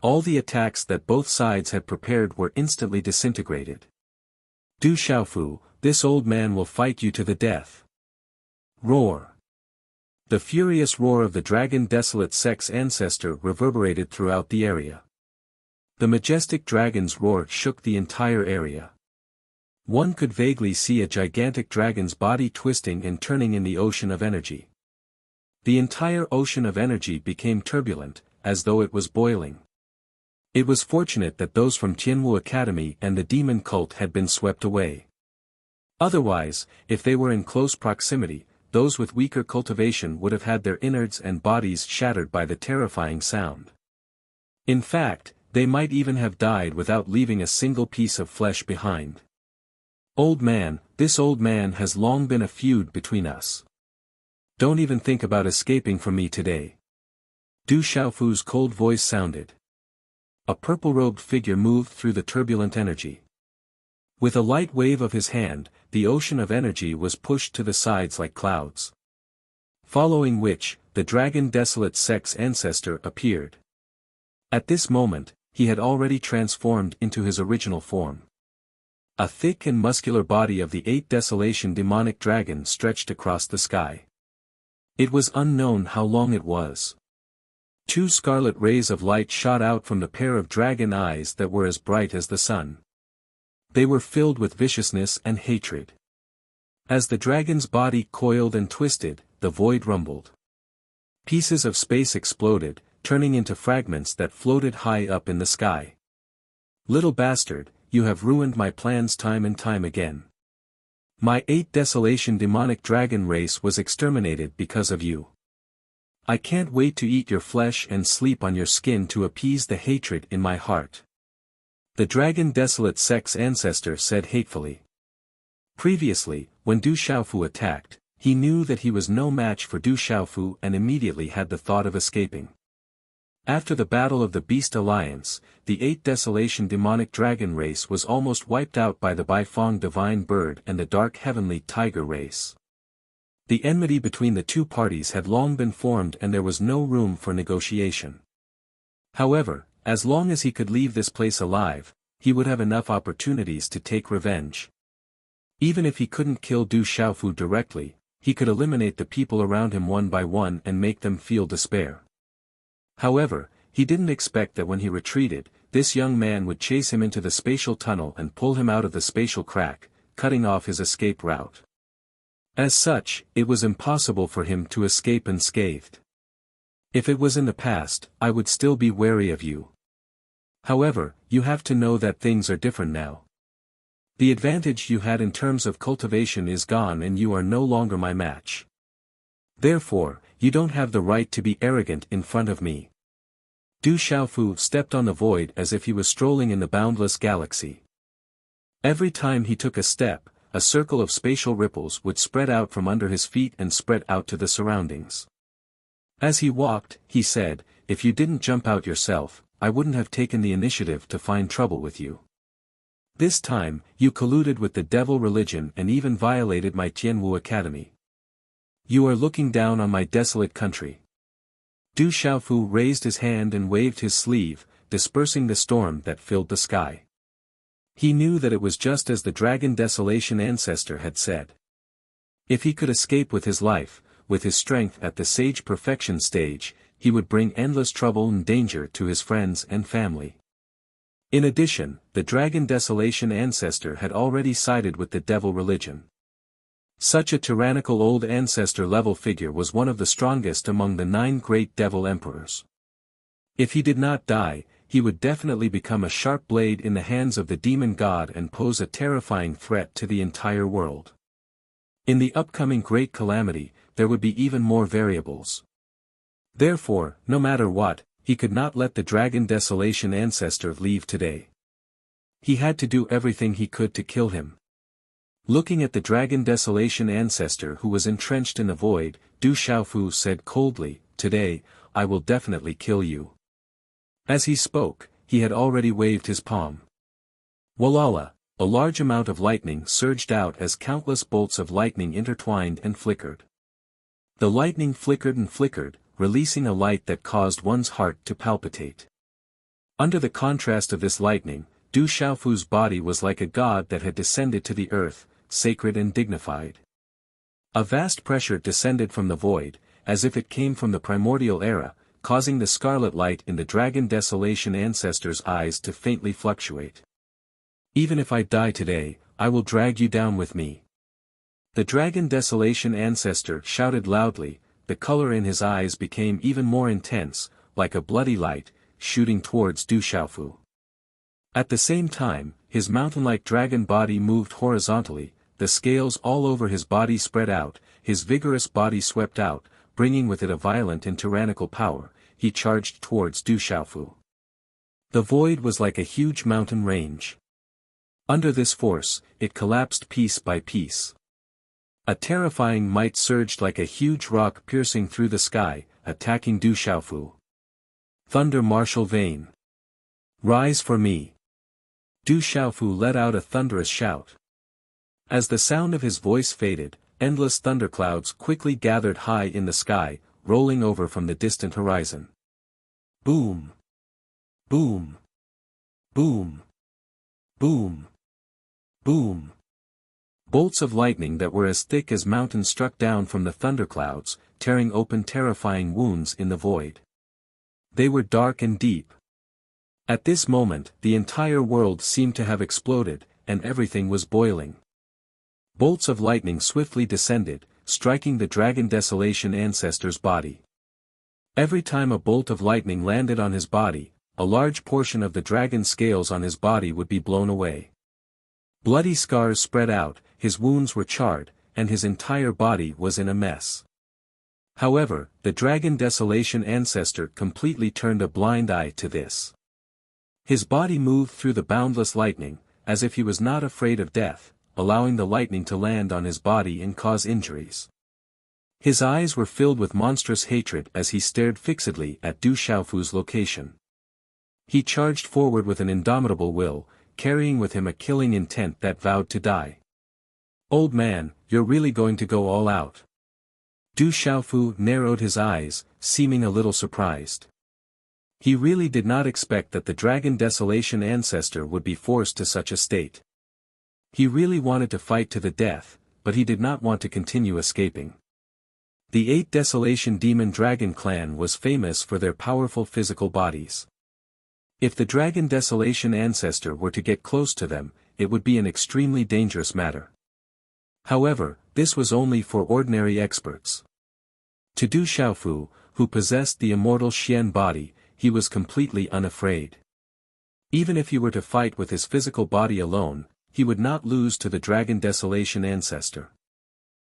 All the attacks that both sides had prepared were instantly disintegrated. Du Xiaofu, this old man will fight you to the death. Roar. The furious roar of the dragon desolate sex ancestor reverberated throughout the area. The majestic dragon's roar shook the entire area. One could vaguely see a gigantic dragon's body twisting and turning in the ocean of energy. The entire ocean of energy became turbulent, as though it was boiling. It was fortunate that those from Tianwu Academy and the demon cult had been swept away. Otherwise, if they were in close proximity, those with weaker cultivation would have had their innards and bodies shattered by the terrifying sound. In fact, they might even have died without leaving a single piece of flesh behind. Old man, this old man has long been a feud between us. Don't even think about escaping from me today. Du Xiaofu's cold voice sounded. A purple-robed figure moved through the turbulent energy. With a light wave of his hand, the ocean of energy was pushed to the sides like clouds. Following which, the dragon desolate sex ancestor appeared. At this moment, he had already transformed into his original form. A thick and muscular body of the 8 desolation demonic dragon stretched across the sky. It was unknown how long it was. 2 scarlet rays of light shot out from the pair of dragon eyes that were as bright as the sun. They were filled with viciousness and hatred. As the dragon's body coiled and twisted, the void rumbled. Pieces of space exploded, turning into fragments that floated high up in the sky. Little bastard, you have ruined my plans time and time again. My 8 desolation demonic dragon race was exterminated because of you. I can't wait to eat your flesh and sleep on your skin to appease the hatred in my heart. The dragon desolate sex ancestor said hatefully. Previously, when Du Xiaofu attacked, he knew that he was no match for Du Xiaofu and immediately had the thought of escaping. After the Battle of the Beast Alliance, the 8 desolation demonic dragon race was almost wiped out by the Baifeng divine bird and the dark heavenly tiger race. The enmity between the two parties had long been formed and there was no room for negotiation. However, as long as he could leave this place alive, he would have enough opportunities to take revenge. Even if he couldn't kill Du Xiaofu directly, he could eliminate the people around him one by one and make them feel despair. However, he didn't expect that when he retreated, this young man would chase him into the spatial tunnel and pull him out of the spatial crack, cutting off his escape route. As such, it was impossible for him to escape unscathed. If it was in the past, I would still be wary of you. However, you have to know that things are different now. The advantage you had in terms of cultivation is gone and you are no longer my match. Therefore, you don't have the right to be arrogant in front of me. Du Xiaofu stepped on the void as if he was strolling in the boundless galaxy. Every time he took a step, a circle of spatial ripples would spread out from under his feet and spread out to the surroundings. As he walked, he said, if you didn't jump out yourself, I wouldn't have taken the initiative to find trouble with you. This time, you colluded with the Devil Religion and even violated my Tianwu Academy. You are looking down on my desolate country. Du Xiaofu raised his hand and waved his sleeve, dispersing the storm that filled the sky. He knew that it was just as the Dragon Desolation ancestor had said. If he could escape with his life, with his strength at the Sage Perfection stage, he would bring endless trouble and danger to his friends and family. In addition, the Dragon Desolation ancestor had already sided with the Devil Religion. Such a tyrannical old ancestor-level figure was one of the strongest among the 9 great devil emperors. If he did not die, he would definitely become a sharp blade in the hands of the demon god and pose a terrifying threat to the entire world. In the upcoming great calamity, there would be even more variables. Therefore, no matter what, he could not let the Dragon Desolation ancestor leave today. He had to do everything he could to kill him. Looking at the Dragon Desolation ancestor who was entrenched in the void, Du Xiaofu said coldly, "Today, I will definitely kill you." As he spoke, he had already waved his palm. Walala, a large amount of lightning surged out as countless bolts of lightning intertwined and flickered. The lightning flickered and flickered, releasing a light that caused one's heart to palpitate. Under the contrast of this lightning, Du Xiaofu's body was like a god that had descended to the earth, sacred and dignified. A vast pressure descended from the void, as if it came from the primordial era, causing the scarlet light in the Dragon Desolation ancestor's eyes to faintly fluctuate. "Even if I die today, I will drag you down with me." The Dragon Desolation ancestor shouted loudly, the color in his eyes became even more intense, like a bloody light, shooting towards Du Xiaofu. At the same time, his mountain-like dragon body moved horizontally, the scales all over his body spread out, his vigorous body swept out, bringing with it a violent and tyrannical power. He charged towards Du Xiaofu. The void was like a huge mountain range. Under this force, it collapsed piece by piece. A terrifying might surged like a huge rock piercing through the sky, attacking Du Xiaofu. Thunder martial vein. Rise for me. Du Xiaofu let out a thunderous shout. As the sound of his voice faded, endless thunderclouds quickly gathered high in the sky, rolling over from the distant horizon. Boom! Boom! Boom! Boom! Boom! Bolts of lightning that were as thick as mountains struck down from the thunderclouds, tearing open terrifying wounds in the void. They were dark and deep. At this moment, the entire world seemed to have exploded, and everything was boiling. Bolts of lightning swiftly descended, striking the Dragon Desolation ancestor's body. Every time a bolt of lightning landed on his body, a large portion of the dragon scales on his body would be blown away. Bloody scars spread out, his wounds were charred, and his entire body was in a mess. However, the Dragon Desolation ancestor completely turned a blind eye to this. His body moved through the boundless lightning, as if he was not afraid of death, allowing the lightning to land on his body and cause injuries. His eyes were filled with monstrous hatred as he stared fixedly at Du Xiaofu's location. He charged forward with an indomitable will, carrying with him a killing intent that vowed to die. "Old man, you're really going to go all out?" Du Xiaofu narrowed his eyes, seeming a little surprised. He really did not expect that the Dragon Desolation ancestor would be forced to such a state. He really wanted to fight to the death, but he did not want to continue escaping. The 8 Desolation Demon Dragon clan was famous for their powerful physical bodies. If the Dragon Desolation ancestor were to get close to them, it would be an extremely dangerous matter. However, this was only for ordinary experts. To Du Xiaofu, who possessed the immortal Xian body, he was completely unafraid. Even if he were to fight with his physical body alone, he would not lose to the Dragon Desolation ancestor.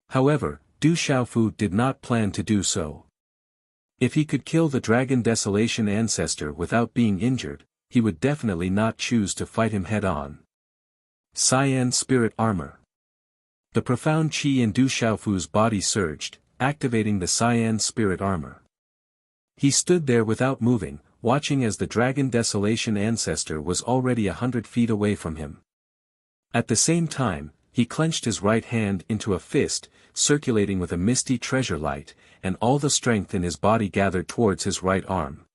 However, Du Xiaofu did not plan to do so. If he could kill the Dragon Desolation ancestor without being injured, he would definitely not choose to fight him head-on. Cyan Spirit Armor. The profound chi in Du Xiaofu's body surged, activating the Cyan Spirit Armor. He stood there without moving, watching as the Dragon Desolation ancestor was already 100 feet away from him. At the same time, he clenched his right hand into a fist, circulating with a misty treasure light, and all the strength in his body gathered towards his right arm.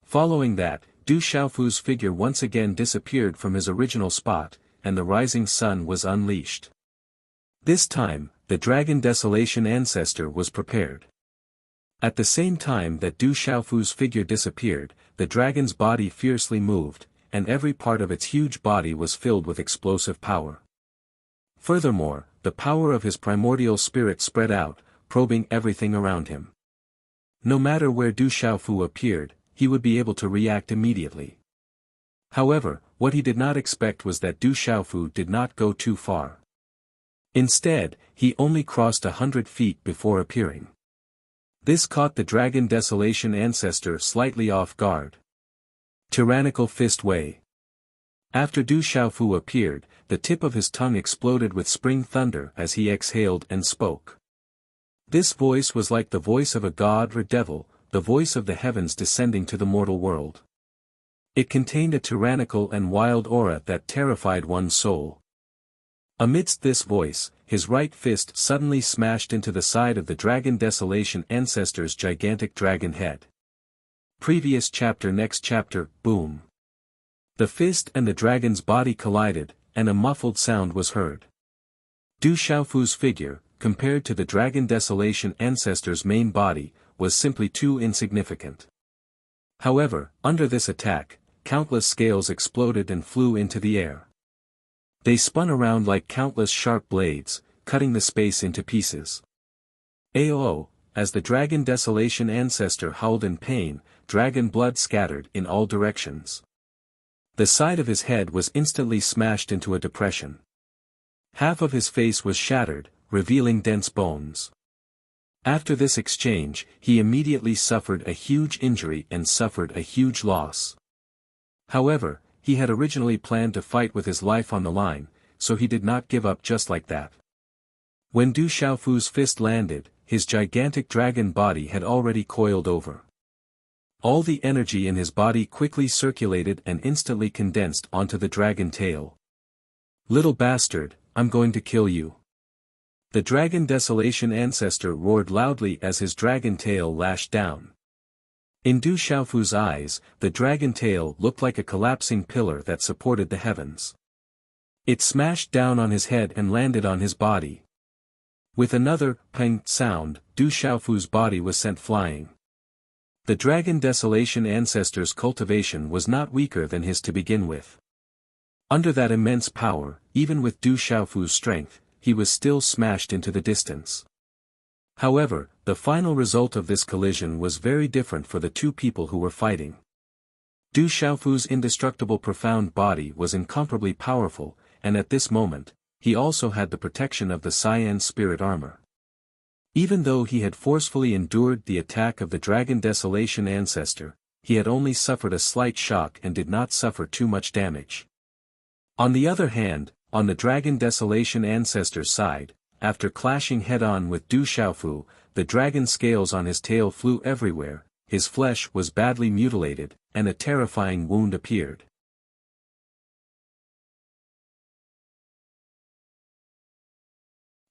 Following that, Du Xiaofu's figure once again disappeared from his original spot, and the rising sun was unleashed. This time, the Dragon Desolation ancestor was prepared. At the same time that Du Xiaofu's figure disappeared, the dragon's body fiercely moved, and every part of its huge body was filled with explosive power. Furthermore, the power of his primordial spirit spread out, probing everything around him. No matter where Du Xiaofu appeared, he would be able to react immediately. However, what he did not expect was that Du Xiaofu did not go too far. Instead, he only crossed 100 feet before appearing. This caught the Dragon Desolation ancestor slightly off guard. Tyrannical Fist Way. After Du Xiaofu appeared, the tip of his tongue exploded with spring thunder as he exhaled and spoke. This voice was like the voice of a god or devil, the voice of the heavens descending to the mortal world. It contained a tyrannical and wild aura that terrified one's soul. Amidst this voice, his right fist suddenly smashed into the side of the Dragon Desolation ancestor's gigantic dragon head. Previous chapter. Next chapter, boom. The fist and the dragon's body collided, and a muffled sound was heard. Du Xiaofu's figure, compared to the Dragon Desolation ancestor's main body, was simply too insignificant. However, under this attack, countless scales exploded and flew into the air. They spun around like countless sharp blades, cutting the space into pieces. Aoo, as the Dragon Desolation ancestor howled in pain, dragon blood scattered in all directions. The side of his head was instantly smashed into a depression. Half of his face was shattered, revealing dense bones. After this exchange, he immediately suffered a huge injury and suffered a huge loss. However, he had originally planned to fight with his life on the line, so he did not give up just like that. When Du Xiaofu's fist landed, his gigantic dragon body had already coiled over. All the energy in his body quickly circulated and instantly condensed onto the dragon tail. "Little bastard, I'm going to kill you." The Dragon Desolation ancestor roared loudly as his dragon tail lashed down. In Du Xiaofu's eyes, the dragon tail looked like a collapsing pillar that supported the heavens. It smashed down on his head and landed on his body. With another pang sound, Du Xiaofu's body was sent flying. The Dragon Desolation ancestor's cultivation was not weaker than his to begin with. Under that immense power, even with Du Xiaofu's strength, he was still smashed into the distance. However, the final result of this collision was very different for the two people who were fighting. Du Xiaofu's indestructible profound body was incomparably powerful, and at this moment, he also had the protection of the Cyan spirit armor. Even though he had forcefully endured the attack of the Dragon Desolation ancestor, he had only suffered a slight shock and did not suffer too much damage. On the other hand, on the Dragon Desolation ancestor's side, after clashing head-on with Du Xiaofu, the dragon scales on his tail flew everywhere, his flesh was badly mutilated, and a terrifying wound appeared.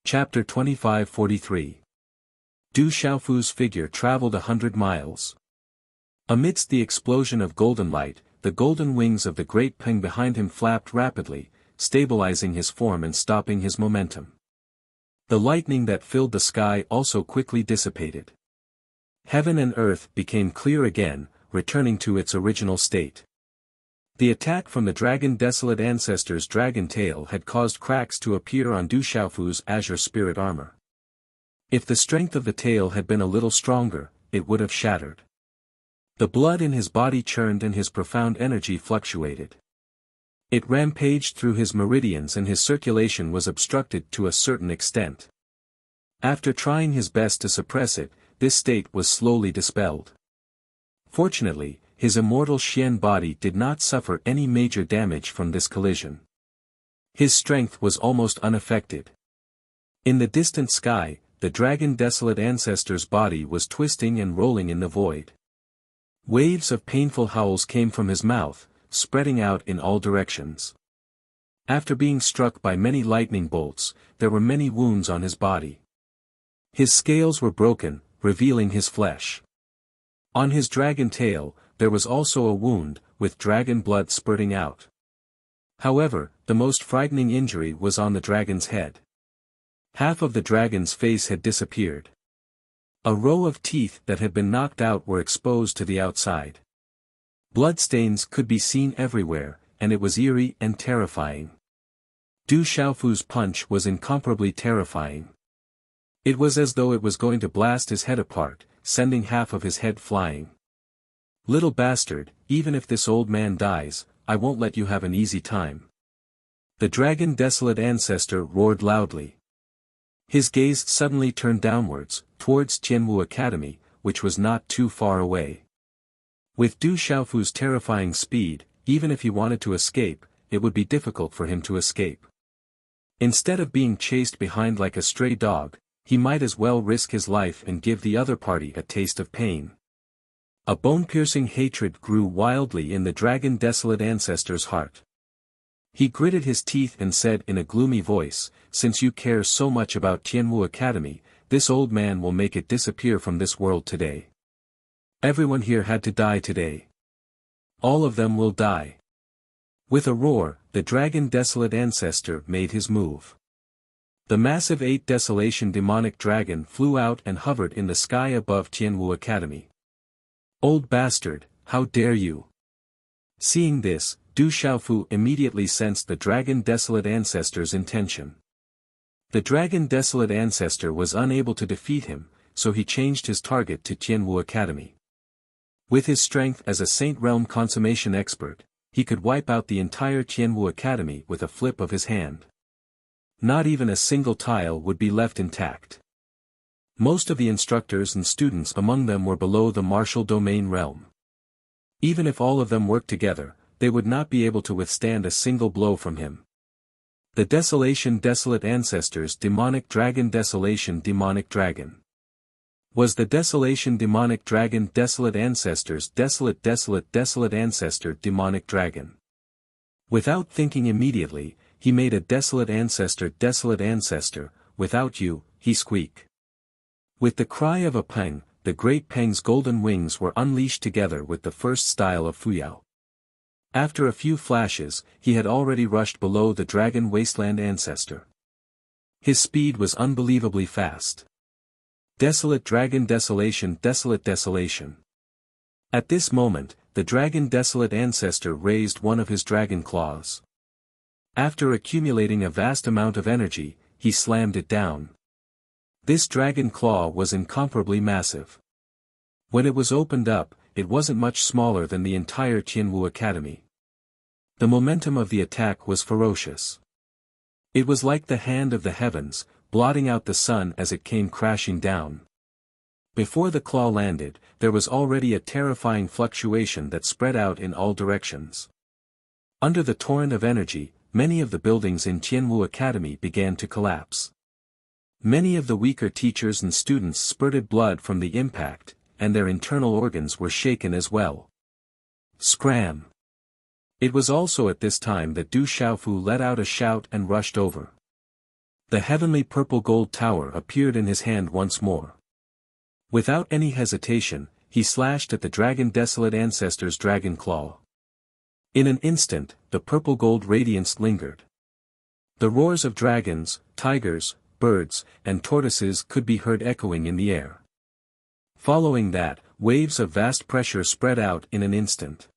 Chapter 2543. Du Xiaofu's figure traveled 100 miles. Amidst the explosion of golden light, the golden wings of the great peng behind him flapped rapidly, stabilizing his form and stopping his momentum. The lightning that filled the sky also quickly dissipated. Heaven and earth became clear again, returning to its original state. The attack from the Dragon Desolate ancestor's dragon tail had caused cracks to appear on Du Xiaofu's azure spirit armor. If the strength of the tail had been a little stronger, it would have shattered. The blood in his body churned and his profound energy fluctuated. It rampaged through his meridians and his circulation was obstructed to a certain extent. After trying his best to suppress it, this state was slowly dispelled. Fortunately, his immortal Xian body did not suffer any major damage from this collision. His strength was almost unaffected. In the distant sky, the Dragon Desolate ancestor's body was twisting and rolling in the void. Waves of painful howls came from his mouth, spreading out in all directions. After being struck by many lightning bolts, there were many wounds on his body. His scales were broken, revealing his flesh. On his dragon tail, there was also a wound, with dragon blood spurting out. However, the most frightening injury was on the dragon's head. Half of the dragon's face had disappeared. A row of teeth that had been knocked out were exposed to the outside. Bloodstains could be seen everywhere, and it was eerie and terrifying. Du Xiaofu's punch was incomparably terrifying. It was as though it was going to blast his head apart, sending half of his head flying. "Little bastard, even if this old man dies, I won't let you have an easy time." The Dragon Desolate ancestor roared loudly. His gaze suddenly turned downwards, towards Tianwu Academy, which was not too far away. With Du Xiaofu's terrifying speed, even if he wanted to escape, it would be difficult for him to escape. Instead of being chased behind like a stray dog, he might as well risk his life and give the other party a taste of pain. A bone-piercing hatred grew wildly in the dragon desolate ancestor's heart. He gritted his teeth and said in a gloomy voice, "Since you care so much about Tianwu Academy, this old man will make it disappear from this world today. Everyone here had to die today. All of them will die." With a roar, the dragon desolate ancestor made his move. The massive 8 desolation demonic dragon flew out and hovered in the sky above Tianwu Academy. "Old bastard, how dare you!" Seeing this, Du Xiaofu immediately sensed the dragon desolate ancestor's intention. The dragon desolate ancestor was unable to defeat him, so he changed his target to Tianwu Academy. With his strength as a Saint Realm consummation expert, he could wipe out the entire Tianwu Academy with a flip of his hand. Not even a single tile would be left intact. Most of the instructors and students among them were below the martial domain realm. Even if all of them worked together, they would not be able to withstand a single blow from him. The desolation desolate ancestors demonic dragon desolation demonic dragon. Was the desolation demonic dragon desolate ancestors desolate desolate desolate ancestor demonic dragon. Without thinking immediately, he made a desolate ancestor, without you, he squeaked. With the cry of a peng, the great peng's golden wings were unleashed together with the first style of Fuyao. After a few flashes, he had already rushed below the dragon wasteland ancestor. His speed was unbelievably fast. Desolate dragon desolation desolate desolation. At this moment, the dragon desolate ancestor raised one of his dragon claws. After accumulating a vast amount of energy, he slammed it down. This dragon claw was incomparably massive. When it was opened up, it wasn't much smaller than the entire Tianwu Academy. The momentum of the attack was ferocious. It was like the hand of the heavens, blotting out the sun as it came crashing down. Before the claw landed, there was already a terrifying fluctuation that spread out in all directions. Under the torrent of energy, many of the buildings in Tianwu Academy began to collapse. Many of the weaker teachers and students spurted blood from the impact, and their internal organs were shaken as well. Scram! It was also at this time that Du Xiaofu let out a shout and rushed over. The heavenly purple gold tower appeared in his hand once more. Without any hesitation, he slashed at the dragon desolate ancestor's dragon claw. In an instant, the purple gold radiance lingered. The roars of dragons, tigers, birds, and tortoises could be heard echoing in the air. Following that, waves of vast pressure spread out in an instant.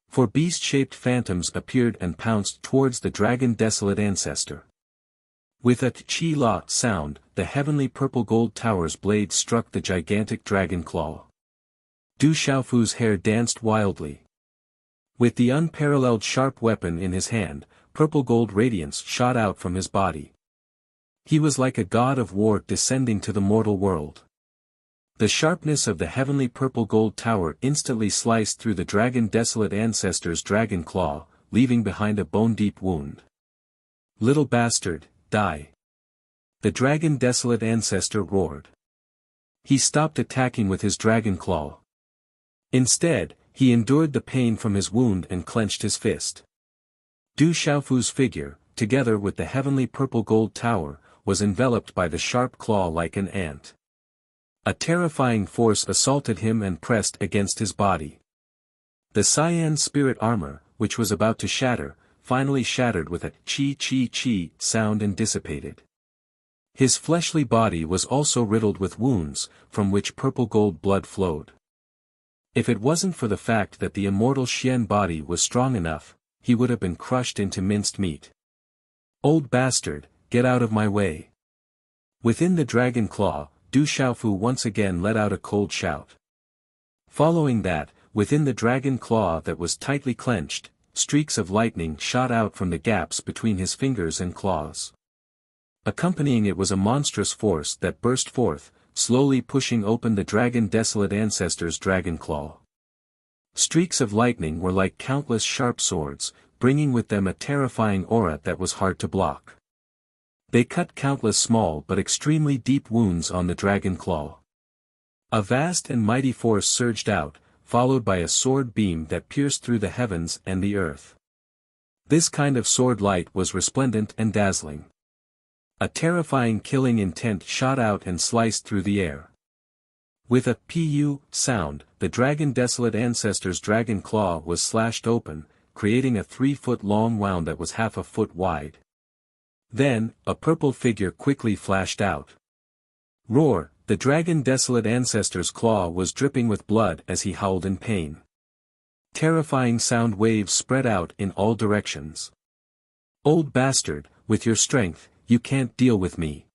4 beast-shaped phantoms appeared and pounced towards the dragon desolate ancestor. With a chi-la sound, the heavenly purple gold tower's blade struck the gigantic dragon claw. Du Xiaofu's hair danced wildly. With the unparalleled sharp weapon in his hand, purple gold radiance shot out from his body. He was like a god of war descending to the mortal world. The sharpness of the heavenly purple gold tower instantly sliced through the dragon desolate ancestor's dragon claw, leaving behind a bone-deep wound. "Little bastard, die!" The dragon desolate ancestor roared. He stopped attacking with his dragon claw. Instead, he endured the pain from his wound and clenched his fist. Du Xiaofu's figure, together with the heavenly purple gold tower, was enveloped by the sharp claw like an ant. A terrifying force assaulted him and pressed against his body. The cyan spirit armor, which was about to shatter, finally shattered with a chi sound and dissipated. His fleshly body was also riddled with wounds, from which purple gold blood flowed. If it wasn't for the fact that the immortal Xian body was strong enough, he would have been crushed into minced meat. "Old bastard, get out of my way!" Within the dragon claw, Du Xiaofu once again let out a cold shout. Following that, within the dragon claw that was tightly clenched, streaks of lightning shot out from the gaps between his fingers and claws. Accompanying it was a monstrous force that burst forth, slowly pushing open the dragon desolate ancestor's dragon claw. Streaks of lightning were like countless sharp swords, bringing with them a terrifying aura that was hard to block. They cut countless small but extremely deep wounds on the dragon claw. A vast and mighty force surged out, followed by a sword beam that pierced through the heavens and the earth. This kind of sword light was resplendent and dazzling. A terrifying killing intent shot out and sliced through the air. With a "pu" sound, the dragon desolate ancestor's dragon claw was slashed open, creating a 3-foot-long wound that was half a foot wide. Then, a purple figure quickly flashed out. Roar! The dragon desolate ancestor's claw was dripping with blood as he howled in pain. Terrifying sound waves spread out in all directions. Old bastard, with your strength, you can't deal with me.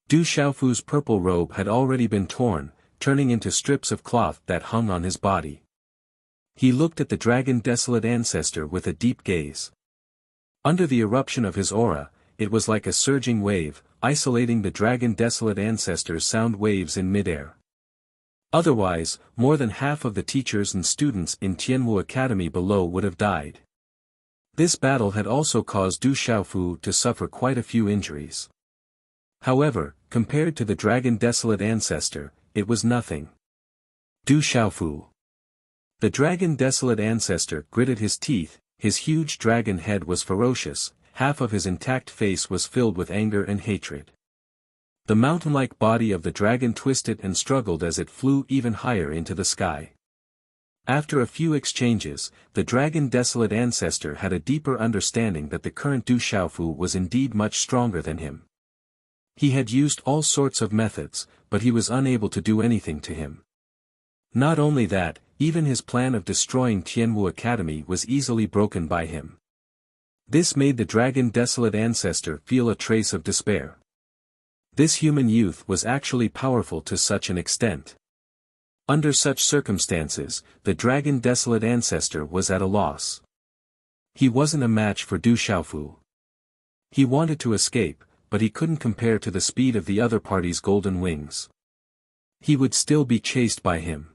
Du Xiaofu's purple robe had already been torn, turning into strips of cloth that hung on his body. He looked at the dragon desolate ancestor with a deep gaze. Under the eruption of his aura, it was like a surging wave, isolating the dragon desolate ancestor's sound waves in midair. Otherwise, more than half of the teachers and students in Tianwu Academy below would have died. This battle had also caused Du Xiaofu to suffer quite a few injuries. However, compared to the dragon desolate ancestor, it was nothing. Du Xiaofu. The dragon desolate ancestor gritted his teeth, his huge dragon head was ferocious, half of his intact face was filled with anger and hatred. The mountain-like body of the dragon twisted and struggled as it flew even higher into the sky. After a few exchanges, the dragon desolate ancestor had a deeper understanding that the current Du Xiaofu was indeed much stronger than him. He had used all sorts of methods, but he was unable to do anything to him. Not only that, even his plan of destroying Tianwu Academy was easily broken by him. This made the dragon desolate ancestor feel a trace of despair. This human youth was actually powerful to such an extent. Under such circumstances, the dragon desolate ancestor was at a loss. He wasn't a match for Du Xiaofu. He wanted to escape, but he couldn't compare to the speed of the other party's golden wings. He would still be chased by him.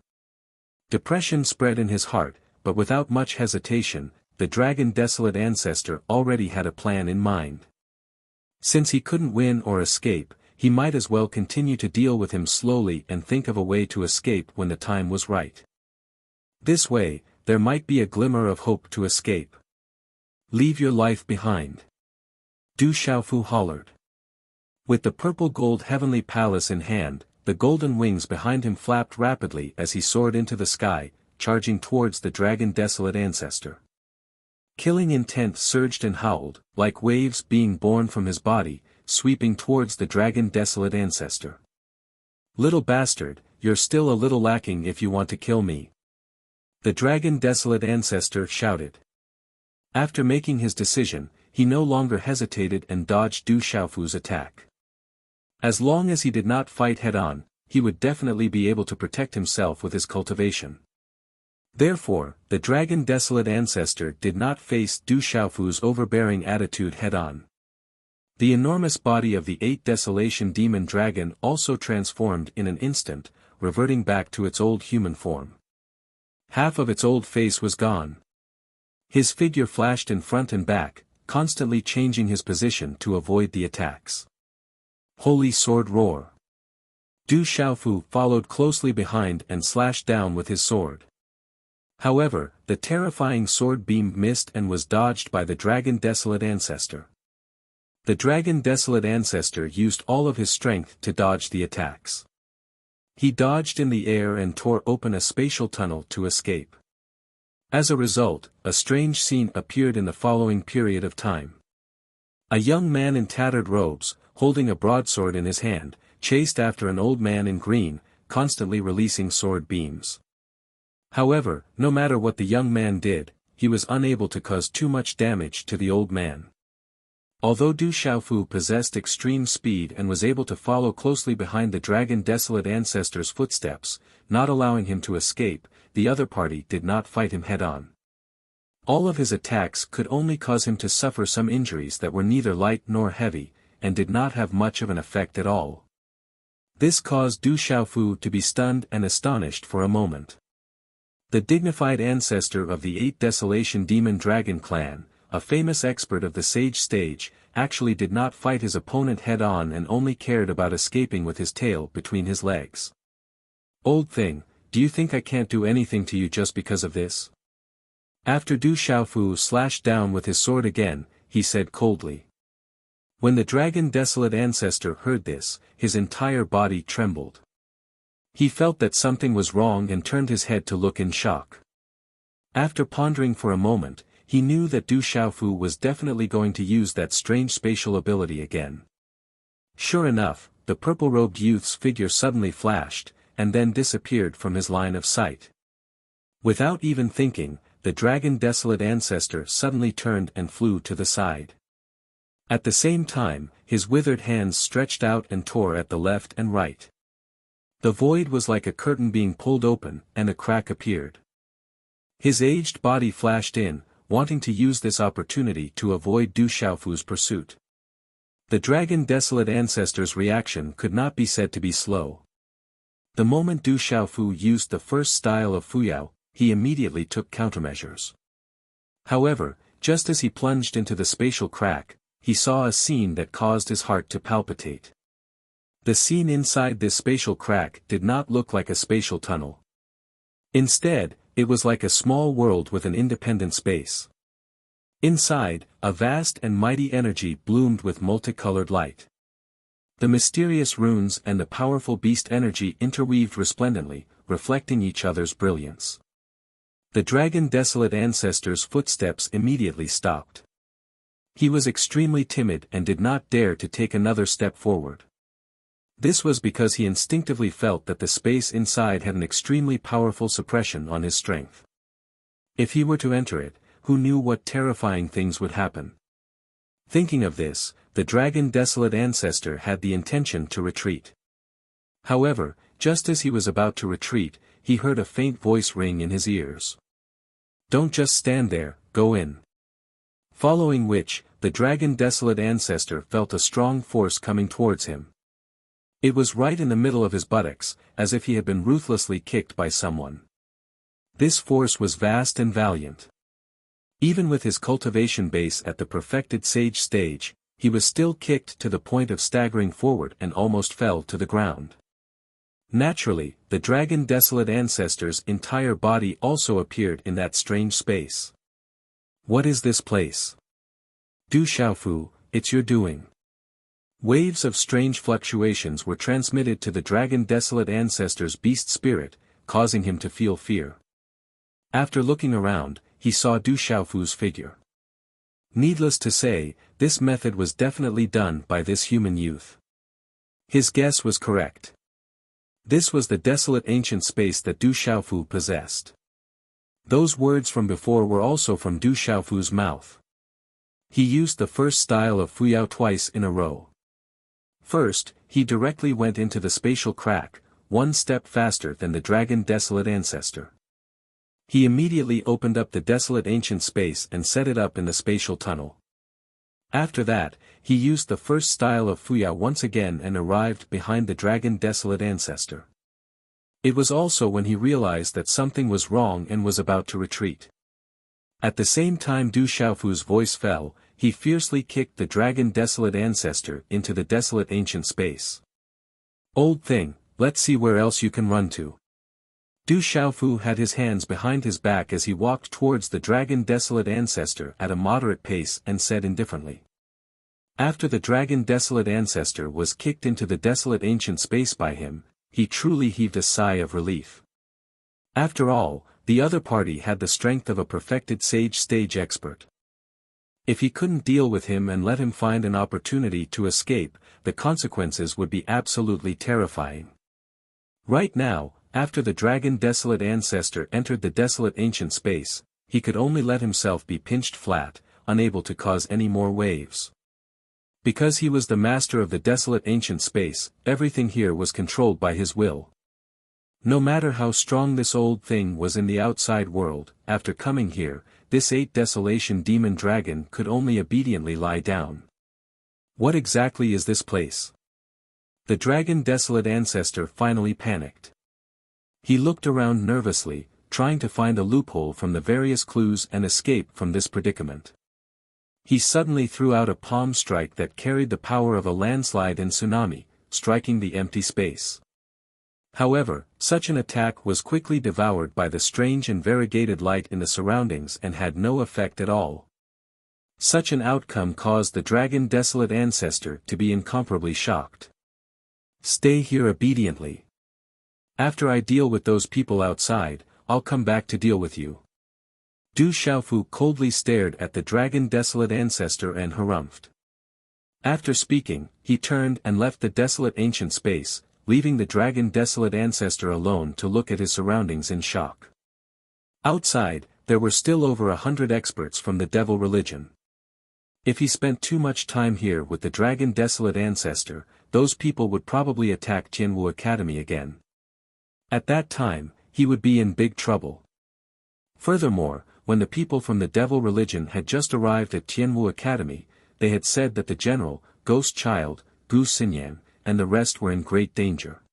Depression spread in his heart, but without much hesitation, the dragon desolate ancestor already had a plan in mind. Since he couldn't win or escape, he might as well continue to deal with him slowly and think of a way to escape when the time was right. This way, there might be a glimmer of hope to escape. Leave your life behind. Du Xiaofu hollered. With the purple gold heavenly palace in hand, the golden wings behind him flapped rapidly as he soared into the sky, charging towards the dragon desolate ancestor. Killing intent surged and howled, like waves being born from his body, sweeping towards the dragon desolate ancestor. Little bastard, you're still a little lacking if you want to kill me. The dragon desolate ancestor shouted. After making his decision, he no longer hesitated and dodged Du Xiaofu's attack. As long as he did not fight head-on, he would definitely be able to protect himself with his cultivation. Therefore, the dragon desolate ancestor did not face Du Xiaofu's overbearing attitude head-on. The enormous body of the 8 Desolation Demon Dragon also transformed in an instant, reverting back to its old human form. Half of its old face was gone. His figure flashed in front and back, constantly changing his position to avoid the attacks. Holy sword roar! Du Xiaofu followed closely behind and slashed down with his sword. However, the terrifying sword beam missed and was dodged by the dragon desolate ancestor. The dragon desolate ancestor used all of his strength to dodge the attacks. He dodged in the air and tore open a spatial tunnel to escape. As a result, a strange scene appeared in the following period of time. A young man in tattered robes, holding a broadsword in his hand, chased after an old man in green, constantly releasing sword beams. However, no matter what the young man did, he was unable to cause too much damage to the old man. Although Du Xiaofu possessed extreme speed and was able to follow closely behind the dragon desolate ancestor's footsteps, not allowing him to escape, the other party did not fight him head-on. All of his attacks could only cause him to suffer some injuries that were neither light nor heavy, and did not have much of an effect at all. This caused Du Xiaofu to be stunned and astonished for a moment. The dignified ancestor of the 8 Desolation Demon Dragon clan, a famous expert of the sage stage, actually did not fight his opponent head-on and only cared about escaping with his tail between his legs. "Old thing, do you think I can't do anything to you just because of this?" After Du Xiaofu slashed down with his sword again, he said coldly. When the dragon desolate ancestor heard this, his entire body trembled. He felt that something was wrong and turned his head to look in shock. After pondering for a moment, he knew that Du Xiaofu was definitely going to use that strange spatial ability again. Sure enough, the purple-robed youth's figure suddenly flashed, and then disappeared from his line of sight. Without even thinking, the dragon desolate ancestor suddenly turned and flew to the side. At the same time, his withered hands stretched out and tore at the left and right. The void was like a curtain being pulled open, and a crack appeared. His aged body flashed in, wanting to use this opportunity to avoid Du Xiaofu's pursuit. The dragon desolate ancestor's reaction could not be said to be slow. The moment Du Xiaofu used the first style of Fuyao, he immediately took countermeasures. However, just as he plunged into the spatial crack, he saw a scene that caused his heart to palpitate. The scene inside this spatial crack did not look like a spatial tunnel. Instead, it was like a small world with an independent space. Inside, a vast and mighty energy bloomed with multicolored light. The mysterious runes and the powerful beast energy interweaved resplendently, reflecting each other's brilliance. The dragon desolate ancestor's footsteps immediately stopped. He was extremely timid and did not dare to take another step forward. This was because he instinctively felt that the space inside had an extremely powerful suppression on his strength. If he were to enter it, who knew what terrifying things would happen? Thinking of this, the dragon desolate ancestor had the intention to retreat. However, just as he was about to retreat, he heard a faint voice ring in his ears. "Don't just stand there, go in." Following which, the dragon desolate ancestor felt a strong force coming towards him. It was right in the middle of his buttocks, as if he had been ruthlessly kicked by someone. This force was vast and valiant. Even with his cultivation base at the perfected sage stage, he was still kicked to the point of staggering forward and almost fell to the ground. Naturally, the dragon desolate ancestor's entire body also appeared in that strange space. "What is this place?" "Du Xiaofu, it's your doing." Waves of strange fluctuations were transmitted to the dragon desolate ancestor's beast spirit, causing him to feel fear. After looking around, he saw Du Xiaofu's figure. Needless to say, this method was definitely done by this human youth. His guess was correct. This was the desolate ancient space that Du Xiaofu possessed. Those words from before were also from Du Xiaofu's mouth. He used the first style of Fuyao twice in a row. First, he directly went into the spatial crack, one step faster than the dragon desolate ancestor. He immediately opened up the desolate ancient space and set it up in the spatial tunnel. After that, he used the first style of Fuyao once again and arrived behind the dragon desolate ancestor. It was also when he realized that something was wrong and was about to retreat. At the same time Du Xiaofu's voice fell, he fiercely kicked the dragon desolate ancestor into the desolate ancient space. "Old thing, let's see where else you can run to." Du Xiaofu had his hands behind his back as he walked towards the dragon desolate ancestor at a moderate pace and said indifferently. After the dragon desolate ancestor was kicked into the desolate ancient space by him, he truly heaved a sigh of relief. After all, the other party had the strength of a perfected sage stage expert. If he couldn't deal with him and let him find an opportunity to escape, the consequences would be absolutely terrifying. Right now, after the dragon desolate ancestor entered the desolate ancient space, he could only let himself be pinched flat, unable to cause any more waves. Because he was the master of the desolate ancient space, everything here was controlled by his will. No matter how strong this old thing was in the outside world, after coming here, this 8 desolation demon dragon could only obediently lie down. What exactly is this place? The dragon desolate ancestor finally panicked. He looked around nervously, trying to find a loophole from the various clues and escape from this predicament. He suddenly threw out a palm strike that carried the power of a landslide and tsunami, striking the empty space. However, such an attack was quickly devoured by the strange and variegated light in the surroundings and had no effect at all. Such an outcome caused the dragon desolate ancestor to be incomparably shocked. Stay here obediently. After I deal with those people outside, I'll come back to deal with you. Du Xiaofu coldly stared at the dragon desolate ancestor and harumphed. After speaking, he turned and left the desolate ancient space, leaving the dragon desolate ancestor alone to look at his surroundings in shock. Outside, there were still over 100 experts from the devil religion. If he spent too much time here with the dragon desolate ancestor, those people would probably attack Tianwu Academy again. At that time, he would be in big trouble. Furthermore, when the people from the devil religion had just arrived at Tianwu Academy, they had said that the general, Ghost Child, Gu Xinyan, and the rest were in great danger.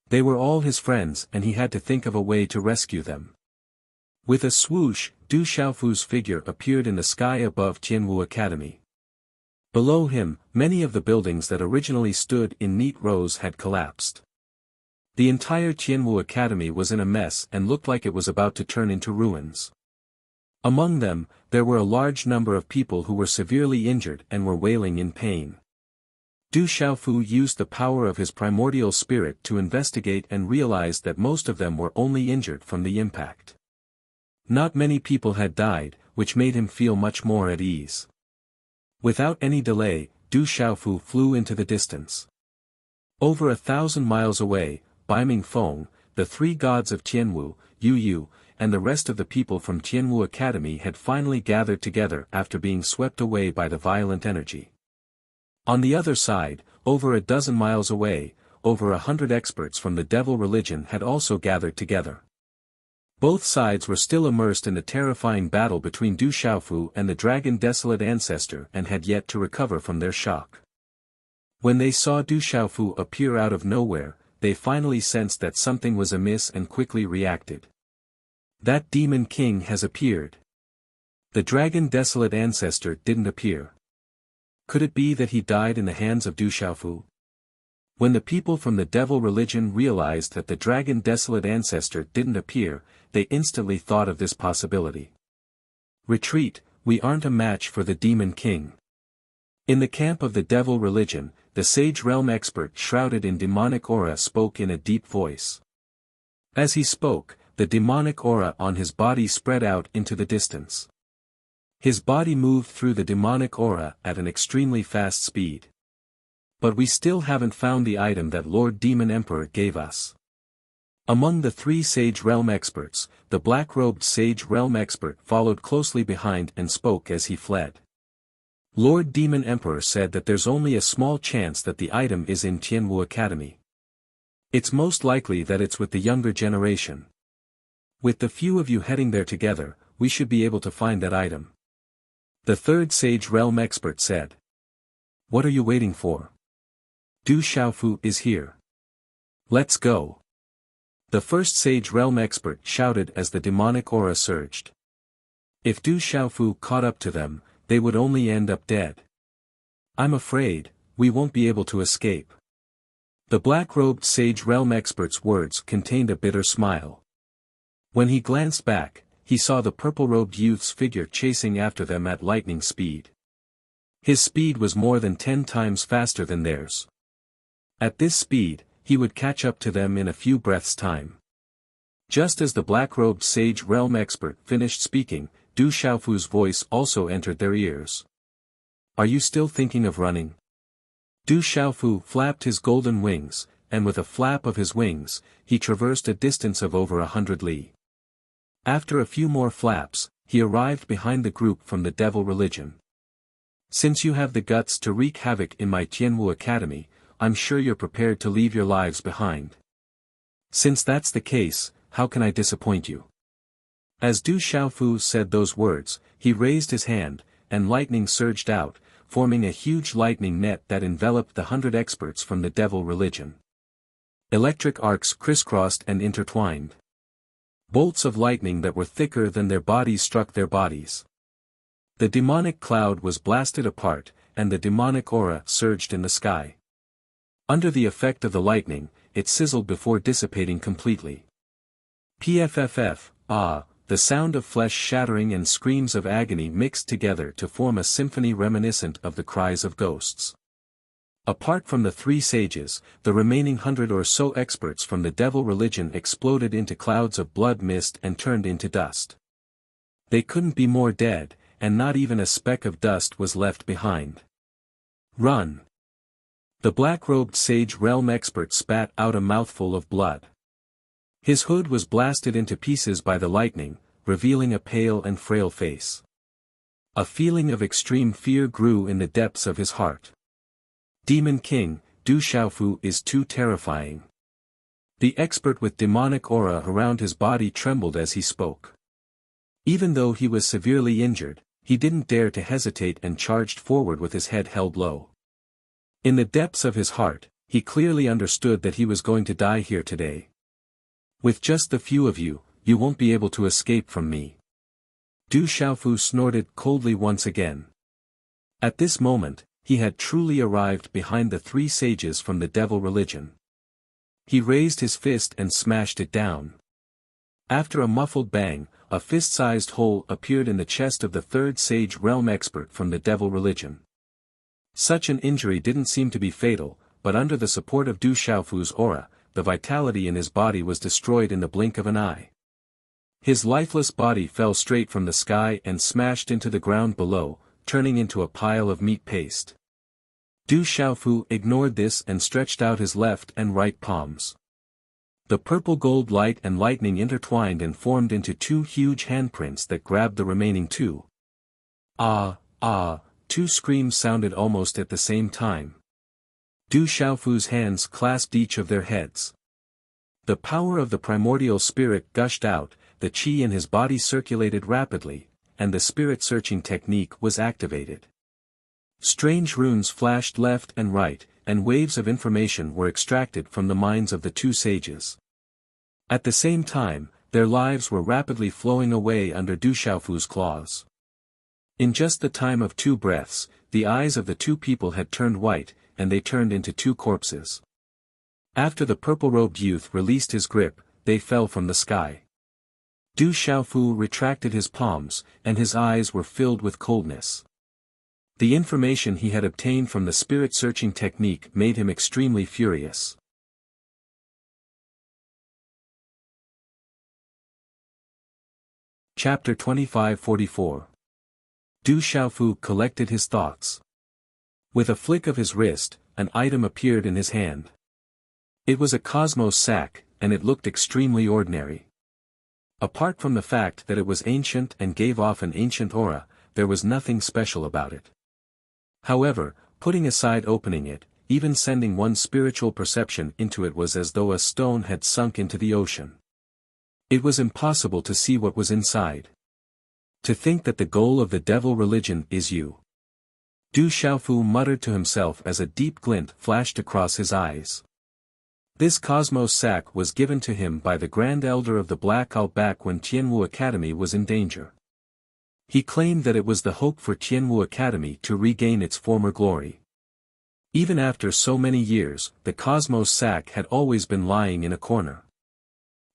They were all his friends and he had to think of a way to rescue them. With a swoosh, Du Xiaofu's figure appeared in the sky above Tianwu Academy. Below him, many of the buildings that originally stood in neat rows had collapsed. The entire Tianwu Academy was in a mess and looked like it was about to turn into ruins. Among them, there were a large number of people who were severely injured and were wailing in pain. Du Xiaofu used the power of his primordial spirit to investigate and realized that most of them were only injured from the impact. Not many people had died, which made him feel much more at ease. Without any delay, Du Xiaofu flew into the distance. Over 1,000 miles away, Baiming Feng, the three gods of Tianwu, Yu Yu, and the rest of the people from Tianwu Academy had finally gathered together after being swept away by the violent energy. On the other side, over a dozen miles away, over 100 experts from the devil religion had also gathered together. Both sides were still immersed in the terrifying battle between Du Xiaofu and the dragon desolate ancestor and had yet to recover from their shock. When they saw Du Xiaofu appear out of nowhere, they finally sensed that something was amiss and quickly reacted. That demon king has appeared. The dragon desolate ancestor didn't appear. Could it be that he died in the hands of Du Xiaofu? When the people from the devil religion realized that the dragon desolate ancestor didn't appear, they instantly thought of this possibility. Retreat, we aren't a match for the demon king. In the camp of the devil religion, the sage realm expert shrouded in demonic aura spoke in a deep voice. As he spoke, the demonic aura on his body spread out into the distance. His body moved through the demonic aura at an extremely fast speed. But we still haven't found the item that Lord Demon Emperor gave us. Among the three Sage Realm experts, the black-robed Sage Realm expert followed closely behind and spoke as he fled. Lord Demon Emperor said that there's only a small chance that the item is in Tianwu Academy. It's most likely that it's with the younger generation. With the few of you heading there together, we should be able to find that item. The third Sage Realm expert said. What are you waiting for? Du Xiaofu is here. Let's go. The first Sage Realm expert shouted as the demonic aura surged. If Du Xiaofu caught up to them, they would only end up dead. I'm afraid, we won't be able to escape. The black-robed Sage Realm expert's words contained a bitter smile. When he glanced back, he saw the purple-robed youth's figure chasing after them at lightning speed. His speed was more than 10 times faster than theirs. At this speed, he would catch up to them in a few breaths' time. Just as the black-robed Sage Realm expert finished speaking, Du Xiaofu's voice also entered their ears. Are you still thinking of running? Du Xiaofu flapped his golden wings, and with a flap of his wings, he traversed a distance of over 100 li. After a few more flaps, he arrived behind the group from the devil religion. Since you have the guts to wreak havoc in my Tianwu Academy, I'm sure you're prepared to leave your lives behind. Since that's the case, how can I disappoint you? As Du Xiaofu said those words, he raised his hand, and lightning surged out, forming a huge lightning net that enveloped the 100 experts from the devil religion. Electric arcs crisscrossed and intertwined. Bolts of lightning that were thicker than their bodies struck their bodies. The demonic cloud was blasted apart, and the demonic aura surged in the sky. Under the effect of the lightning, it sizzled before dissipating completely. Pfff, the sound of flesh shattering and screams of agony mixed together to form a symphony reminiscent of the cries of ghosts. Apart from the three sages, the remaining 100 or so experts from the devil religion exploded into clouds of blood mist and turned into dust. They couldn't be more dead, and not even a speck of dust was left behind. Run! The black-robed sage realm expert spat out a mouthful of blood. His hood was blasted into pieces by the lightning, revealing a pale and frail face. A feeling of extreme fear grew in the depths of his heart. Demon King, Du Xiaofu is too terrifying. The expert with demonic aura around his body trembled as he spoke. Even though he was severely injured, he didn't dare to hesitate and charged forward with his head held low. In the depths of his heart, he clearly understood that he was going to die here today. With just the few of you, you won't be able to escape from me. Du Xiaofu snorted coldly once again. At this moment, he had truly arrived behind the three sages from the devil religion. He raised his fist and smashed it down. After a muffled bang, a fist-sized hole appeared in the chest of the third sage realm expert from the devil religion. Such an injury didn't seem to be fatal, but under the support of Du Xiaofu's aura, the vitality in his body was destroyed in the blink of an eye. His lifeless body fell straight from the sky and smashed into the ground below, turning into a pile of meat paste. Du Xiaofu ignored this and stretched out his left and right palms. The purple gold light and lightning intertwined and formed into two huge handprints that grabbed the remaining two. Two screams sounded almost at the same time. Du Xiaofu's hands clasped each of their heads. The power of the primordial spirit gushed out, the qi in his body circulated rapidly, and the spirit-searching technique was activated. Strange runes flashed left and right, and waves of information were extracted from the minds of the two sages. At the same time, their lives were rapidly flowing away under Du Xiaofu's claws. In just the time of 2 breaths, the eyes of the two people had turned white, and they turned into 2 corpses. After the purple-robed youth released his grip, they fell from the sky. Du Xiaofu retracted his palms, and his eyes were filled with coldness. The information he had obtained from the spirit-searching technique made him extremely furious. Chapter 2544. Du Xiaofu collected his thoughts. With a flick of his wrist, an item appeared in his hand. It was a cosmos sack, and it looked extremely ordinary. Apart from the fact that it was ancient and gave off an ancient aura, there was nothing special about it. However, putting aside opening it, even sending one's spiritual perception into it was as though a stone had sunk into the ocean. It was impossible to see what was inside. To think that the goal of the devil religion is you. Du Xiaofu muttered to himself as a deep glint flashed across his eyes. This cosmos sack was given to him by the Grand Elder of the Black Owl back when Tianwu Academy was in danger. He claimed that it was the hope for Tianwu Academy to regain its former glory. Even after so many years, the cosmos sack had always been lying in a corner.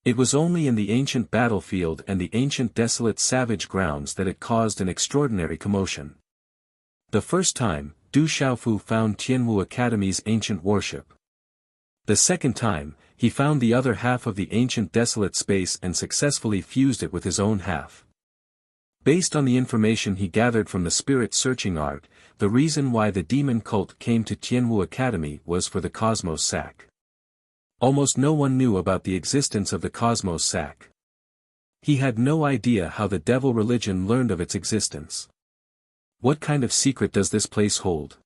It was only in the ancient battlefield and the ancient desolate savage grounds that it caused an extraordinary commotion. The first time, Du Xiaofu found Tianwu Academy's ancient worship. The second time, he found the other half of the ancient desolate space and successfully fused it with his own half. Based on the information he gathered from the spirit-searching art, the reason why the demon cult came to Tianwu Academy was for the cosmos sack. Almost no one knew about the existence of the cosmos sack. He had no idea how the devil religion learned of its existence. What kind of secret does this place hold?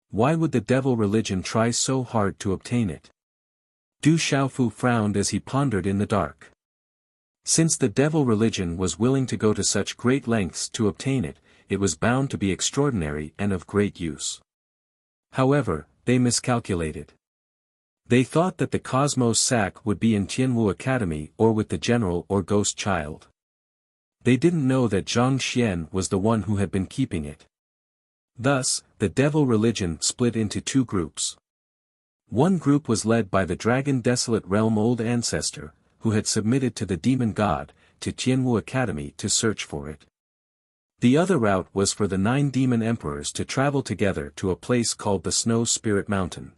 Why would the devil religion try so hard to obtain it? Du Xiaofu frowned as he pondered in the dark. Since the devil religion was willing to go to such great lengths to obtain it, it was bound to be extraordinary and of great use. However, they miscalculated. They thought that the cosmos sack would be in Tianwu Academy or with the general or ghost child. They didn't know that Zhang Xian was the one who had been keeping it. Thus, the devil religion split into two groups. One group was led by the Dragon Desolate Realm Old Ancestor, who had submitted to the demon god, to Tianwu Academy to search for it. The other route was for the 9 demon emperors to travel together to a place called the Snow Spirit Mountain.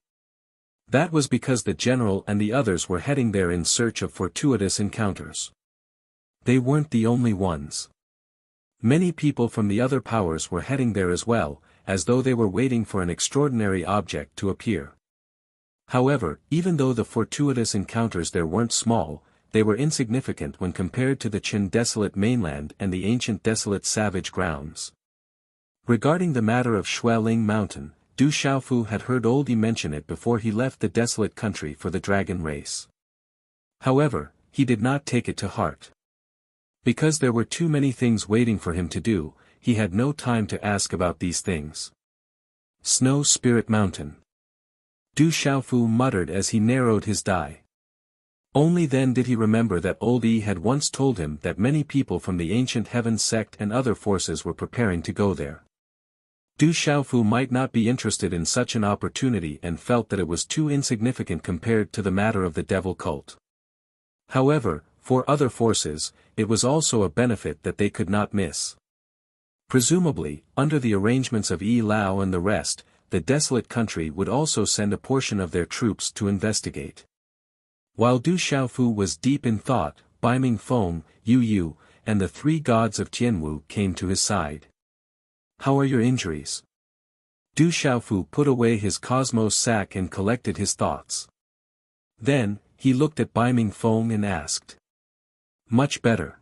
That was because the general and the others were heading there in search of fortuitous encounters. They weren't the only ones. Many people from the other powers were heading there as well, as though they were waiting for an extraordinary object to appear. However, even though the fortuitous encounters there weren't small, they were insignificant when compared to the Qin Desolate Mainland and the ancient Desolate Savage Grounds. Regarding the matter of Xueling Mountain, Du Xiaofu had heard Oldie mention it before he left the desolate country for the dragon race. However, he did not take it to heart. Because there were too many things waiting for him to do, he had no time to ask about these things. Snow Spirit Mountain. Du Xiaofu muttered as he narrowed his die. Only then did he remember that Old Yi had once told him that many people from the ancient Heaven sect and other forces were preparing to go there. Du Xiaofu might not be interested in such an opportunity and felt that it was too insignificant compared to the matter of the devil cult. However, for other forces, it was also a benefit that they could not miss. Presumably, under the arrangements of Yi Lao and the rest, the desolate country would also send a portion of their troops to investigate. While Du Xiaofu was deep in thought, Bai Mingfeng, Yu Yu, and the 3 gods of Tianwu came to his side. How are your injuries? Du Xiaofu put away his cosmos sack and collected his thoughts. Then, he looked at Bai Mingfeng and asked. Much better.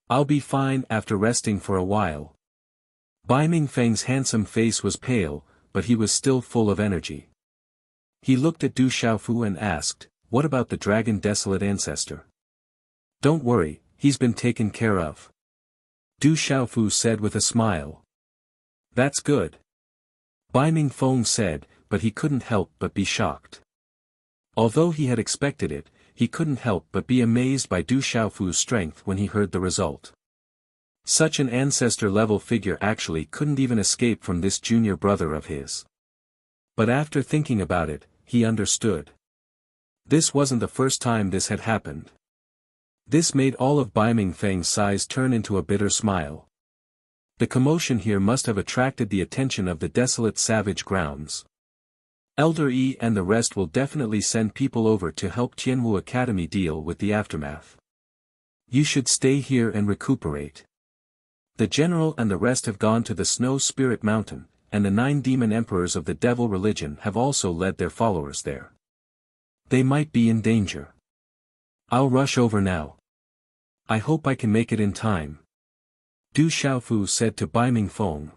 I'll be fine after resting for a while. Bai Mingfeng's handsome face was pale, but he was still full of energy. He looked at Du Xiaofu and asked, what about the Dragon Desolate Ancestor? Don't worry, he's been taken care of. Du Xiaofu said with a smile. That's good. Bai Mingfeng said, but he couldn't help but be shocked. Although he had expected it, he couldn't help but be amazed by Du Xiaofu's strength when he heard the result. Such an ancestor-level figure actually couldn't even escape from this junior brother of his. But after thinking about it, he understood. This wasn't the first time this had happened. This made all of Bai Mingfeng's sighs turn into a bitter smile. The commotion here must have attracted the attention of the desolate savage grounds. Elder Yi and the rest will definitely send people over to help Tianwu Academy deal with the aftermath. You should stay here and recuperate. The general and the rest have gone to the Snow Spirit Mountain, and the 9 demon emperors of the devil religion have also led their followers there. They might be in danger. I'll rush over now. I hope I can make it in time. Du Xiaofu said to Bai Mingfeng.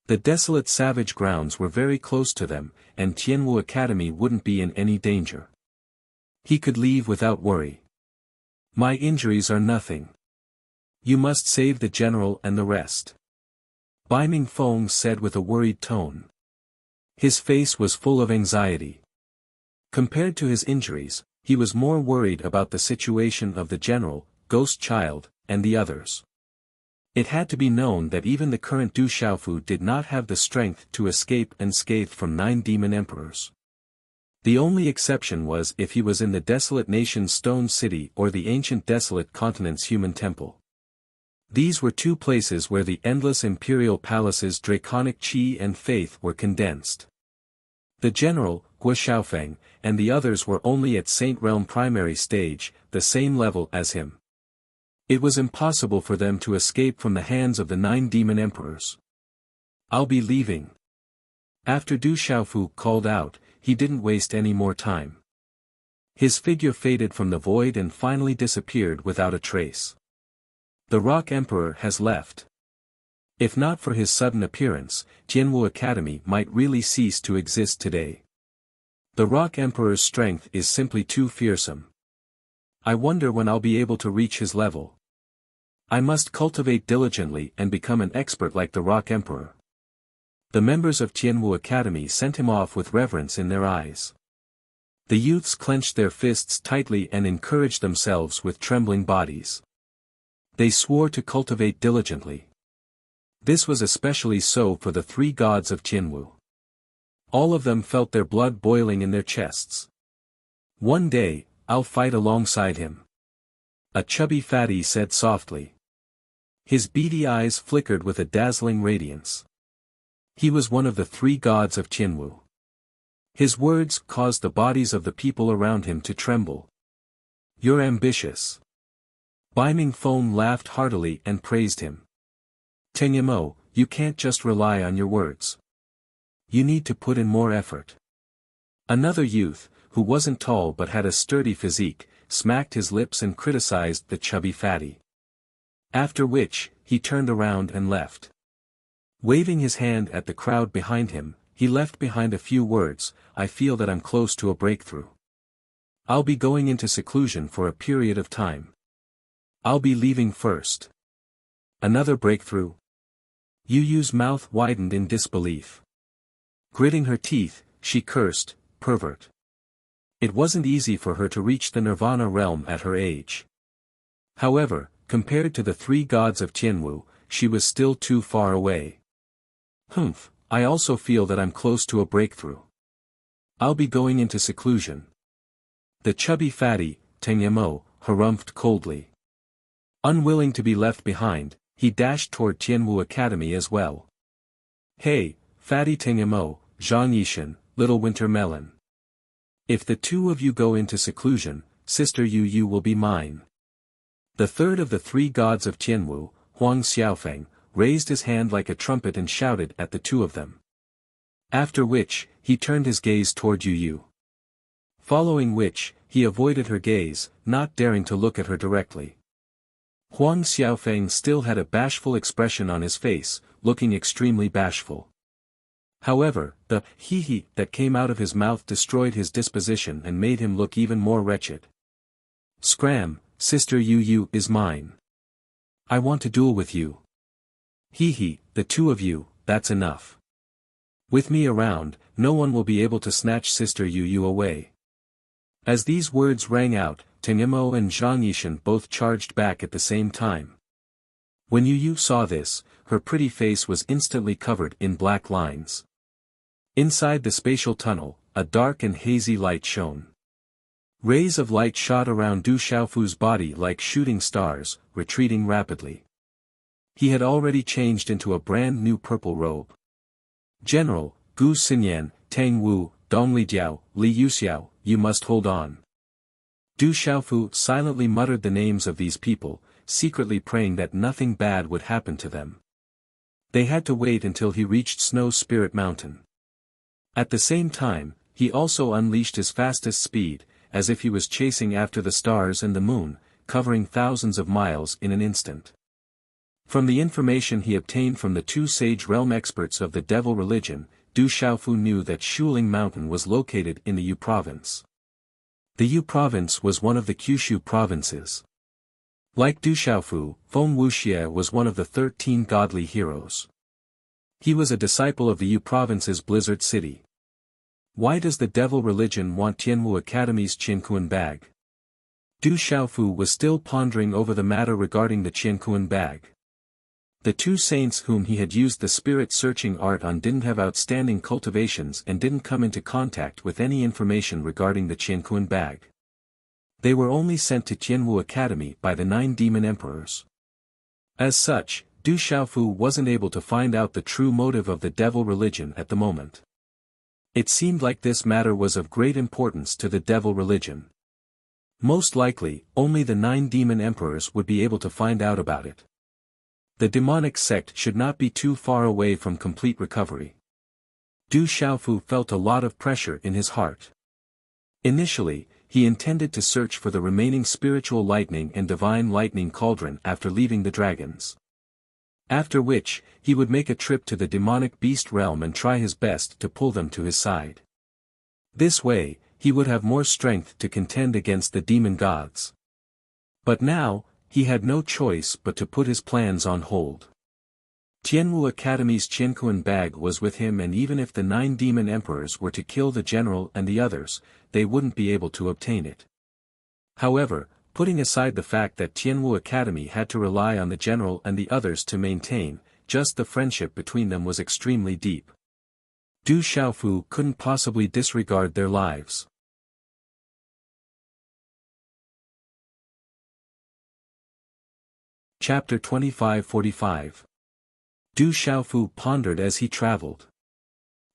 The desolate savage grounds were very close to them, and Tianwu Academy wouldn't be in any danger. He could leave without worry. My injuries are nothing. You must save the general and the rest. Bai Mingfeng said with a worried tone. His face was full of anxiety. Compared to his injuries, he was more worried about the situation of the general, Ghost Child, and the others. It had to be known that even the current Du Xiaofu did not have the strength to escape unscathed from 9 demon emperors. The only exception was if he was in the desolate nation's stone city or the ancient desolate continent's human temple. These were 2 places where the endless imperial palace's draconic qi and faith were condensed. The general, Guo Xiaofeng, and the others were only at Saint Realm primary stage, the same level as him. It was impossible for them to escape from the hands of the 9 demon emperors. I'll be leaving. After Du Xiaofu called out, he didn't waste any more time. His figure faded from the void and finally disappeared without a trace. The Rock Emperor has left. If not for his sudden appearance, Tianwu Academy might really cease to exist today. The Rock Emperor's strength is simply too fearsome. I wonder when I'll be able to reach his level. I must cultivate diligently and become an expert like the Rock Emperor. The members of Tianwu Academy sent him off with reverence in their eyes. The youths clenched their fists tightly and encouraged themselves with trembling bodies. They swore to cultivate diligently. This was especially so for the 3 gods of Tianwu. All of them felt their blood boiling in their chests. One day, I'll fight alongside him. A chubby fatty said softly. His beady eyes flickered with a dazzling radiance. He was one of the 3 gods of Tianwu. His words caused the bodies of the people around him to tremble. You're ambitious. Bai Mingfeng laughed heartily and praised him. Teng Yamo, you can't just rely on your words. You need to put in more effort. Another youth, who wasn't tall but had a sturdy physique, smacked his lips and criticized the chubby fatty. After which, he turned around and left. Waving his hand at the crowd behind him, he left behind a few words. I feel that I'm close to a breakthrough. I'll be going into seclusion for a period of time. I'll be leaving first. Another breakthrough? Yu Yu's mouth widened in disbelief. Gritting her teeth, she cursed, pervert. It wasn't easy for her to reach the Nirvana realm at her age. However, compared to the 3 gods of Tianwu, she was still too far away. Humph, I also feel that I'm close to a breakthrough. I'll be going into seclusion. The chubby fatty, Teng Yamo, harumphed coldly. Unwilling to be left behind, he dashed toward Tianwu Academy as well. Hey, fatty Teng Yamo, Zhang Yishan, little winter melon. If the 2 of you go into seclusion, sister Yu Yu will be mine. The 3rd of the 3 gods of Tianwu, Huang Xiaofeng, raised his hand like a trumpet and shouted at the 2 of them. After which, he turned his gaze toward Yu Yu. Following which, he avoided her gaze, not daring to look at her directly. Huang Xiaofeng still had a bashful expression on his face, looking extremely bashful. However, the hee-hee that came out of his mouth destroyed his disposition and made him look even more wretched. Scram, sister Yu Yu is mine. I want to duel with you. Hee-hee, the 2 of you, that's enough. With me around, no one will be able to snatch sister Yu Yu away. As these words rang out, Teng Yamo and Zhang Yishan both charged back at the same time. When Yu Yu saw this, her pretty face was instantly covered in black lines. Inside the spatial tunnel, a dark and hazy light shone. Rays of light shot around Du Xiaofu's body like shooting stars, retreating rapidly. He had already changed into a brand new purple robe. General, Gu Xinyan, Tang Wu, Dong Lijiao, Li Yuxiao, you must hold on. Du Xiaofu silently muttered the names of these people, secretly praying that nothing bad would happen to them. They had to wait until he reached Snow Spirit Mountain. At the same time, he also unleashed his fastest speed, as if he was chasing after the stars and the moon, covering thousands of miles in an instant. From the information he obtained from the 2 sage realm experts of the devil religion, Du Xiaofu knew that Shuling Mountain was located in the Yu province. The Yu province was one of the Kyushu provinces. Like Du Xiaofu, Feng Wuxia was one of the 13 godly heroes. He was a disciple of the Yu province's Blizzard City. Why does the devil religion want Tianwu Academy's Qiankuan bag? Du Xiaofu was still pondering over the matter regarding the Qiankuan bag. The 2 saints whom he had used the spirit-searching art on didn't have outstanding cultivations and didn't come into contact with any information regarding the Qiankuan bag. They were only sent to Tianwu Academy by the 9 demon emperors. As such, Du Xiaofu wasn't able to find out the true motive of the devil religion at the moment. It seemed like this matter was of great importance to the devil religion. Most likely, only the 9 demon emperors would be able to find out about it. The demonic sect should not be too far away from complete recovery. Du Xiaofu felt a lot of pressure in his heart. Initially, he intended to search for the remaining spiritual lightning and divine lightning cauldron after leaving the dragons. After which, he would make a trip to the demonic beast realm and try his best to pull them to his side. This way, he would have more strength to contend against the demon gods. But now, he had no choice but to put his plans on hold. Tianwu Academy's Qiankuan bag was with him, and even if the 9 demon emperors were to kill the general and the others, they wouldn't be able to obtain it. However, putting aside the fact that Tianwu Academy had to rely on the general and the others to maintain, just the friendship between them was extremely deep. Du Xiaofu couldn't possibly disregard their lives. Chapter 25-45. Du Xiaofu pondered as he traveled.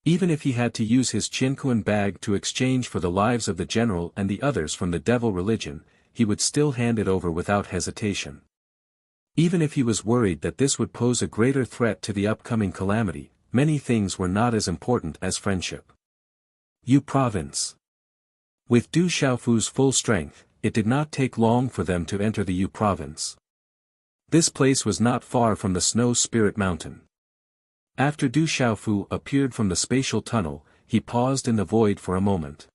Even if he had to use his Qinkuan bag to exchange for the lives of the general and the others from the devil religion, he would still hand it over without hesitation. Even if he was worried that this would pose a greater threat to the upcoming calamity, many things were not as important as friendship. Yu Province. With Du Xiaofu's full strength, it did not take long for them to enter the Yu Province. This place was not far from the Snow Spirit Mountain. After Du Xiaofu appeared from the spatial tunnel, he paused in the void for a moment.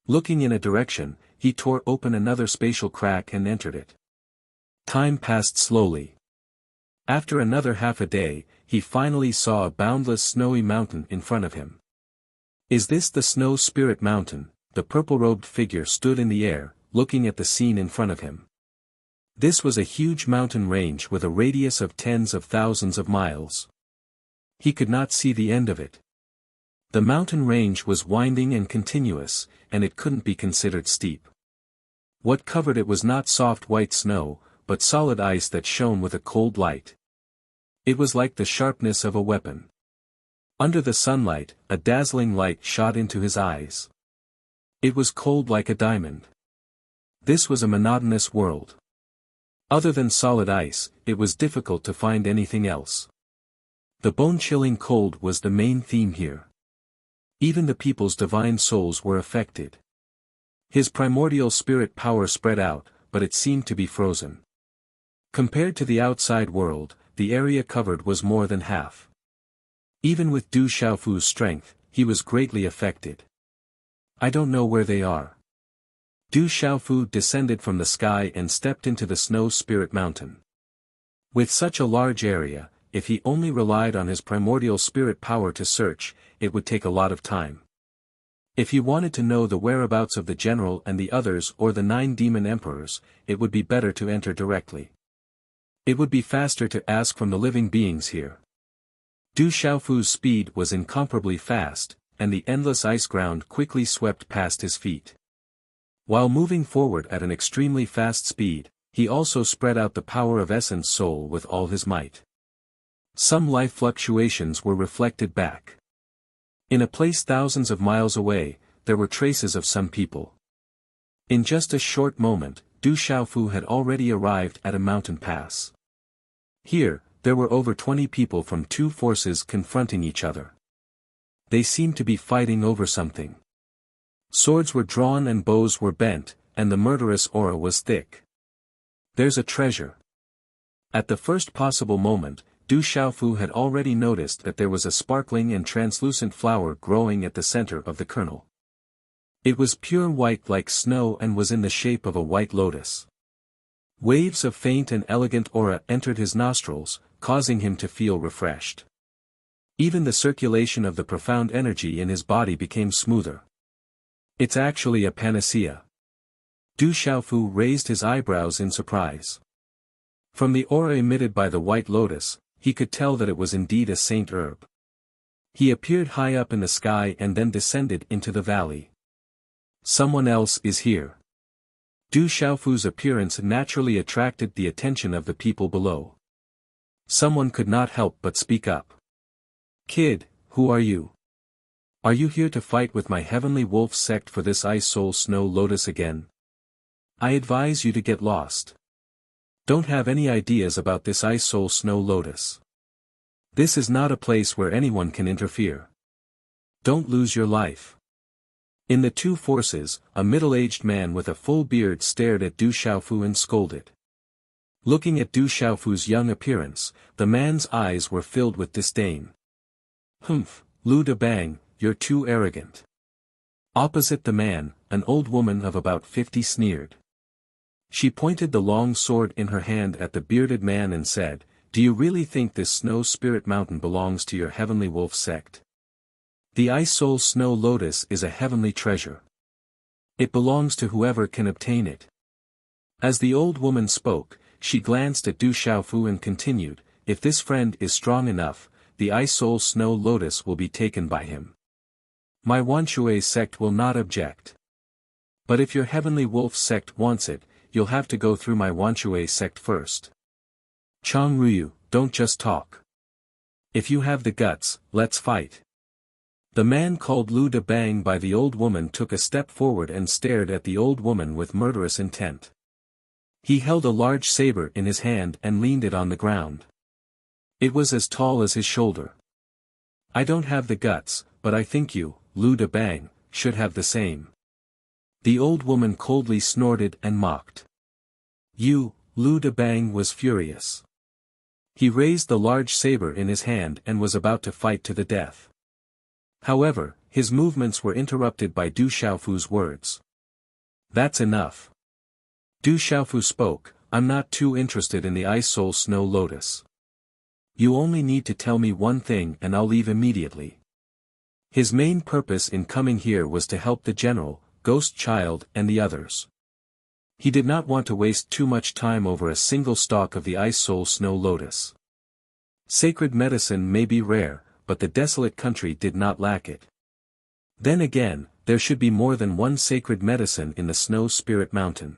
Looking in a direction, he tore open another spatial crack and entered it. Time passed slowly. After another half a day, he finally saw a boundless snowy mountain in front of him. Is this the Snow Spirit Mountain? The purple-robed figure stood in the air, looking at the scene in front of him. This was a huge mountain range with a radius of tens of thousands of miles. He could not see the end of it. The mountain range was winding and continuous, and it couldn't be considered steep. What covered it was not soft white snow, but solid ice that shone with a cold light. It was like the sharpness of a weapon. Under the sunlight, a dazzling light shot into his eyes. It was cold like a diamond. This was a monotonous world. Other than solid ice, it was difficult to find anything else. The bone-chilling cold was the main theme here. Even the people's divine souls were affected. His primordial spirit power spread out, but it seemed to be frozen. Compared to the outside world, the area covered was more than half. Even with Du Xiaofu's strength, he was greatly affected. I don't know where they are. Du Xiaofu descended from the sky and stepped into the Snow Spirit Mountain. With such a large area, if he only relied on his primordial spirit power to search, it would take a lot of time. If he wanted to know the whereabouts of the general and the others or the 9 demon emperors, it would be better to enter directly. It would be faster to ask from the living beings here. Du Xiaofu's speed was incomparably fast, and the endless ice ground quickly swept past his feet. While moving forward at an extremely fast speed, he also spread out the power of Essence Soul with all his might. Some life fluctuations were reflected back. In a place thousands of miles away, there were traces of some people. In just a short moment, Du Xiaofu had already arrived at a mountain pass. Here, there were over 20 people from 2 forces confronting each other. They seemed to be fighting over something. Swords were drawn and bows were bent, and the murderous aura was thick. There's a treasure. At the first possible moment, Du Xiaofu had already noticed that there was a sparkling and translucent flower growing at the center of the kernel. It was pure white like snow and was in the shape of a white lotus. Waves of faint and elegant aura entered his nostrils, causing him to feel refreshed. Even the circulation of the profound energy in his body became smoother. It's actually a panacea. Du Xiaofu raised his eyebrows in surprise. From the aura emitted by the white lotus, he could tell that it was indeed a saint herb. He appeared high up in the sky and then descended into the valley. Someone else is here. Du Xiaofu's appearance naturally attracted the attention of the people below. Someone could not help but speak up. Kid, who are you? Are you here to fight with my Heavenly Wolf sect for this Ice Soul Snow Lotus again? I advise you to get lost. Don't have any ideas about this Ice Soul Snow Lotus. This is not a place where anyone can interfere. Don't lose your life. In the 2 forces, a middle-aged man with a full beard stared at Du Xiaofu and scolded. Looking at Du Xiaofu's young appearance, the man's eyes were filled with disdain. Humph, Lu De Bang, you're too arrogant. Opposite the man, an old woman of about 50 sneered. She pointed the long sword in her hand at the bearded man and said, Do you really think this Snow Spirit Mountain belongs to your Heavenly Wolf sect? The Ice Soul Snow Lotus is a heavenly treasure. It belongs to whoever can obtain it. As the old woman spoke, she glanced at Du Xiaofu and continued, if this friend is strong enough, the Ice Soul Snow Lotus will be taken by him. My Wanshui sect will not object. But if your Heavenly Wolf sect wants it, you'll have to go through my Wanshui sect first. Chang Ruyu, don't just talk. If you have the guts, let's fight. The man called Lu De Bang by the old woman took a step forward and stared at the old woman with murderous intent. He held a large saber in his hand and leaned it on the ground. It was as tall as his shoulder. I don't have the guts, but I think you, Lu De Bang, should have the same. The old woman coldly snorted and mocked. You, Lu De Bang was furious. He raised the large saber in his hand and was about to fight to the death. However, his movements were interrupted by Du Xiaofu's words. That's enough. Du Xiaofu spoke, I'm not too interested in the Ice Soul Snow Lotus. You only need to tell me one thing and I'll leave immediately. His main purpose in coming here was to help the general, Ghost Child and the others. He did not want to waste too much time over a single stalk of the Ice Soul Snow Lotus. Sacred medicine may be rare, but the desolate country did not lack it. Then again, there should be more than one sacred medicine in the Snow Spirit Mountain.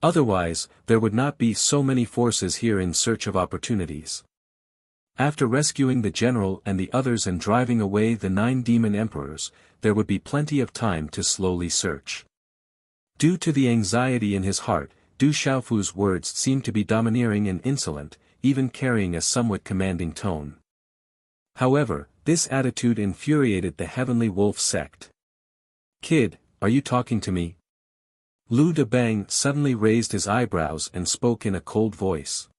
Otherwise, there would not be so many forces here in search of opportunities. After rescuing the general and the others and driving away the 9 demon emperors, there would be plenty of time to slowly search. Due to the anxiety in his heart, Du Xiaofu's words seemed to be domineering and insolent, even carrying a somewhat commanding tone. However, this attitude infuriated the Heavenly Wolf sect. Kid, are you talking to me? Lu De Bang suddenly raised his eyebrows and spoke in a cold voice.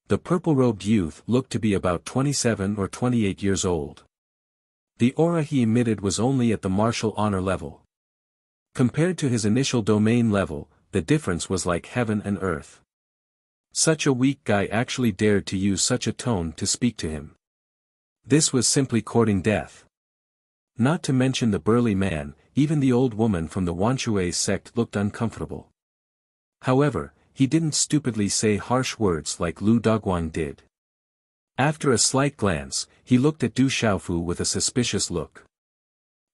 The purple-robed youth looked to be about 27 or 28 years old. The aura he emitted was only at the martial honor level. Compared to his initial domain level, the difference was like heaven and earth. Such a weak guy actually dared to use such a tone to speak to him. This was simply courting death. Not to mention the burly man, even the old woman from the Wanshui sect looked uncomfortable. However, he didn't stupidly say harsh words like Lu Daguang did. After a slight glance, he looked at Du Xiaofu with a suspicious look.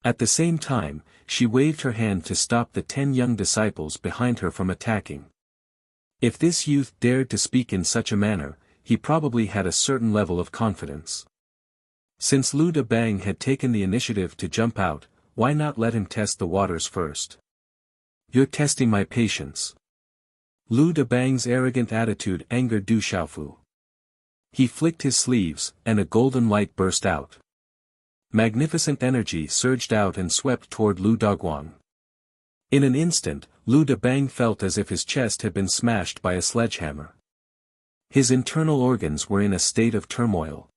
At the same time, she waved her hand to stop the 10 young disciples behind her from attacking. If this youth dared to speak in such a manner, he probably had a certain level of confidence. Since Lu De Bang had taken the initiative to jump out, why not let him test the waters first? You're testing my patience. Lu De Bang's arrogant attitude angered Du Xiaofu. He flicked his sleeves, and a golden light burst out. Magnificent energy surged out and swept toward Lu Daguang. In an instant, Lu De Bang felt as if his chest had been smashed by a sledgehammer. His internal organs were in a state of turmoil.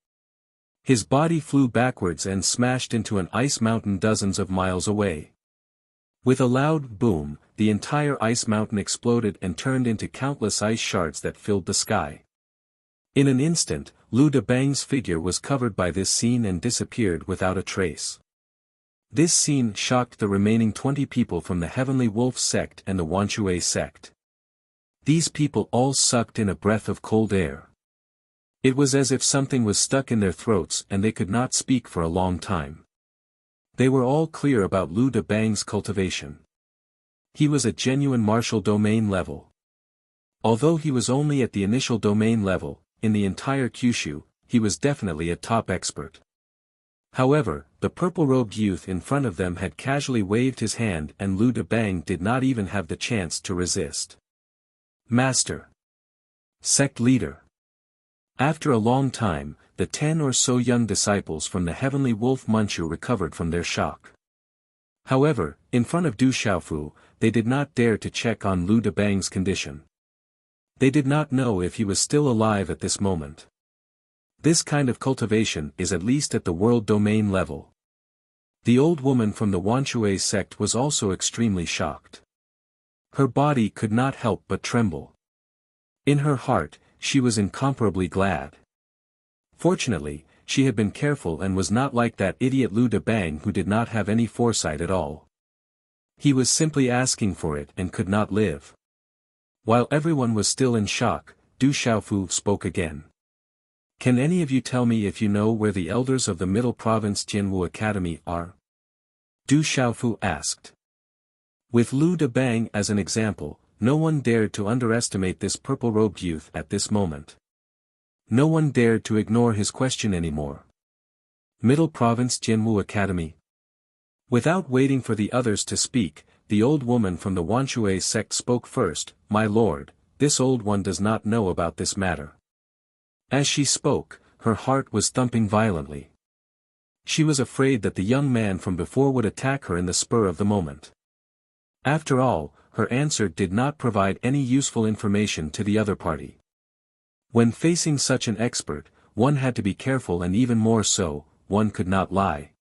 His body flew backwards and smashed into an ice mountain dozens of miles away. With a loud boom, the entire ice mountain exploded and turned into countless ice shards that filled the sky. In an instant, Lu De Bang's figure was covered by this scene and disappeared without a trace. This scene shocked the remaining 20 people from the Heavenly Wolf sect and the Wanshui sect. These people all sucked in a breath of cold air. It was as if something was stuck in their throats and they could not speak for a long time. They were all clear about Lu De Bang's cultivation. He was a genuine martial domain level. Although he was only at the initial domain level, in the entire Kyushu, he was definitely a top expert. However, the purple-robed youth in front of them had casually waved his hand and Lu De Bang did not even have the chance to resist. Master. Sect leader. After a long time, the 10 or so young disciples from the Heavenly Wolf Manchu recovered from their shock. However, in front of Du Xiaofu, they did not dare to check on Lu De Bang's condition. They did not know if he was still alive at this moment. This kind of cultivation is at least at the world domain level. The old woman from the Wanshui sect was also extremely shocked. Her body could not help but tremble. In her heart, she was incomparably glad. Fortunately, she had been careful and was not like that idiot Lu De Bang who did not have any foresight at all. He was simply asking for it and could not live. While everyone was still in shock, Du Xiaofu spoke again. Can any of you tell me if you know where the elders of the Middle Province Jianwu Academy are? Du Xiaofu asked. With Lu Debang as an example, no one dared to underestimate this purple-robed youth at this moment. No one dared to ignore his question anymore. Middle Province Jianwu Academy. Without waiting for the others to speak, the old woman from the Wanshui sect spoke first. My lord, this old one does not know about this matter. As she spoke, her heart was thumping violently. She was afraid that the young man from before would attack her in the spur of the moment. After all, her answer did not provide any useful information to the other party. When facing such an expert, one had to be careful, and even more so, one could not lie.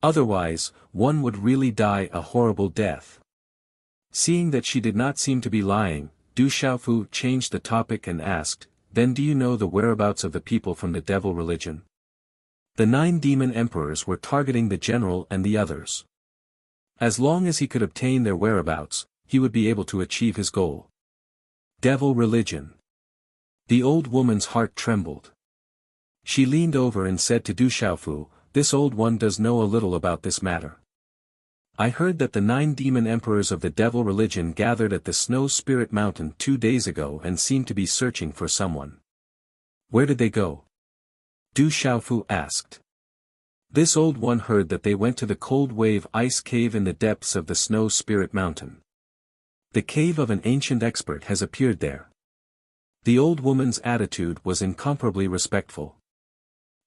Otherwise, one would really die a horrible death. Seeing that she did not seem to be lying, Du Xiaofu changed the topic and asked, Then do you know the whereabouts of the people from the devil religion? The 9 demon emperors were targeting the general and the others. As long as he could obtain their whereabouts, he would be able to achieve his goal. Devil religion. The old woman's heart trembled. She leaned over and said to Du Xiaofu, This old one does know a little about this matter. I heard that the 9 demon emperors of the devil religion gathered at the Snow Spirit Mountain 2 days ago and seemed to be searching for someone. Where did they go? Du Xiaofu asked. This old one heard that they went to the Cold Wave Ice Cave in the depths of the Snow Spirit Mountain. The cave of an ancient expert has appeared there. The old woman's attitude was incomparably respectful.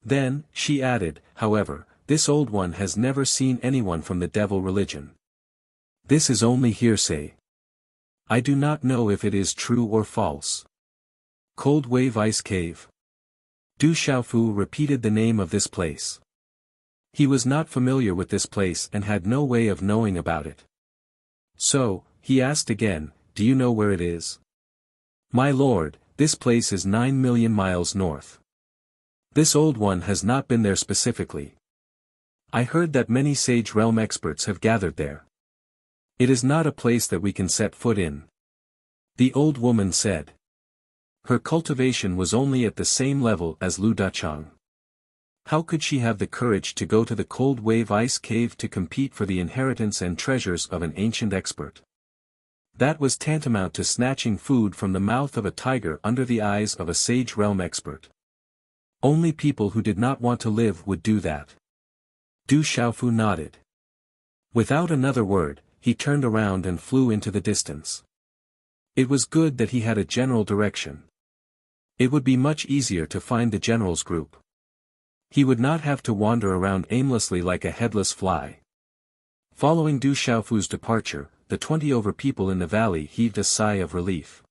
Then, she added, however, this old one has never seen anyone from the devil religion. This is only hearsay. I do not know if it is true or false. Cold Wave Ice Cave. Du Xiaofu repeated the name of this place. He was not familiar with this place and had no way of knowing about it. So, he asked again, Do you know where it is? My lord, this place is 9 million miles north. This old one has not been there specifically. I heard that many Sage Realm experts have gathered there. It is not a place that we can set foot in. The old woman said. Her cultivation was only at the same level as Lu Dachang. How could she have the courage to go to the Cold Wave Ice Cave to compete for the inheritance and treasures of an ancient expert? That was tantamount to snatching food from the mouth of a tiger under the eyes of a Sage Realm expert. Only people who did not want to live would do that. Du Xiaofu nodded. Without another word, he turned around and flew into the distance. It was good that he had a general direction. It would be much easier to find the general's group. He would not have to wander around aimlessly like a headless fly. Following Du Xiaofu's departure, the 20 people in the valley heaved a sigh of relief.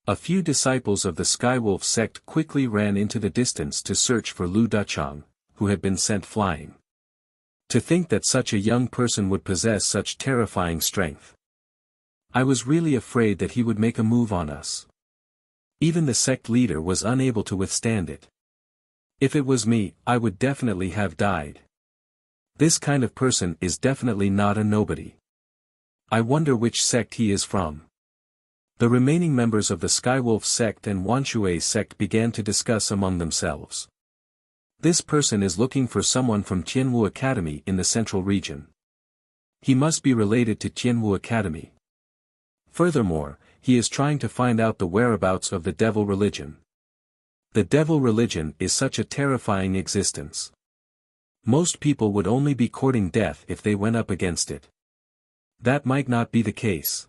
A few disciples of the Skywolf sect quickly ran into the distance to search for Lu Dachang, who had been sent flying. To think that such a young person would possess such terrifying strength. I was really afraid that he would make a move on us. Even the sect leader was unable to withstand it. If it was me, I would definitely have died. This kind of person is definitely not a nobody. I wonder which sect he is from. The remaining members of the Skywolf sect and Wanshui sect began to discuss among themselves. This person is looking for someone from Tianwu Academy in the central region. He must be related to Tianwu Academy. Furthermore, he is trying to find out the whereabouts of the devil religion. The devil religion is such a terrifying existence. Most people would only be courting death if they went up against it. That might not be the case.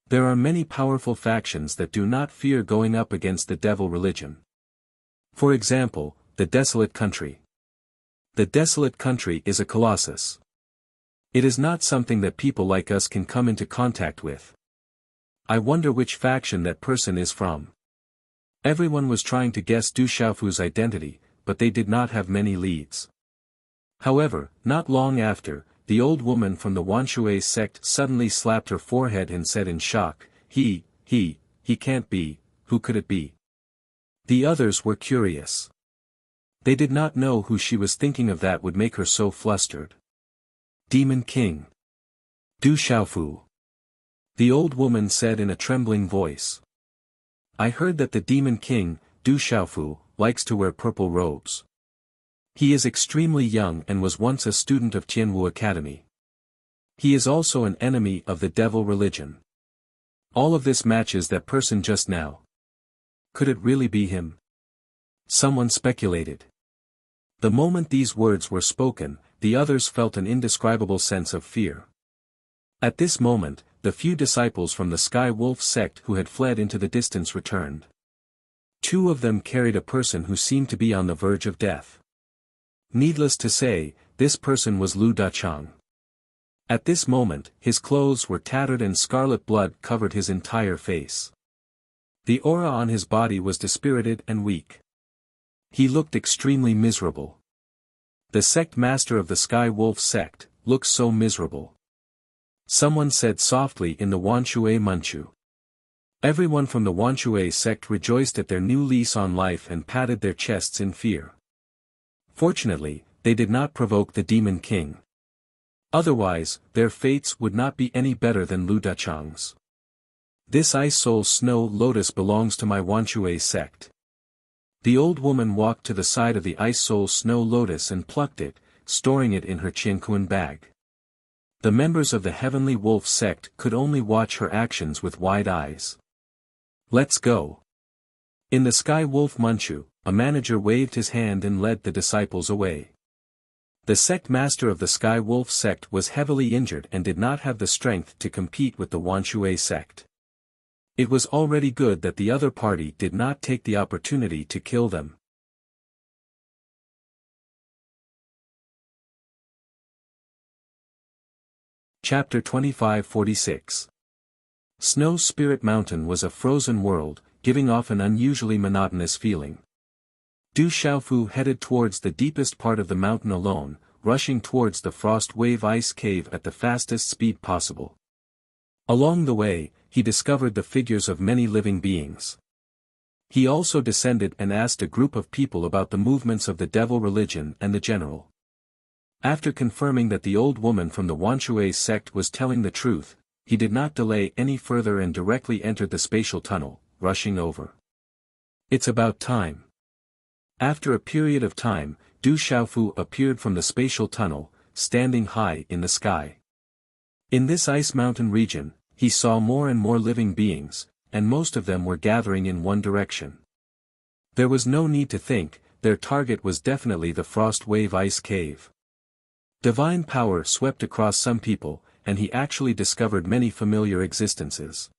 There are many powerful factions that do not fear going up against the devil religion. For example, the Desolate Country. The Desolate Country is a colossus. It is not something that people like us can come into contact with. I wonder which faction that person is from. Everyone was trying to guess Du Xiaofu's identity, but they did not have many leads. However, not long after, the old woman from the Wanshui sect suddenly slapped her forehead and said in shock, He can't be, who could it be? The others were curious. They did not know who she was thinking of that would make her so flustered. Demon King. Du Xiaofu. The old woman said in a trembling voice. I heard that the demon king, Du Xiaofu, likes to wear purple robes. He is extremely young and was once a student of Tianwu Academy. He is also an enemy of the devil religion. All of this matches that person just now. Could it really be him? Someone speculated. The moment these words were spoken, the others felt an indescribable sense of fear. At this moment, the few disciples from the Sky Wolf sect who had fled into the distance returned. 2 of them carried a person who seemed to be on the verge of death. Needless to say, this person was Lu Dachang. At this moment, his clothes were tattered and scarlet blood covered his entire face. The aura on his body was dispirited and weak. He looked extremely miserable. The sect master of the Sky Wolf sect looks so miserable. Someone said softly in the Wanshui Manchu. Everyone from the Wanshui sect rejoiced at their new lease on life and patted their chests in fear. Fortunately, they did not provoke the demon king. Otherwise, their fates would not be any better than Lu Dachang's. This Ice Soul Snow Lotus belongs to my Wanshui sect. The old woman walked to the side of the Ice Soul Snow Lotus and plucked it, storing it in her Qianquan bag. The members of the Heavenly Wolf sect could only watch her actions with wide eyes. Let's go. In the Sky Wolf Manchu, a manager waved his hand and led the disciples away. The sect master of the Sky Wolf sect was heavily injured and did not have the strength to compete with the Wanshui sect. It was already good that the other party did not take the opportunity to kill them. Chapter 2546. Snow Spirit Mountain was a frozen world, giving off an unusually monotonous feeling. Du Xiaofu headed towards the deepest part of the mountain alone, rushing towards the Frost Wave Ice Cave at the fastest speed possible. Along the way, he discovered the figures of many living beings. He also descended and asked a group of people about the movements of the devil religion and the general. After confirming that the old woman from the Wanshui sect was telling the truth, he did not delay any further and directly entered the spatial tunnel, rushing over. It's about time. After a period of time, Du Xiaofu appeared from the spatial tunnel, standing high in the sky. In this ice mountain region, he saw more and more living beings, and most of them were gathering in one direction. There was no need to think, their target was definitely the Frost Wave Ice Cave. Divine power swept across some people, and he actually discovered many familiar existences.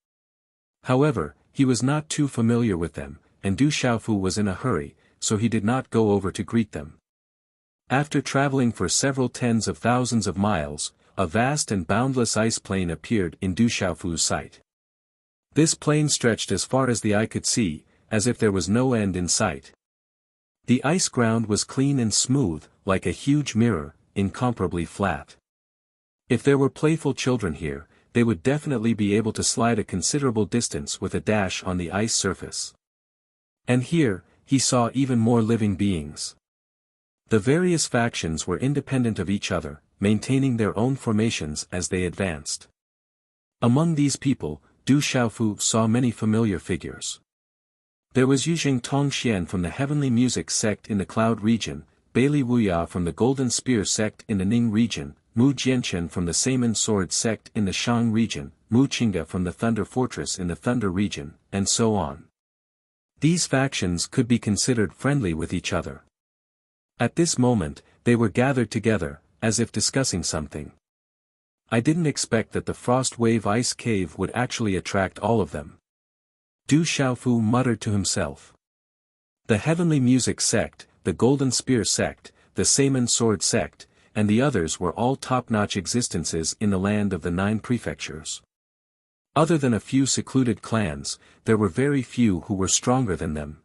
However, he was not too familiar with them, and Du Xiaofu was in a hurry, so he did not go over to greet them. After traveling for several tens of thousands of miles, a vast and boundless ice plain appeared in Du Xiaofu's sight. This plain stretched as far as the eye could see, as if there was no end in sight. The ice ground was clean and smooth, like a huge mirror, incomparably flat. If there were playful children here, they would definitely be able to slide a considerable distance with a dash on the ice surface. And here, he saw even more living beings. The various factions were independent of each other, maintaining their own formations as they advanced. Among these people, Du Xiaofu saw many familiar figures. There was Yuzheng Tongxian from the Heavenly Music sect in the Cloud region, Bailey Wuya from the Golden Spear sect in the Ning region, Mu Jianchen from the Saman Sword sect in the Shang region, Mu Qingga from the Thunder Fortress in the Thunder region, and so on. These factions could be considered friendly with each other. At this moment, they were gathered together, as if discussing something. I didn't expect that the Frost Wave Ice Cave would actually attract all of them. Du Xiaofu muttered to himself. The Heavenly Music sect, the Golden Spear sect, the Saman Sword sect, and the others were all top-notch existences in the land of the 9 prefectures. Other than a few secluded clans, there were very few who were stronger than them.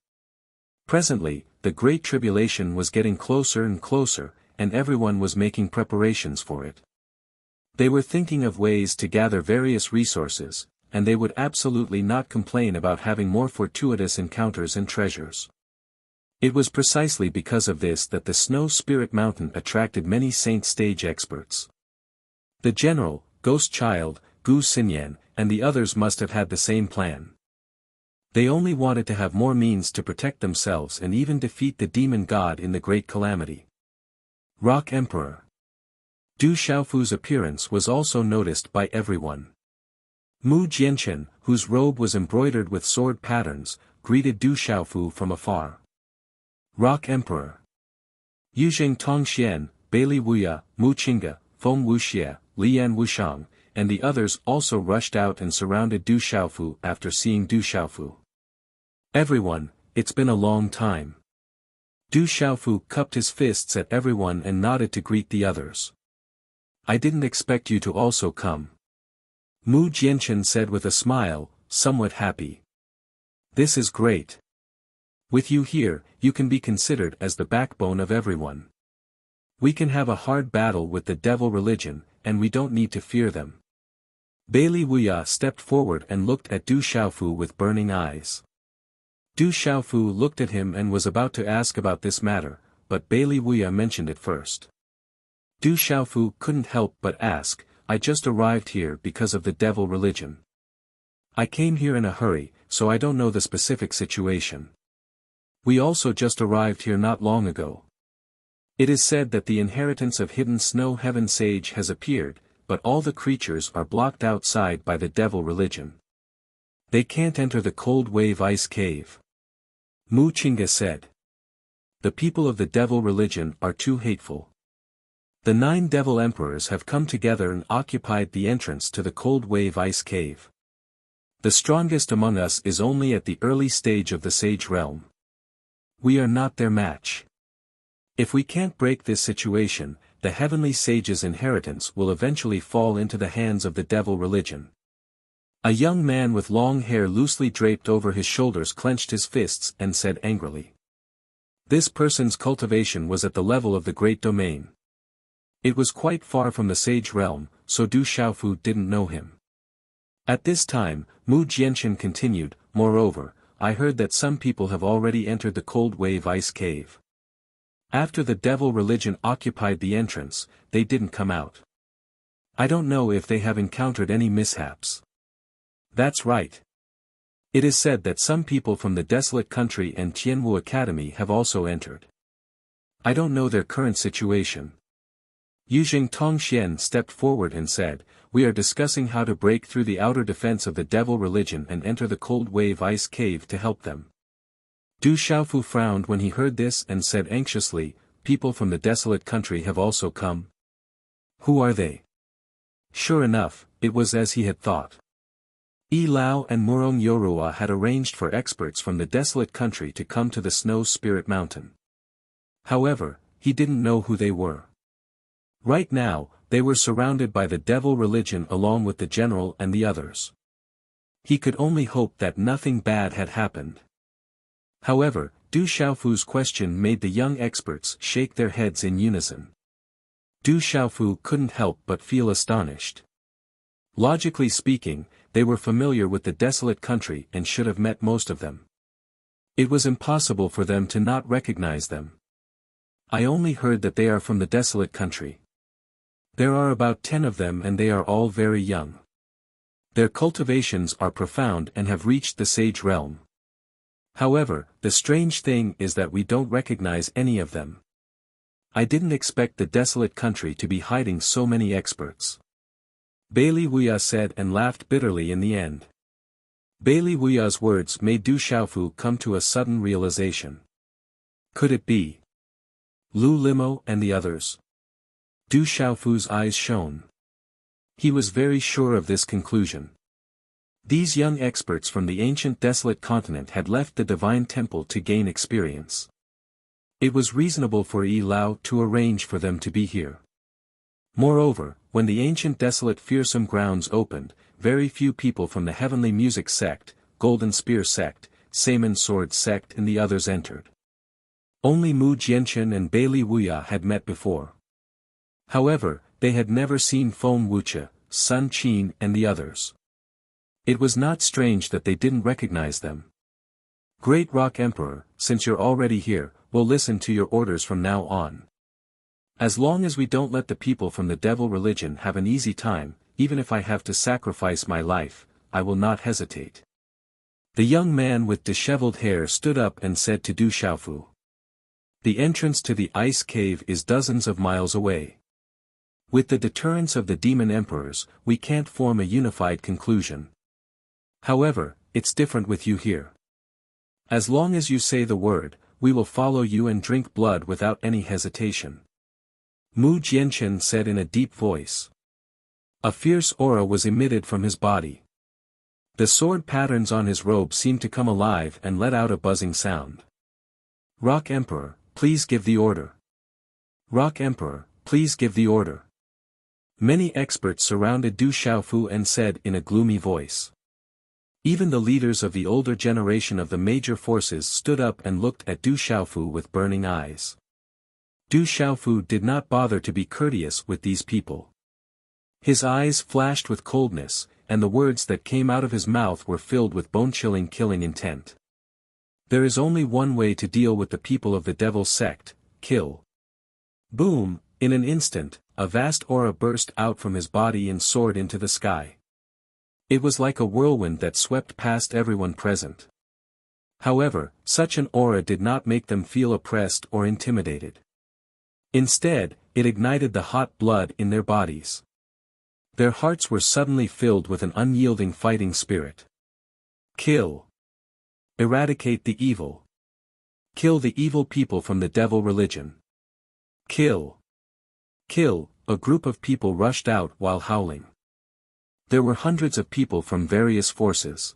Presently, the Great Tribulation was getting closer and closer, and everyone was making preparations for it. They were thinking of ways to gather various resources, and they would absolutely not complain about having more fortuitous encounters and treasures. It was precisely because of this that the Snow Spirit Mountain attracted many Saint Stage experts. The General, Ghost Child, Gu Xinyan, and the others must have had the same plan. They only wanted to have more means to protect themselves and even defeat the demon god in the great calamity. Rock Emperor. Du Xiaofu's appearance was also noticed by everyone. Mu Jianchen, whose robe was embroidered with sword patterns, greeted Du Xiaofu from afar. Rock Emperor. Yuzheng Tongxian, Bailey Wuya, Mu Qingge, Feng Wuxia, Lian Wushang, and the others also rushed out and surrounded Du Xiaofu after seeing Du Xiaofu. Everyone, it's been a long time. Du Xiaofu cupped his fists at everyone and nodded to greet the others. I didn't expect you to also come. Mu Jianchen said with a smile, somewhat happy. This is great. With you here, you can be considered as the backbone of everyone. We can have a hard battle with the devil religion, and we don't need to fear them. Bailey Wuya stepped forward and looked at Du Xiaofu with burning eyes. Du Xiaofu looked at him and was about to ask about this matter, but Bailey Wuya mentioned it first. Du Xiaofu couldn't help but ask, I just arrived here because of the devil religion. I came here in a hurry, so I don't know the specific situation. We also just arrived here not long ago. It is said that the inheritance of hidden snow heaven sage has appeared, but all the creatures are blocked outside by the devil religion. They can't enter the cold wave ice cave. Mu Qingge said. The people of the devil religion are too hateful. The 9 devil emperors have come together and occupied the entrance to the cold wave ice cave. The strongest among us is only at the early stage of the sage realm. We are not their match. If we can't break this situation, the heavenly sage's inheritance will eventually fall into the hands of the devil religion. A young man with long hair loosely draped over his shoulders clenched his fists and said angrily. This person's cultivation was at the level of the great domain. It was quite far from the sage realm, so Du Xiaofu didn't know him. At this time, Mu Jianchen continued, moreover, I heard that some people have already entered the cold wave ice cave. After the devil religion occupied the entrance, they didn't come out. I don't know if they have encountered any mishaps. That's right. It is said that some people from the desolate country and Tianwu Academy have also entered. I don't know their current situation. Yuzheng Tongxian stepped forward and said, we are discussing how to break through the outer defense of the devil religion and enter the cold wave ice cave to help them. Du Xiaofu frowned when he heard this and said anxiously, people from the desolate country have also come. Who are they? Sure enough, it was as he had thought. Yi Lao and Murong Yorua had arranged for experts from the desolate country to come to the Snow Spirit Mountain. However, he didn't know who they were. Right now, they were surrounded by the devil religion along with the general and the others. He could only hope that nothing bad had happened. However, Du Xiaofu's question made the young experts shake their heads in unison. Du Xiaofu couldn't help but feel astonished. Logically speaking, they were familiar with the desolate country and should have met most of them. It was impossible for them to not recognize them. I only heard that they are from the desolate country. There are about 10 of them and they are all very young. Their cultivations are profound and have reached the sage realm. However, the strange thing is that we don't recognize any of them. I didn't expect the desolate country to be hiding so many experts. Bailey Wuya said and laughed bitterly in the end. Bailey Wuya's words made Du Xiaofu come to a sudden realization. Could it be Lu Limo and the others? Du Xiaofu's eyes shone. He was very sure of this conclusion. These young experts from the ancient desolate continent had left the divine temple to gain experience. It was reasonable for Yi Lao to arrange for them to be here. Moreover, when the ancient desolate fearsome grounds opened, very few people from the heavenly music sect, golden spear sect, Saman sword sect and the others entered. Only Mu Jianchen and Bailey Wuya had met before. However, they had never seen Feng Wuxia, Sun Qin and the others. It was not strange that they didn't recognize them. Great Rock Emperor, since you're already here, we'll listen to your orders from now on. As long as we don't let the people from the devil religion have an easy time, even if I have to sacrifice my life, I will not hesitate. The young man with disheveled hair stood up and said to Du Xiaofu. The entrance to the ice cave is dozens of miles away. With the deterrence of the demon emperors, we can't form a unified conclusion. However, it's different with you here. As long as you say the word, we will follow you and drink blood without any hesitation. Mu Jianchen said in a deep voice. A fierce aura was emitted from his body. The sword patterns on his robe seemed to come alive and let out a buzzing sound. Rock Emperor, please give the order. Rock Emperor, please give the order. Many experts surrounded Du Xiaofu and said in a gloomy voice. Even the leaders of the older generation of the major forces stood up and looked at Du Xiaofu with burning eyes. Du Xiaofu did not bother to be courteous with these people. His eyes flashed with coldness, and the words that came out of his mouth were filled with bone-chilling killing intent. There is only one way to deal with the people of the devil sect, kill. Boom, in an instant, a vast aura burst out from his body and soared into the sky. It was like a whirlwind that swept past everyone present. However, such an aura did not make them feel oppressed or intimidated. Instead, it ignited the hot blood in their bodies. Their hearts were suddenly filled with an unyielding fighting spirit. Kill. Eradicate the evil. Kill the evil people from the devil religion. Kill. Kill, a group of people rushed out while howling. There were hundreds of people from various forces.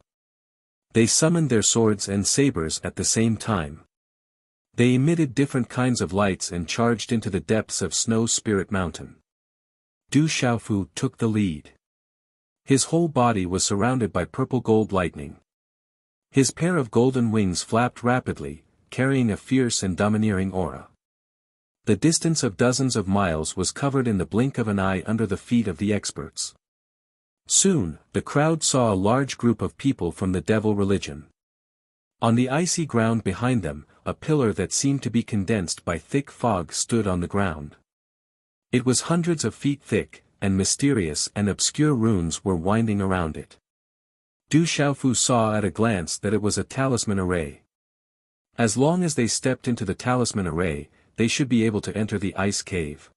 They summoned their swords and sabers at the same time. They emitted different kinds of lights and charged into the depths of Snow Spirit Mountain. Du Xiaofu took the lead. His whole body was surrounded by purple-gold lightning. His pair of golden wings flapped rapidly, carrying a fierce and domineering aura. The distance of dozens of miles was covered in the blink of an eye under the feet of the experts. Soon, the crowd saw a large group of people from the devil religion. On the icy ground behind them, a pillar that seemed to be condensed by thick fog stood on the ground. It was hundreds of feet thick, and mysterious and obscure runes were winding around it. Du Xiaofu saw at a glance that it was a talisman array. As long as they stepped into the talisman array, they should be able to enter the ice cave.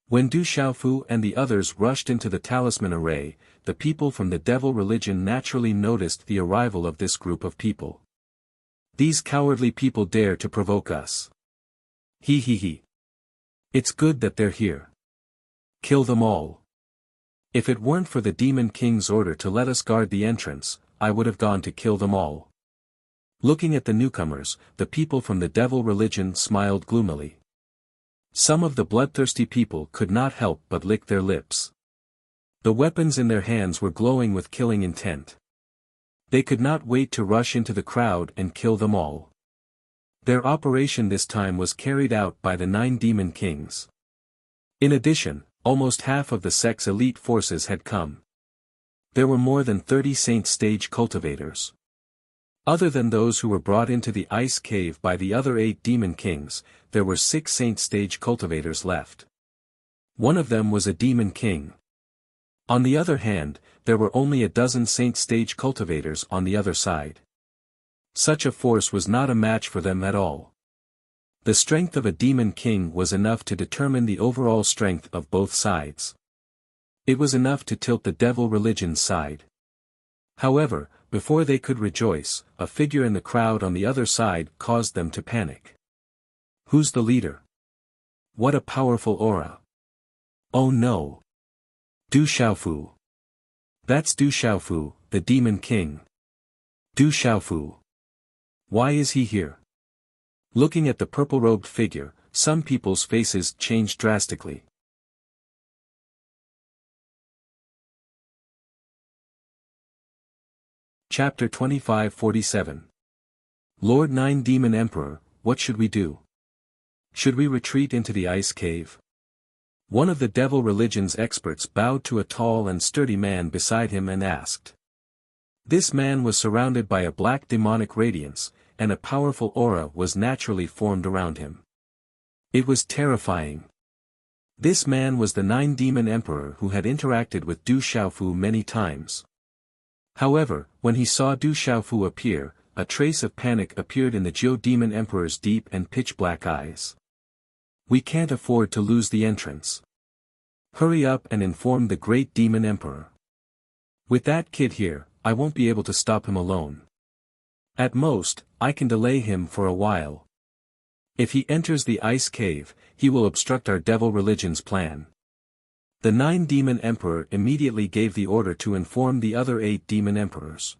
When Du Xiaofu and the others rushed into the talisman array, the people from the devil religion naturally noticed the arrival of this group of people. These cowardly people dare to provoke us. He he he. It's good that they're here. Kill them all. If it weren't for the Demon King's order to let us guard the entrance, I would have gone to kill them all. Looking at the newcomers, the people from the devil religion smiled gloomily. Some of the bloodthirsty people could not help but lick their lips. The weapons in their hands were glowing with killing intent. They could not wait to rush into the crowd and kill them all. Their operation this time was carried out by the 9 demon kings. In addition, almost half of the sect's elite forces had come. There were more than 30 saint stage cultivators. Other than those who were brought into the ice cave by the other 8 demon kings, there were 6 saint stage cultivators left. One of them was a demon king. On the other hand, there were only a dozen saint stage cultivators on the other side. Such a force was not a match for them at all. The strength of a demon king was enough to determine the overall strength of both sides. It was enough to tilt the devil religion's side. However, before they could rejoice, a figure in the crowd on the other side caused them to panic. Who's the leader? What a powerful aura. Oh no. Du Xiaofu. That's Du Xiaofu, the demon king. Du Xiaofu. Why is he here? Looking at the purple-robed figure, some people's faces changed drastically. Chapter 2547. Lord 9 Demon Emperor, what should we do? Should we retreat into the ice cave? One of the devil religion's experts bowed to a tall and sturdy man beside him and asked. This man was surrounded by a black demonic radiance, and a powerful aura was naturally formed around him. It was terrifying. This man was the 9 Demon Emperor who had interacted with Du Xiaofu many times. However, when he saw Du Xiaofu appear, a trace of panic appeared in the Jiu Demon Emperor's deep and pitch-black eyes. "We can't afford to lose the entrance. Hurry up and inform the great Demon Emperor. With that kid here, I won't be able to stop him alone. At most, I can delay him for a while. If he enters the ice cave, he will obstruct our devil religion's plan." The 9 Demon Emperor immediately gave the order to inform the other 8 Demon Emperors.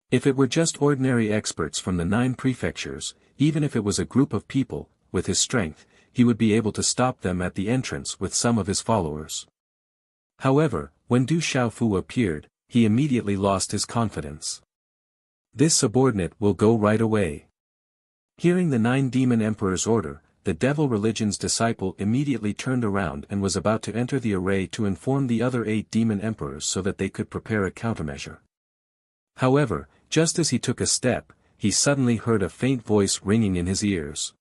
If it were just ordinary experts from the 9 prefectures, even if it was a group of people, with his strength, he would be able to stop them at the entrance with some of his followers. However, when Du Xiaofu appeared, he immediately lost his confidence. "This subordinate will go right away." Hearing the 9 Demon Emperor's order, the devil religion's disciple immediately turned around and was about to enter the array to inform the other 8 Demon Emperors so that they could prepare a countermeasure. However, just as he took a step, he suddenly heard a faint voice ringing in his ears.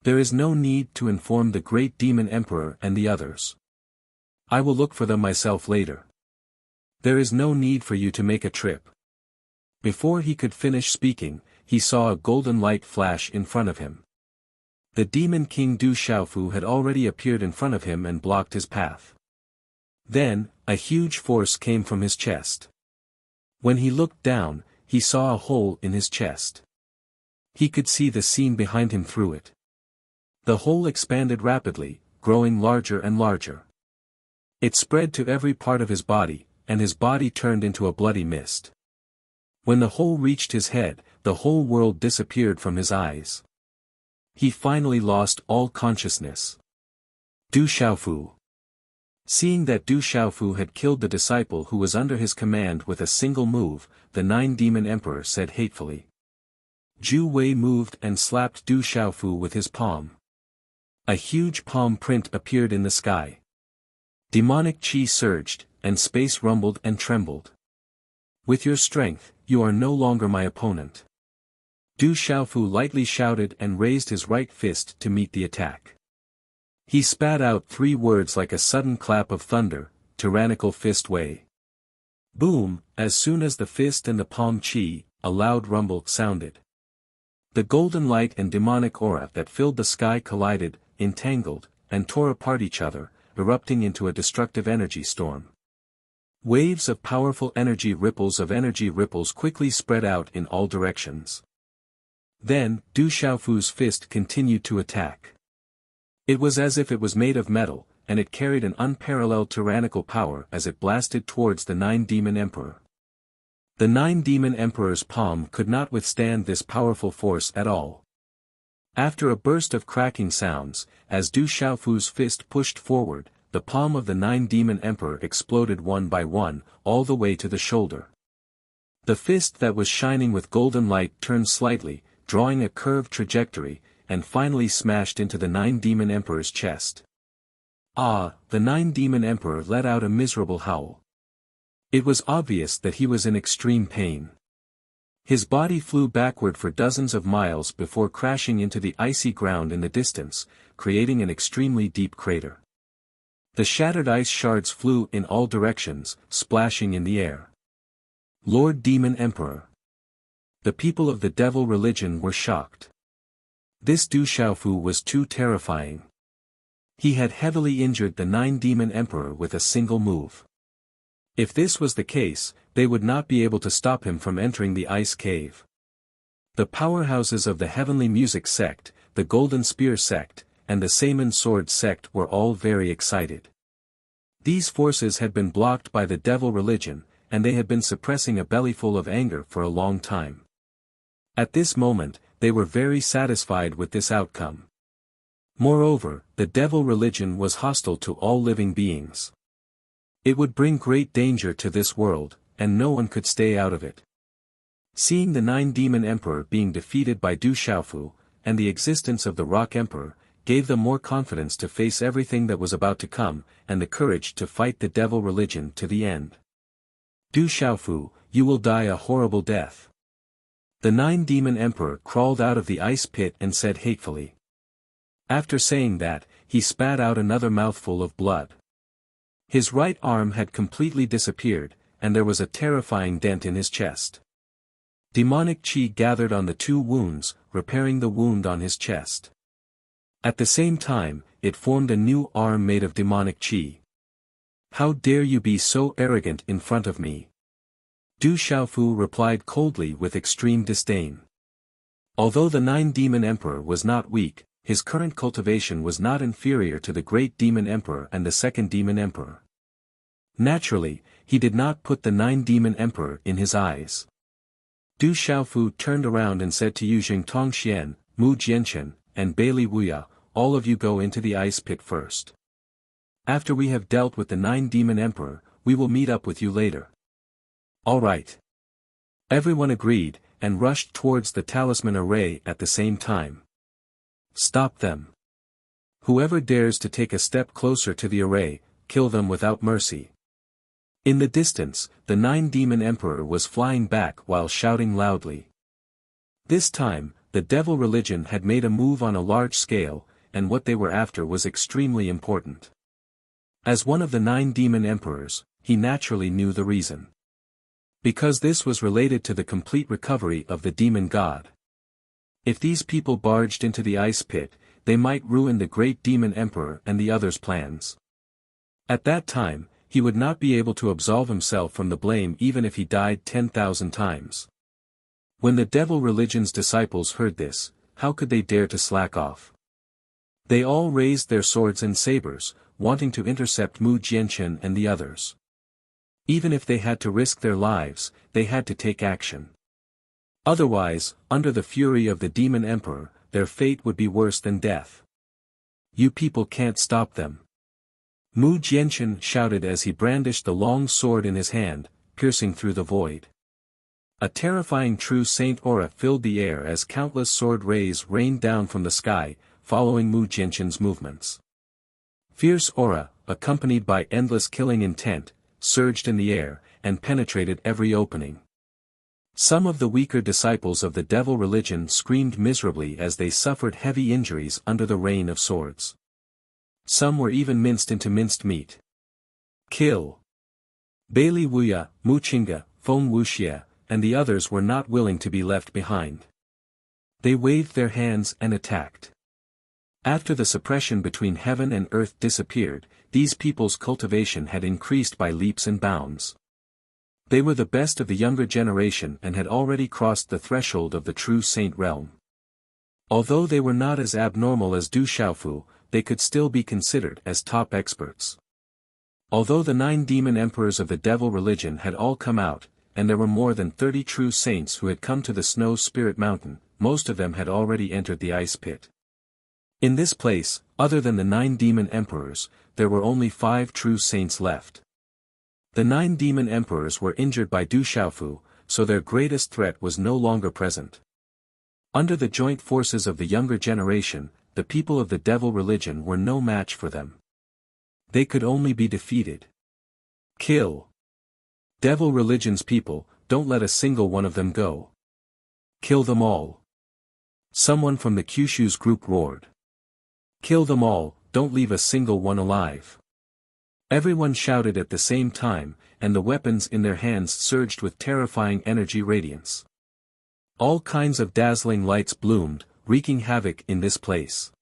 "There is no need to inform the great Demon Emperor and the others. I will look for them myself later. There is no need for you to make a trip." Before he could finish speaking, he saw a golden light flash in front of him. The Demon King Du Xiaofu had already appeared in front of him and blocked his path. Then, a huge force came from his chest. When he looked down, he saw a hole in his chest. He could see the scene behind him through it. The hole expanded rapidly, growing larger and larger. It spread to every part of his body, and his body turned into a bloody mist. When the hole reached his head, the whole world disappeared from his eyes. He finally lost all consciousness. Du Xiaofu. Seeing that Du Xiaofu had killed the disciple who was under his command with a single move, the 9 Demon Emperor said hatefully. Zhu Wei moved and slapped Du Xiaofu with his palm. A huge palm print appeared in the sky. Demonic chi surged, and space rumbled and trembled. "With your strength, you are no longer my opponent." Du Xiaofu lightly shouted and raised his right fist to meet the attack. He spat out 3 words like a sudden clap of thunder, "Tyrannical Fist Wei." Boom, as soon as the fist and the palm chi, a loud rumble sounded. The golden light and demonic aura that filled the sky collided, entangled, and tore apart each other, erupting into a destructive energy storm. Waves of powerful energy ripples quickly spread out in all directions. Then, Du Xiaofu's fist continued to attack. It was as if it was made of metal, and it carried an unparalleled tyrannical power as it blasted towards the 9 Demon Emperor. The 9 Demon Emperor's palm could not withstand this powerful force at all. After a burst of cracking sounds, as Du Xiaofu's fist pushed forward, the palm of the 9 Demon Emperor exploded one by one, all the way to the shoulder. The fist that was shining with golden light turned slightly, drawing a curved trajectory, and finally smashed into the 9 Demon Emperor's chest. Ah! The 9 Demon Emperor let out a miserable howl. It was obvious that he was in extreme pain. His body flew backward for dozens of miles before crashing into the icy ground in the distance, creating an extremely deep crater. The shattered ice shards flew in all directions, splashing in the air. Lord Demon Emperor. The people of the devil religion were shocked. This Du Xiaofu was too terrifying. He had heavily injured the 9 Demon Emperor with a single move. If this was the case, they would not be able to stop him from entering the ice cave. The powerhouses of the Heavenly Music sect, the Golden Spear sect, and the Saman Sword sect were all very excited. These forces had been blocked by the devil religion, and they had been suppressing a bellyful of anger for a long time. At this moment, they were very satisfied with this outcome. Moreover, the devil religion was hostile to all living beings. It would bring great danger to this world, and no one could stay out of it. Seeing the 9 Demon Emperor being defeated by Du Xiaofu, and the existence of the Rock Emperor, gave them more confidence to face everything that was about to come, and the courage to fight the devil religion to the end. Du Xiaofu, you will die a horrible death. The 9 Demon Emperor crawled out of the ice pit and said hatefully. After saying that, he spat out another mouthful of blood. His right arm had completely disappeared, and there was a terrifying dent in his chest. Demonic chi gathered on the 2 wounds, repairing the wound on his chest. At the same time, it formed a new arm made of demonic chi. "How dare you be so arrogant in front of me?" Du Xiaofu replied coldly with extreme disdain. Although the 9-demon emperor was not weak, his current cultivation was not inferior to the great demon emperor and the 2nd demon emperor. Naturally, he did not put the 9-demon emperor in his eyes. Du Xiaofu turned around and said to Yuzheng Tongxian, Mu Jianchen, and Bailey Wuya, "All of you go into the ice pit first. After we have dealt with the 9-demon emperor, we will meet up with you later." "All right." Everyone agreed, and rushed towards the talisman array at the same time. "Stop them. Whoever dares to take a step closer to the array, kill them without mercy." In the distance, the 9-demon emperor was flying back while shouting loudly. This time, the devil religion had made a move on a large scale, and what they were after was extremely important. As one of the 9-demon emperors, he naturally knew the reason. Because this was related to the complete recovery of the demon god. If these people barged into the ice pit, they might ruin the great demon emperor and the others' plans. At that time, he would not be able to absolve himself from the blame even if he died 10,000 times. When the devil religion's disciples heard this, how could they dare to slack off? They all raised their swords and sabers, wanting to intercept Mu Jianchen and the others. Even if they had to risk their lives, they had to take action. Otherwise, under the fury of the demon emperor, their fate would be worse than death. "You people can't stop them." Mu Jianchen shouted as he brandished the long sword in his hand, piercing through the void. A terrifying true saint aura filled the air as countless sword rays rained down from the sky, following Mu Jianchen's movements. Fierce aura, accompanied by endless killing intent, surged in the air, and penetrated every opening. Some of the weaker disciples of the devil religion screamed miserably as they suffered heavy injuries under the rain of swords. Some were even minced into minced meat. Kill! Bailey Wuya, Mu Qingge, Feng Wuxia, and the others were not willing to be left behind. They waved their hands and attacked. After the suppression between heaven and earth disappeared, these people's cultivation had increased by leaps and bounds. They were the best of the younger generation and had already crossed the threshold of the true saint realm. Although they were not as abnormal as Du Xiaofu, they could still be considered as top experts. Although the 9 demon emperors of the devil religion had all come out, and there were more than 30 true saints who had come to the Snow Spirit Mountain, most of them had already entered the ice pit. In this place, other than the 9 demon emperors, there were only 5 true saints left. The 9 demon emperors were injured by Du Xiaofu, so their greatest threat was no longer present. Under the joint forces of the younger generation, the people of the devil religion were no match for them. They could only be defeated. Kill! Devil religion's people, don't let a single one of them go. Kill them all! Someone from the Kyushu's group roared. Kill them all, don't leave a single one alive. Everyone shouted at the same time, and the weapons in their hands surged with terrifying energy radiance. All kinds of dazzling lights bloomed, wreaking havoc in this place.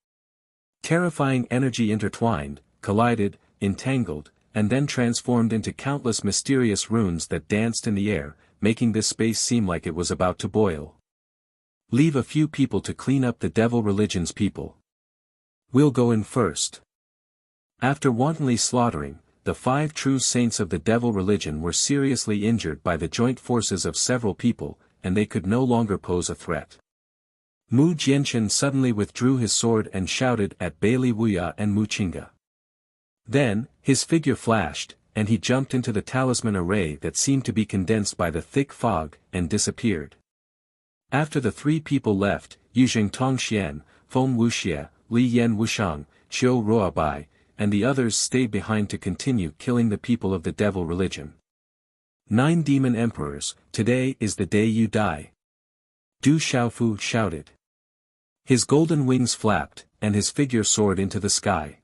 Terrifying energy intertwined, collided, entangled, and then transformed into countless mysterious runes that danced in the air, making this space seem like it was about to boil. Leave a few people to clean up the devil religion's people. We'll go in first. After wantonly slaughtering, the 5 true saints of the devil religion were seriously injured by the joint forces of several people, and they could no longer pose a threat. Mu Jianchen suddenly withdrew his sword and shouted at Bailey Wuya and Mu Qingge. Then, his figure flashed, and he jumped into the talisman array that seemed to be condensed by the thick fog, and disappeared. After the 3 people left, Yuzheng Tongxian, Feng Wuxia, Li Yan Wushang, Qiu Ruobai, and the others stayed behind to continue killing the people of the devil religion. 9 demon emperors, today is the day you die. Du Xiaofu shouted. His golden wings flapped, and his figure soared into the sky.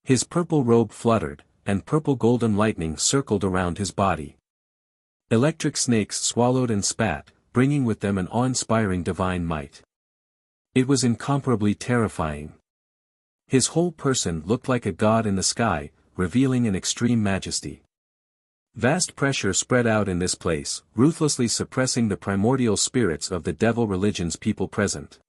His purple robe fluttered, and purple golden lightning circled around his body. Electric snakes swallowed and spat, bringing with them an awe-inspiring divine might. It was incomparably terrifying. His whole person looked like a god in the sky, revealing an extreme majesty. Vast pressure spread out in this place, ruthlessly suppressing the primordial spirits of the devil religion's people present.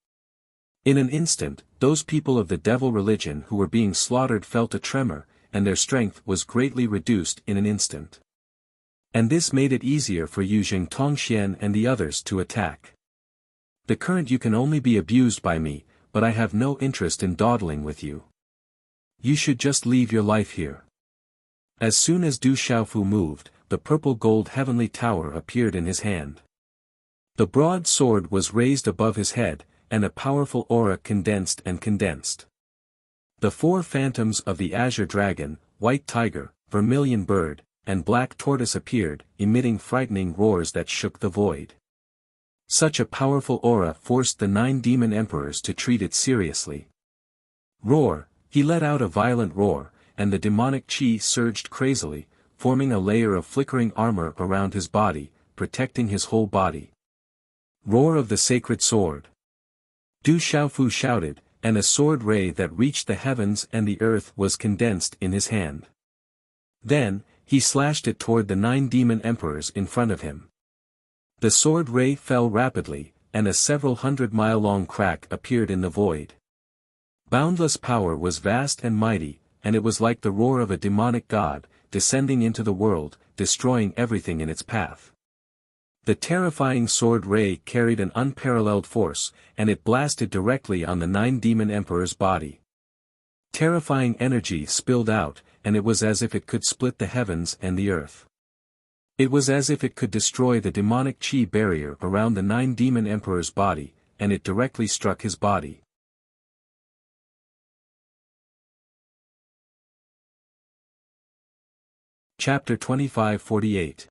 In an instant, those people of the devil religion who were being slaughtered felt a tremor, and their strength was greatly reduced in an instant. And this made it easier for Yu Jing Tongxian and the others to attack. The current you can only be abused by me, but I have no interest in dawdling with you. You should just leave your life here. As soon as Du Xiaofu moved, the purple gold heavenly tower appeared in his hand. The broad sword was raised above his head, and a powerful aura condensed and condensed. The four phantoms of the azure dragon, white tiger, vermilion bird, and black tortoise appeared, emitting frightening roars that shook the void. Such a powerful aura forced the 9 demon emperors to treat it seriously. Roar! He let out a violent roar, and the demonic chi surged crazily, forming a layer of flickering armor around his body, protecting his whole body. Roar of the sacred sword! Du Xiaofu shouted, and a sword ray that reached the heavens and the earth was condensed in his hand. Then, he slashed it toward the 9 demon emperors in front of him. The sword ray fell rapidly, and a several 100-mile-long crack appeared in the void. Boundless power was vast and mighty, and it was like the roar of a demonic god, descending into the world, destroying everything in its path. The terrifying sword ray carried an unparalleled force, and it blasted directly on the 9 demon emperors' body. Terrifying energy spilled out, and it was as if it could split the heavens and the earth. It was as if it could destroy the demonic chi barrier around the 9 demon emperors' body, and it directly struck his body. Chapter 25-48.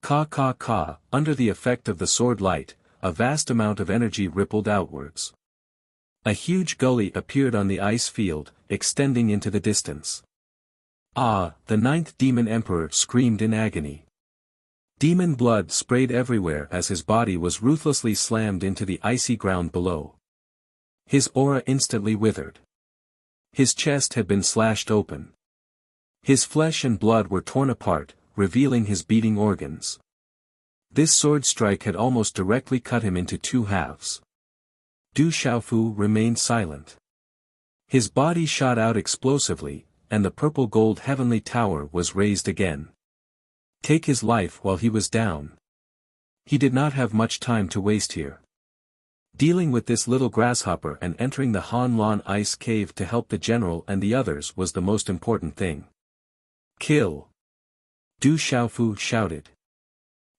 Ka. Under the effect of the sword light, a vast amount of energy rippled outwards. A huge gully appeared on the ice field, extending into the distance. Ah! The 9th demon emperor screamed in agony. Demon blood sprayed everywhere as his body was ruthlessly slammed into the icy ground below. His aura instantly withered. His chest had been slashed open. His flesh and blood were torn apart, revealing his beating organs. This sword strike had almost directly cut him into 2 halves. Du Xiaofu remained silent. His body shot out explosively, and the purple gold heavenly tower was raised again. Take his life while he was down. He did not have much time to waste here. Dealing with this little grasshopper and entering the Han Lan ice cave to help the general and the others was the most important thing. Kill! Du Xiaofu shouted.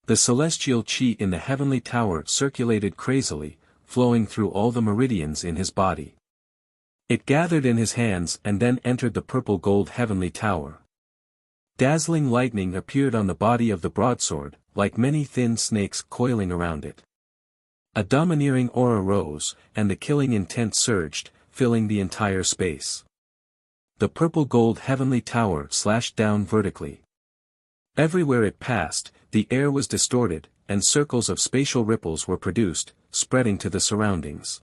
The celestial chi in the heavenly tower circulated crazily, flowing through all the meridians in his body. It gathered in his hands and then entered the purple gold heavenly tower. Dazzling lightning appeared on the body of the broadsword, like many thin snakes coiling around it. A domineering aura rose, and the killing intent surged, filling the entire space. The purple gold heavenly tower slashed down vertically. Everywhere it passed, the air was distorted, and circles of spatial ripples were produced, spreading to the surroundings.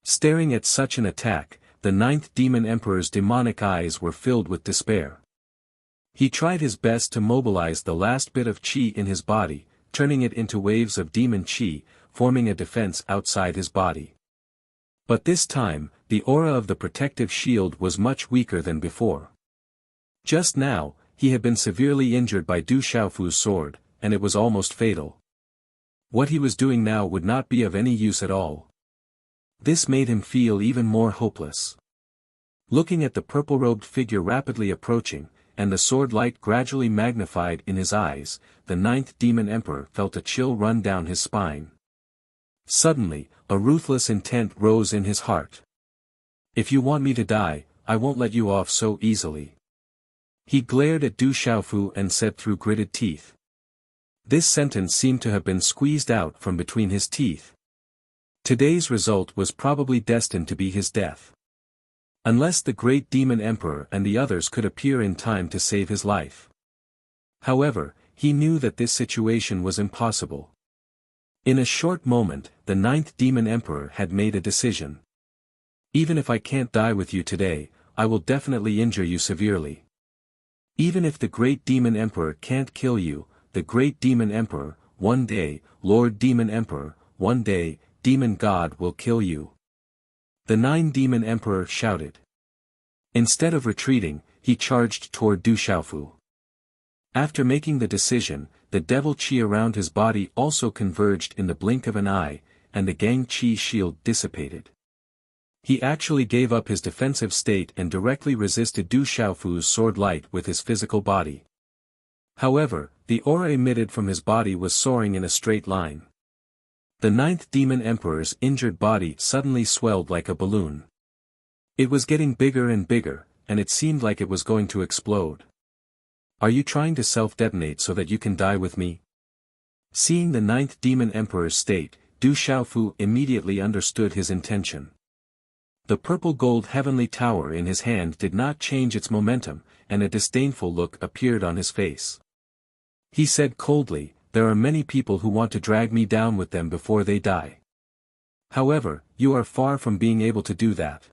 Staring at such an attack, the 9th demon emperor's demonic eyes were filled with despair. He tried his best to mobilize the last bit of chi in his body, turning it into waves of demon chi, forming a defense outside his body. But this time, the aura of the protective shield was much weaker than before. Just now, he had been severely injured by Du Xiaofu's sword, and it was almost fatal. What he was doing now would not be of any use at all. This made him feel even more hopeless. Looking at the purple-robed figure rapidly approaching, and the sword light gradually magnified in his eyes, the 9th demon emperor felt a chill run down his spine. Suddenly, a ruthless intent rose in his heart. If you want me to die, I won't let you off so easily. He glared at Du Xiaofu and said through gritted teeth. This sentence seemed to have been squeezed out from between his teeth. Today's result was probably destined to be his death. Unless the great demon emperor and the others could appear in time to save his life. However, he knew that this situation was impossible. In a short moment, the ninth demon emperor had made a decision. Even if I can't die with you today, I will definitely injure you severely. Even if the great demon emperor can't kill you, the great demon emperor, one day, Lord Demon Emperor, one day, Demon God will kill you. The nine demon emperor shouted. Instead of retreating, he charged toward Du Xiaofu. After making the decision, the devil qi around his body also converged in the blink of an eye, and the gang qi shield dissipated. He actually gave up his defensive state and directly resisted Du Xiaofu's sword light with his physical body. However, the aura emitted from his body was soaring in a straight line. The ninth demon emperor's injured body suddenly swelled like a balloon. It was getting bigger and bigger, and it seemed like it was going to explode. Are you trying to self-detonate so that you can die with me? Seeing the ninth demon emperor's state, Du Xiaofu immediately understood his intention. The purple gold heavenly tower in his hand did not change its momentum, and a disdainful look appeared on his face. He said coldly, there are many people who want to drag me down with them before they die. However, you are far from being able to do that.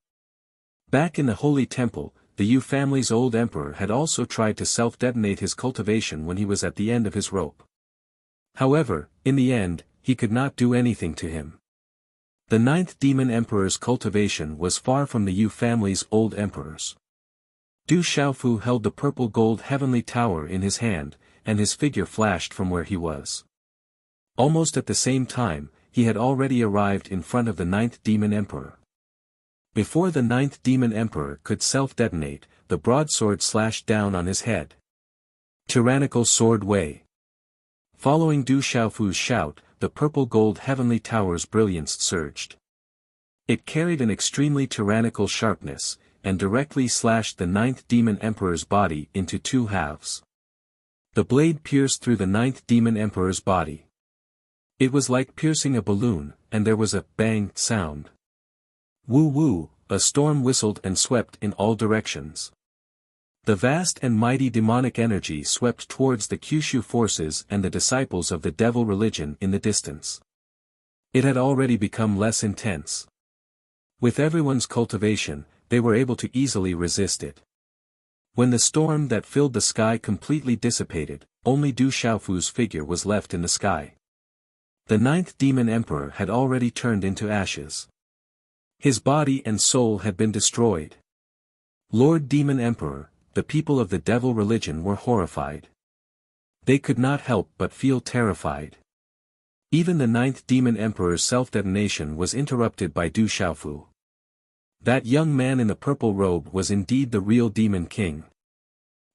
Back in the Holy Temple, the Yu family's old emperor had also tried to self-detonate his cultivation when he was at the end of his rope. However, in the end, he could not do anything to him. The ninth demon emperor's cultivation was far from the Yu family's old emperor's. Du Xiaofu held the purple gold heavenly tower in his hand, and his figure flashed from where he was. Almost at the same time, he had already arrived in front of the ninth demon emperor. Before the ninth demon emperor could self-detonate, the broadsword slashed down on his head. Tyrannical sword way. Following Du Xiaofu's shout, the purple gold heavenly tower's brilliance surged. It carried an extremely tyrannical sharpness, and directly slashed the ninth demon emperor's body into two halves. The blade pierced through the ninth demon emperor's body. It was like piercing a balloon, and there was a bang sound. Woo woo, a storm whistled and swept in all directions. The vast and mighty demonic energy swept towards the Kyushu forces and the disciples of the devil religion in the distance. It had already become less intense. With everyone's cultivation, they were able to easily resist it. When the storm that filled the sky completely dissipated, only Du Xiaofu's figure was left in the sky. The ninth demon emperor had already turned into ashes. His body and soul had been destroyed. Lord Demon Emperor, the people of the devil religion were horrified. They could not help but feel terrified. Even the ninth demon emperor's self-detonation was interrupted by Du Xiaofu. That young man in the purple robe was indeed the real demon king.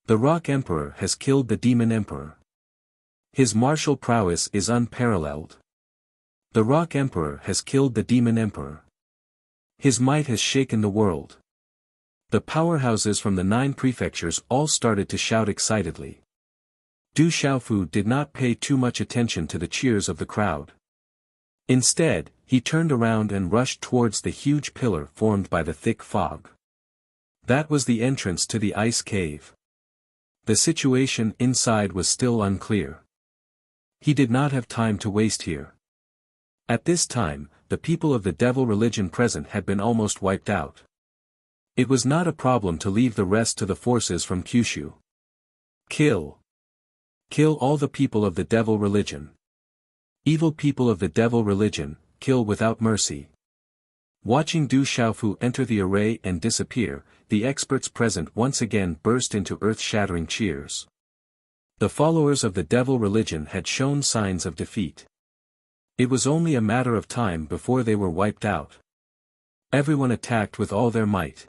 The rock emperor has killed the demon emperor. His martial prowess is unparalleled. The rock emperor has killed the demon emperor. His might has shaken the world. The powerhouses from the 9 prefectures all started to shout excitedly. Du Xiaofu did not pay too much attention to the cheers of the crowd. Instead, he turned around and rushed towards the huge pillar formed by the thick fog. That was the entrance to the ice cave. The situation inside was still unclear. He did not have time to waste here. At this time, the people of the devil religion present had been almost wiped out. It was not a problem to leave the rest to the forces from Kyushu. Kill. Kill all the people of the devil religion. Evil people of the devil religion, kill without mercy. Watching Du Xiaofu enter the array and disappear, the experts present once again burst into earth-shattering cheers. The followers of the devil religion had shown signs of defeat. It was only a matter of time before they were wiped out. Everyone attacked with all their might.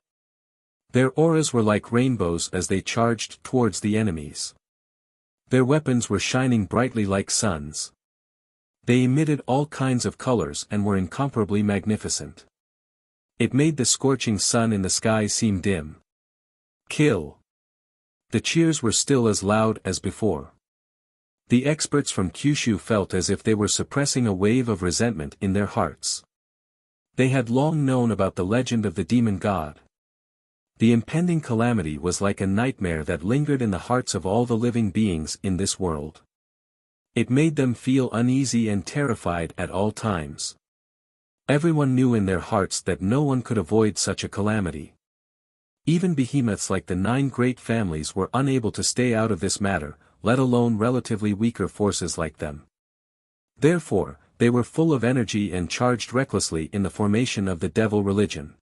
Their auras were like rainbows as they charged towards the enemies. Their weapons were shining brightly like suns. They emitted all kinds of colors and were incomparably magnificent. It made the scorching sun in the sky seem dim. Kill. The cheers were still as loud as before. The experts from Kyushu felt as if they were suppressing a wave of resentment in their hearts. They had long known about the legend of the demon god. The impending calamity was like a nightmare that lingered in the hearts of all the living beings in this world. It made them feel uneasy and terrified at all times. Everyone knew in their hearts that no one could avoid such a calamity. Even behemoths like the 9 great families were unable to stay out of this matter, let alone relatively weaker forces like them. Therefore, they were full of energy and charged recklessly in the formation of the devil religion.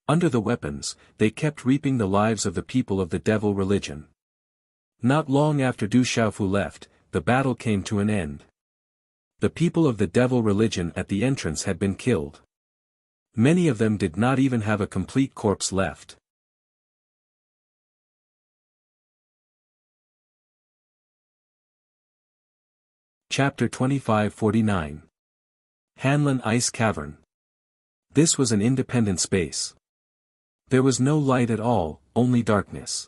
Under the weapons, they kept reaping the lives of the people of the devil religion. Not long after Du Xiaofu left, the battle came to an end. The people of the devil religion at the entrance had been killed. Many of them did not even have a complete corpse left. Chapter 2549. Hanlin Ice Cavern. This was an independent space. There was no light at all, only darkness.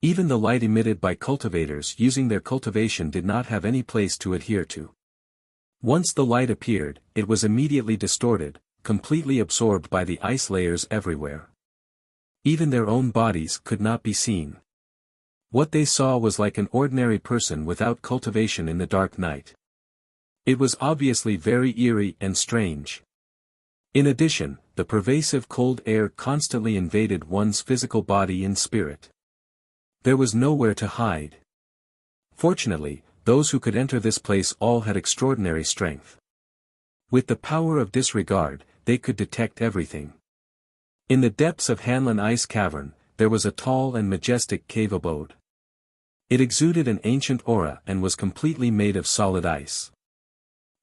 Even the light emitted by cultivators using their cultivation did not have any place to adhere to. Once the light appeared, it was immediately distorted, completely absorbed by the ice layers everywhere. Even their own bodies could not be seen. What they saw was like an ordinary person without cultivation in the dark night. It was obviously very eerie and strange. In addition, the pervasive cold air constantly invaded one's physical body and spirit. There was nowhere to hide. Fortunately, those who could enter this place all had extraordinary strength. With the power of disregard, they could detect everything. In the depths of Hanlin Ice Cavern, there was a tall and majestic cave abode. It exuded an ancient aura and was completely made of solid ice.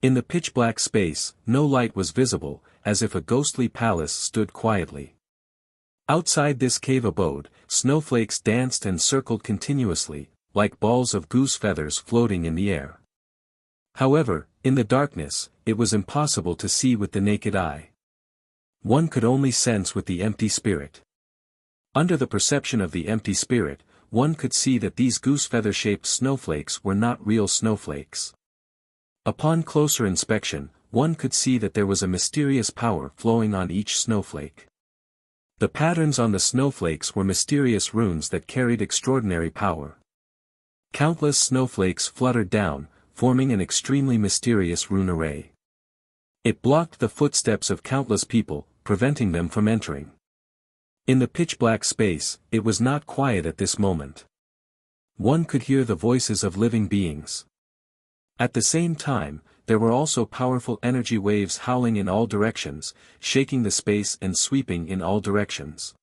In the pitch-black space, no light was visible, as if a ghostly palace stood quietly. Outside this cave abode, snowflakes danced and circled continuously, like balls of goose feathers floating in the air. However, in the darkness, it was impossible to see with the naked eye. One could only sense with the empty spirit. Under the perception of the empty spirit, one could see that these goose feather-shaped snowflakes were not real snowflakes. Upon closer inspection, one could see that there was a mysterious power flowing on each snowflake. The patterns on the snowflakes were mysterious runes that carried extraordinary power. Countless snowflakes fluttered down, forming an extremely mysterious rune array. It blocked the footsteps of countless people, preventing them from entering. In the pitch-black space, it was not quiet at this moment. One could hear the voices of living beings. At the same time, there were also powerful energy waves howling in all directions, shaking the space and sweeping in all directions.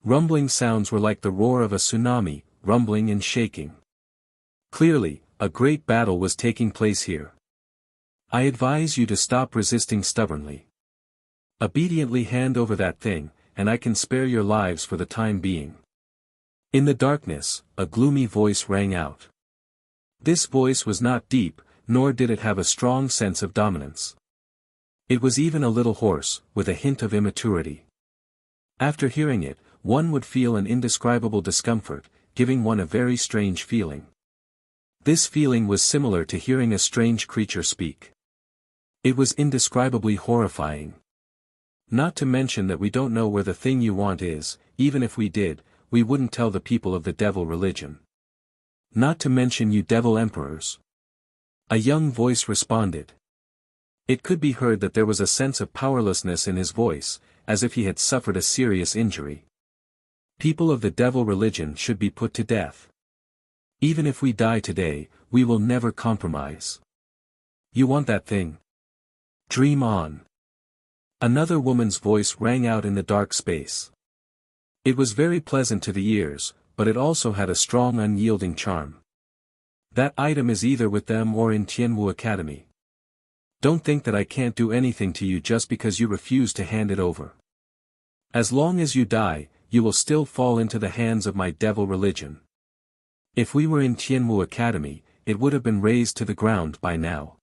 Rumbling sounds were like the roar of a tsunami, rumbling and shaking. Clearly, a great battle was taking place here. I advise you to stop resisting stubbornly. Obediently hand over that thing, and I can spare your lives for the time being. In the darkness, a gloomy voice rang out. This voice was not deep, nor did it have a strong sense of dominance. It was even a little hoarse, with a hint of immaturity. After hearing it, one would feel an indescribable discomfort, giving one a very strange feeling. This feeling was similar to hearing a strange creature speak. It was indescribably horrifying. Not to mention that we don't know where the thing you want is, even if we did, we wouldn't tell the people of the devil religion. Not to mention you devil emperors. A young voice responded. It could be heard that there was a sense of powerlessness in his voice, as if he had suffered a serious injury. People of the devil religion should be put to death. Even if we die today, we will never compromise. You want that thing? Dream on. Another woman's voice rang out in the dark space. It was very pleasant to the ears, but it also had a strong unyielding charm. That item is either with them or in Tianwu Academy. Don't think that I can't do anything to you just because you refuse to hand it over. As long as you die, you will still fall into the hands of my devil religion. If we were in Tianwu Academy, it would have been razed to the ground by now.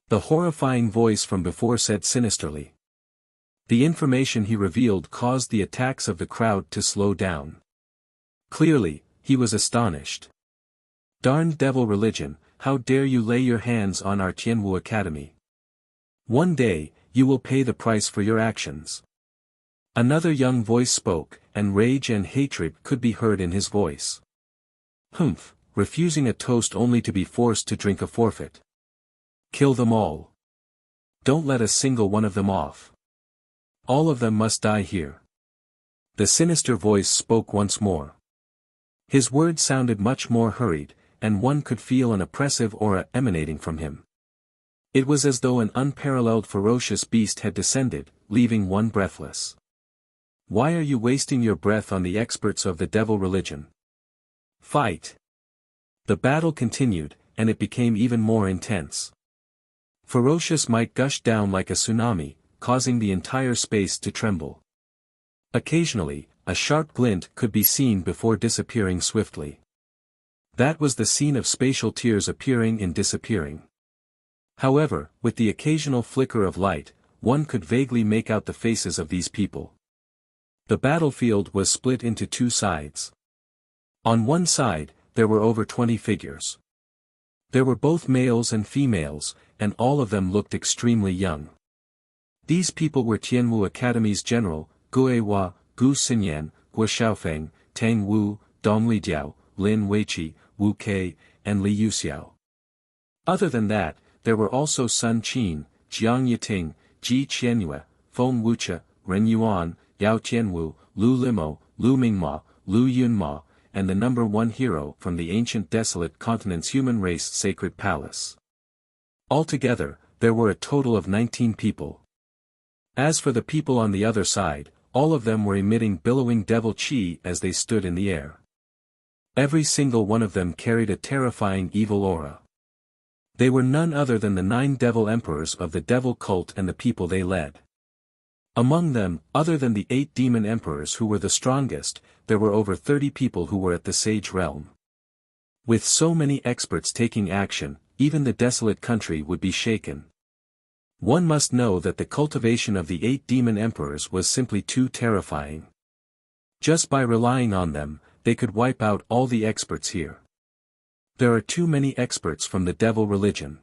The horrifying voice from before said sinisterly. The information he revealed caused the attacks of the crowd to slow down. Clearly, he was astonished. Darned devil religion, how dare you lay your hands on our Tianwu Academy? One day, you will pay the price for your actions. Another young voice spoke, and rage and hatred could be heard in his voice. Humph, refusing a toast only to be forced to drink a forfeit. Kill them all. Don't let a single one of them off. All of them must die here. The sinister voice spoke once more. His words sounded much more hurried, and one could feel an oppressive aura emanating from him. It was as though an unparalleled ferocious beast had descended, leaving one breathless. Why are you wasting your breath on the experts of the devil religion? Fight! The battle continued, and it became even more intense. Ferocious might gushed down like a tsunami, causing the entire space to tremble. Occasionally, a sharp glint could be seen before disappearing swiftly. That was the scene of spatial tears appearing and disappearing. However, with the occasional flicker of light, one could vaguely make out the faces of these people. The battlefield was split into two sides. On one side, there were over 20 figures. There were both males and females, and all of them looked extremely young. These people were Tianwu Academy's general, Gue Hua, Gu Xinyan, Hua Xiaofeng, Tang Wu, Dong Lijiao, Lin Weiqi, Wu Kei, and Li Yuxiao. Other than that, there were also Sun Qin, Jiang Yiting, Ji Qianyue, Feng Wuxia, Ren Yuan, Yao Tianwu, Lu Limo, Lu Mingma, Lu Yunma, and the number one hero from the ancient desolate continent's human race sacred palace. Altogether, there were a total of 19 people. As for the people on the other side, all of them were emitting billowing devil chi as they stood in the air. Every single one of them carried a terrifying evil aura. They were none other than the 9 devil emperors of the devil cult and the people they led. Among them, other than the 8 demon emperors who were the strongest, there were over 30 people who were at the sage realm. With so many experts taking action, even the desolate country would be shaken. One must know that the cultivation of the 8 demon emperors was simply too terrifying. Just by relying on them, they could wipe out all the experts here. There are too many experts from the devil religion.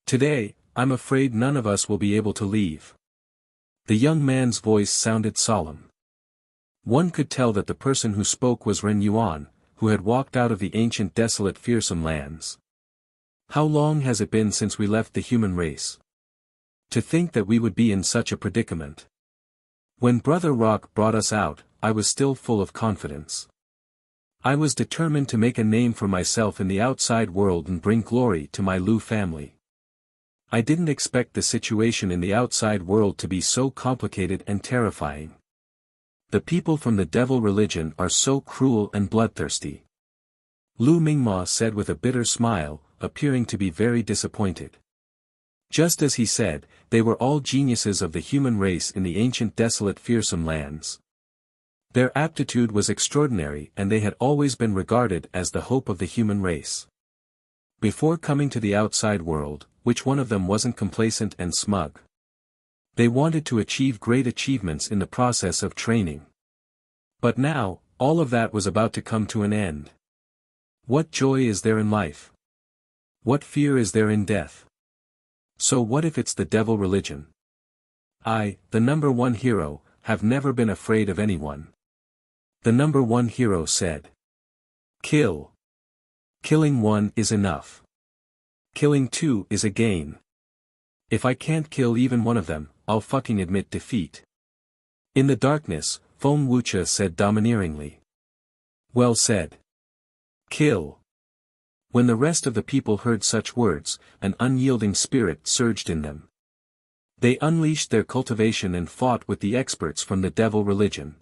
Today, I'm afraid none of us will be able to leave. The young man's voice sounded solemn. One could tell that the person who spoke was Ren Yuan, who had walked out of the ancient desolate fearsome lands. How long has it been since we left the human race? To think that we would be in such a predicament. When Brother Rock brought us out, I was still full of confidence. I was determined to make a name for myself in the outside world and bring glory to my Lu family. I didn't expect the situation in the outside world to be so complicated and terrifying. The people from the devil religion are so cruel and bloodthirsty. Lu Mingma said with a bitter smile, appearing to be very disappointed. Just as he said, they were all geniuses of the human race in the ancient desolate fearsome lands. Their aptitude was extraordinary and they had always been regarded as the hope of the human race. Before coming to the outside world, which one of them wasn't complacent and smug? They wanted to achieve great achievements in the process of training. But now, all of that was about to come to an end. What joy is there in life? What fear is there in death? So what if it's the devil religion? I, the number one hero, have never been afraid of anyone. The number one hero said. Kill. Killing one is enough. Killing 2 is a gain. If I can't kill even one of them, I'll fucking admit defeat. In the darkness, Feng Wuxia said domineeringly. Well said. Kill. When the rest of the people heard such words, an unyielding spirit surged in them. They unleashed their cultivation and fought with the experts from the devil religion.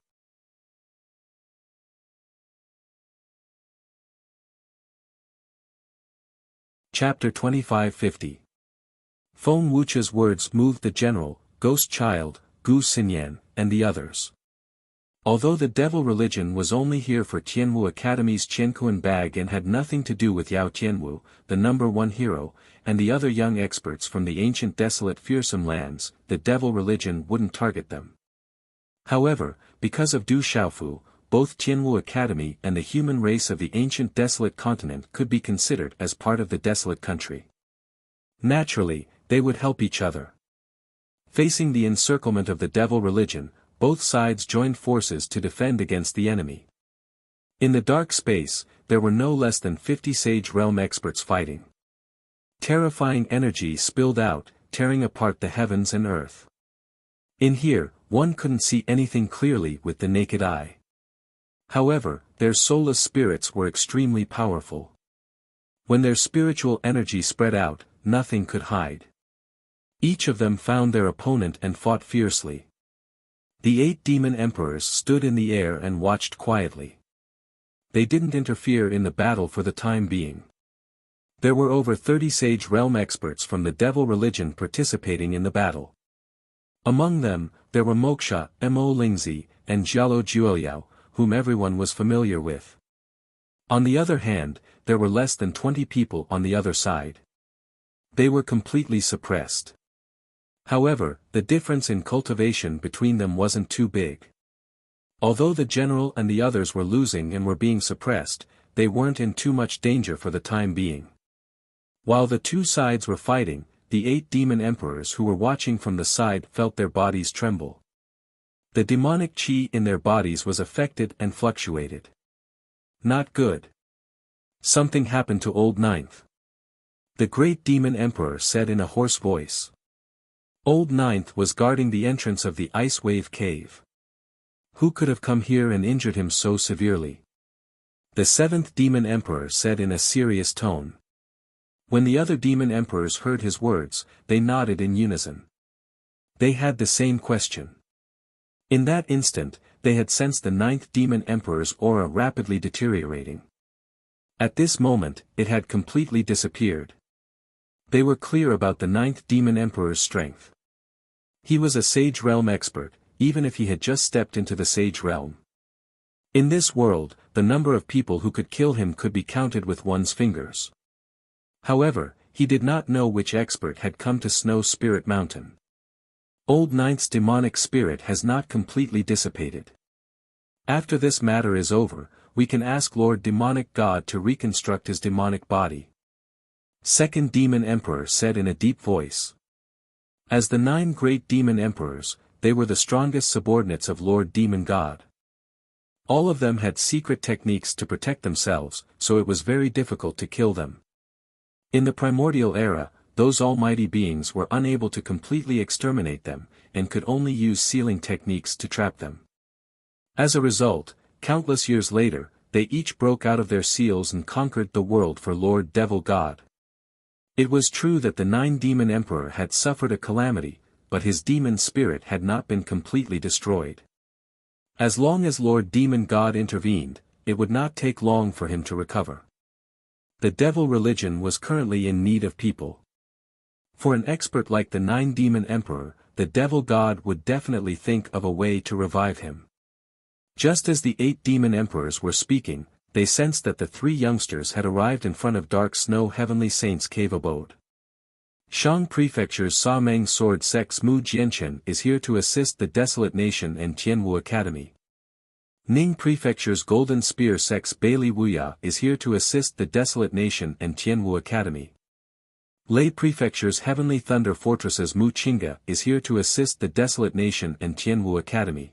Chapter 2550. Feng Wuxia's words moved the general, Ghost Child, Gu Xinyan, and the others. Although the devil religion was only here for Tianwu Academy's Qiankuan bag and had nothing to do with Yao Tianwu, the number one hero, and the other young experts from the ancient desolate fearsome lands, the devil religion wouldn't target them. However, because of Du Xiaofu, both Tianwu Academy and the human race of the ancient desolate continent could be considered as part of the desolate country. Naturally, they would help each other. Facing the encirclement of the devil religion, both sides joined forces to defend against the enemy. In the dark space, there were no less than 50 Sage Realm experts fighting. Terrifying energy spilled out, tearing apart the heavens and earth. In here, one couldn't see anything clearly with the naked eye. However, their soulless spirits were extremely powerful. When their spiritual energy spread out, nothing could hide. Each of them found their opponent and fought fiercely. The 8 demon emperors stood in the air and watched quietly. They didn't interfere in the battle for the time being. There were over 30 Sage Realm experts from the devil religion participating in the battle. Among them, there were Moksha, Mo Lingzi, and Jialo Jueliao, whom everyone was familiar with. On the other hand, there were less than 20 people on the other side. They were completely suppressed. However, the difference in cultivation between them wasn't too big. Although the general and the others were losing and were being suppressed, they weren't in too much danger for the time being. While the two sides were fighting, the 8 demon emperors who were watching from the side felt their bodies tremble. The demonic chi in their bodies was affected and fluctuated. Not good. Something happened to Old Ninth. The great demon emperor said in a hoarse voice. Old Ninth was guarding the entrance of the Ice Wave Cave. Who could have come here and injured him so severely? The 7th demon emperor said in a serious tone. When the other demon emperors heard his words, they nodded in unison. They had the same question. In that instant, they had sensed the 9th demon emperor's aura rapidly deteriorating. At this moment, it had completely disappeared. They were clear about the 9th demon emperor's strength. He was a Sage Realm expert, even if he had just stepped into the Sage Realm. In this world, the number of people who could kill him could be counted with one's fingers. However, he did not know which expert had come to Snow Spirit Mountain. Old Ninth's demonic spirit has not completely dissipated. After this matter is over, we can ask Lord Demonic God to reconstruct his demonic body. 2nd Demon Emperor said in a deep voice. As the 9 great demon emperors, they were the strongest subordinates of Lord Demon God. All of them had secret techniques to protect themselves, so it was very difficult to kill them. In the primordial era, those almighty beings were unable to completely exterminate them, and could only use sealing techniques to trap them. As a result, countless years later, they each broke out of their seals and conquered the world for Lord Devil God. It was true that the 9 demon emperor had suffered a calamity, but his demon spirit had not been completely destroyed. As long as Lord Demon God intervened, it would not take long for him to recover. The devil religion was currently in need of people. For an expert like the 9 demon emperor, the devil god would definitely think of a way to revive him. Just as the 8 demon emperors were speaking, they sensed that the 3 youngsters had arrived in front of Dark Snow Heavenly Saint's cave abode. Shang Prefecture's Sa Meng Sword Sex Mu Jianchen is here to assist the Desolate Nation and Tianwu Academy. Ning Prefecture's Golden Spear Sex Bailey Wuya is here to assist the Desolate Nation and Tianwu Academy. Lei Prefecture's Heavenly Thunder Fortress's Mu Qingga is here to assist the Desolate Nation and Tianwu Academy.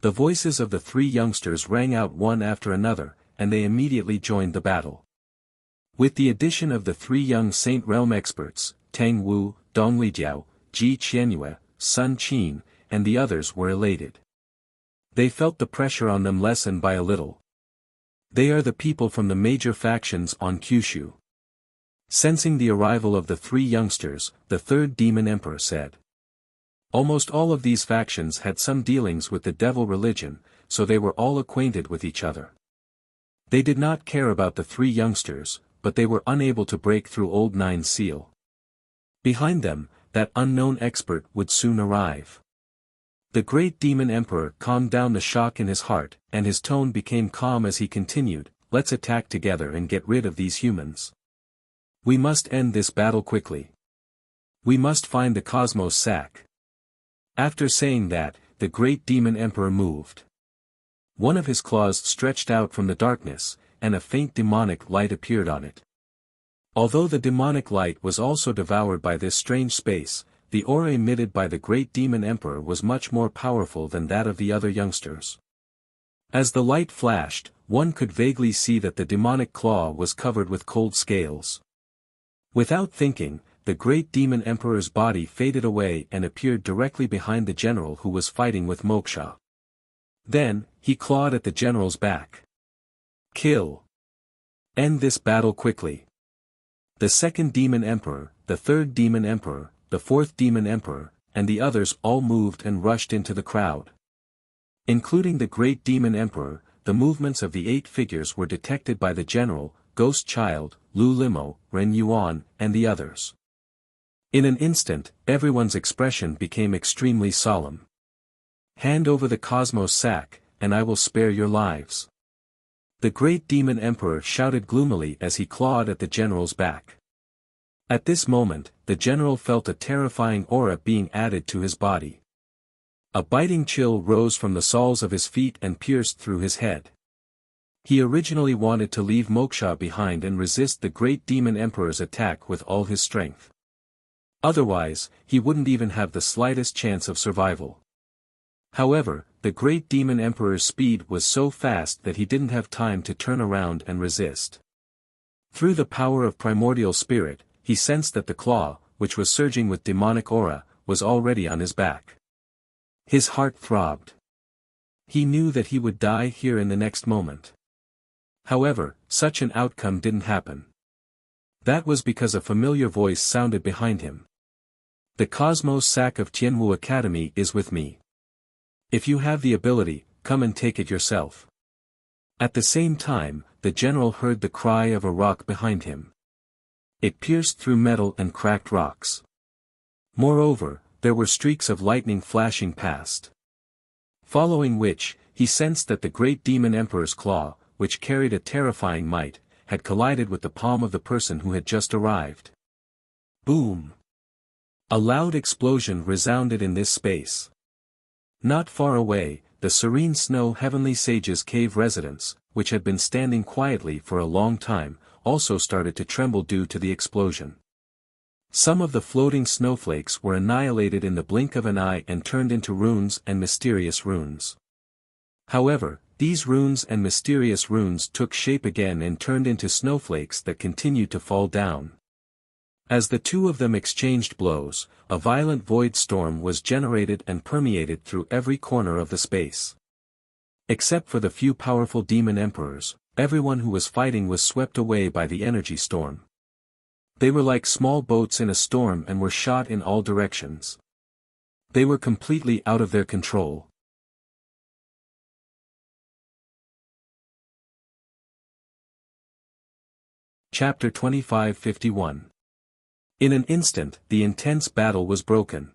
The voices of the 3 youngsters rang out one after another, and they immediately joined the battle. With the addition of the 3 young Saint Realm experts, Tang Wu, Dong Lijiao, Ji Qianyue, Sun Qin, and the others were elated. They felt the pressure on them lessen by a little. They are the people from the major factions on Kyushu. Sensing the arrival of the 3 youngsters, the 3rd demon emperor said. Almost all of these factions had some dealings with the devil religion, so they were all acquainted with each other. They did not care about the 3 youngsters, but they were unable to break through Old Nine's seal. Behind them, that unknown expert would soon arrive. The great demon emperor calmed down the shock in his heart, and his tone became calm as he continued, "Let's attack together and get rid of these humans. We must end this battle quickly. We must find the Cosmos Sack." After saying that, the great demon emperor moved. One of his claws stretched out from the darkness, and a faint demonic light appeared on it. Although the demonic light was also devoured by this strange space, the aura emitted by the great demon emperor was much more powerful than that of the other youngsters. As the light flashed, one could vaguely see that the demonic claw was covered with cold scales. Without thinking, the great demon emperor's body faded away and appeared directly behind the general who was fighting with Wuxia. Then, he clawed at the general's back. Kill. End this battle quickly. The second demon emperor, the third demon emperor, the fourth demon emperor, and the others all moved and rushed into the crowd. Including the great demon emperor, the movements of the 8 figures were detected by the general, Ghost Child, Lu Limo, Ren Yuan, and the others. In an instant, everyone's expression became extremely solemn. Hand over the cosmos sack, and I will spare your lives. The great demon emperor shouted gloomily as he clawed at the general's back. At this moment, the general felt a terrifying aura being added to his body. A biting chill rose from the soles of his feet and pierced through his head. He originally wanted to leave Wuxia behind and resist the great demon emperor's attack with all his strength. Otherwise, he wouldn't even have the slightest chance of survival. However, the great demon emperor's speed was so fast that he didn't have time to turn around and resist. Through the power of primordial spirit, he sensed that the claw, which was surging with demonic aura, was already on his back. His heart throbbed. He knew that he would die here in the next moment. However, such an outcome didn't happen. That was because a familiar voice sounded behind him. The cosmos sack of Tianwu Academy is with me. If you have the ability, come and take it yourself. At the same time, the general heard the cry of a rock behind him. It pierced through metal and cracked rocks. Moreover, there were streaks of lightning flashing past. Following which, he sensed that the great demon emperor's claw, which carried a terrifying might, had collided with the palm of the person who had just arrived. Boom! A loud explosion resounded in this space. Not far away, the serene snow heavenly sage's cave residence, which had been standing quietly for a long time, also started to tremble due to the explosion. Some of the floating snowflakes were annihilated in the blink of an eye and turned into runes and mysterious runes. However, these runes and mysterious runes took shape again and turned into snowflakes that continued to fall down. As the two of them exchanged blows, a violent void storm was generated and permeated through every corner of the space. Except for the few powerful demon emperors, everyone who was fighting was swept away by the energy storm. They were like small boats in a storm and were shot in all directions. They were completely out of their control. Chapter 2551. In an instant, the intense battle was broken.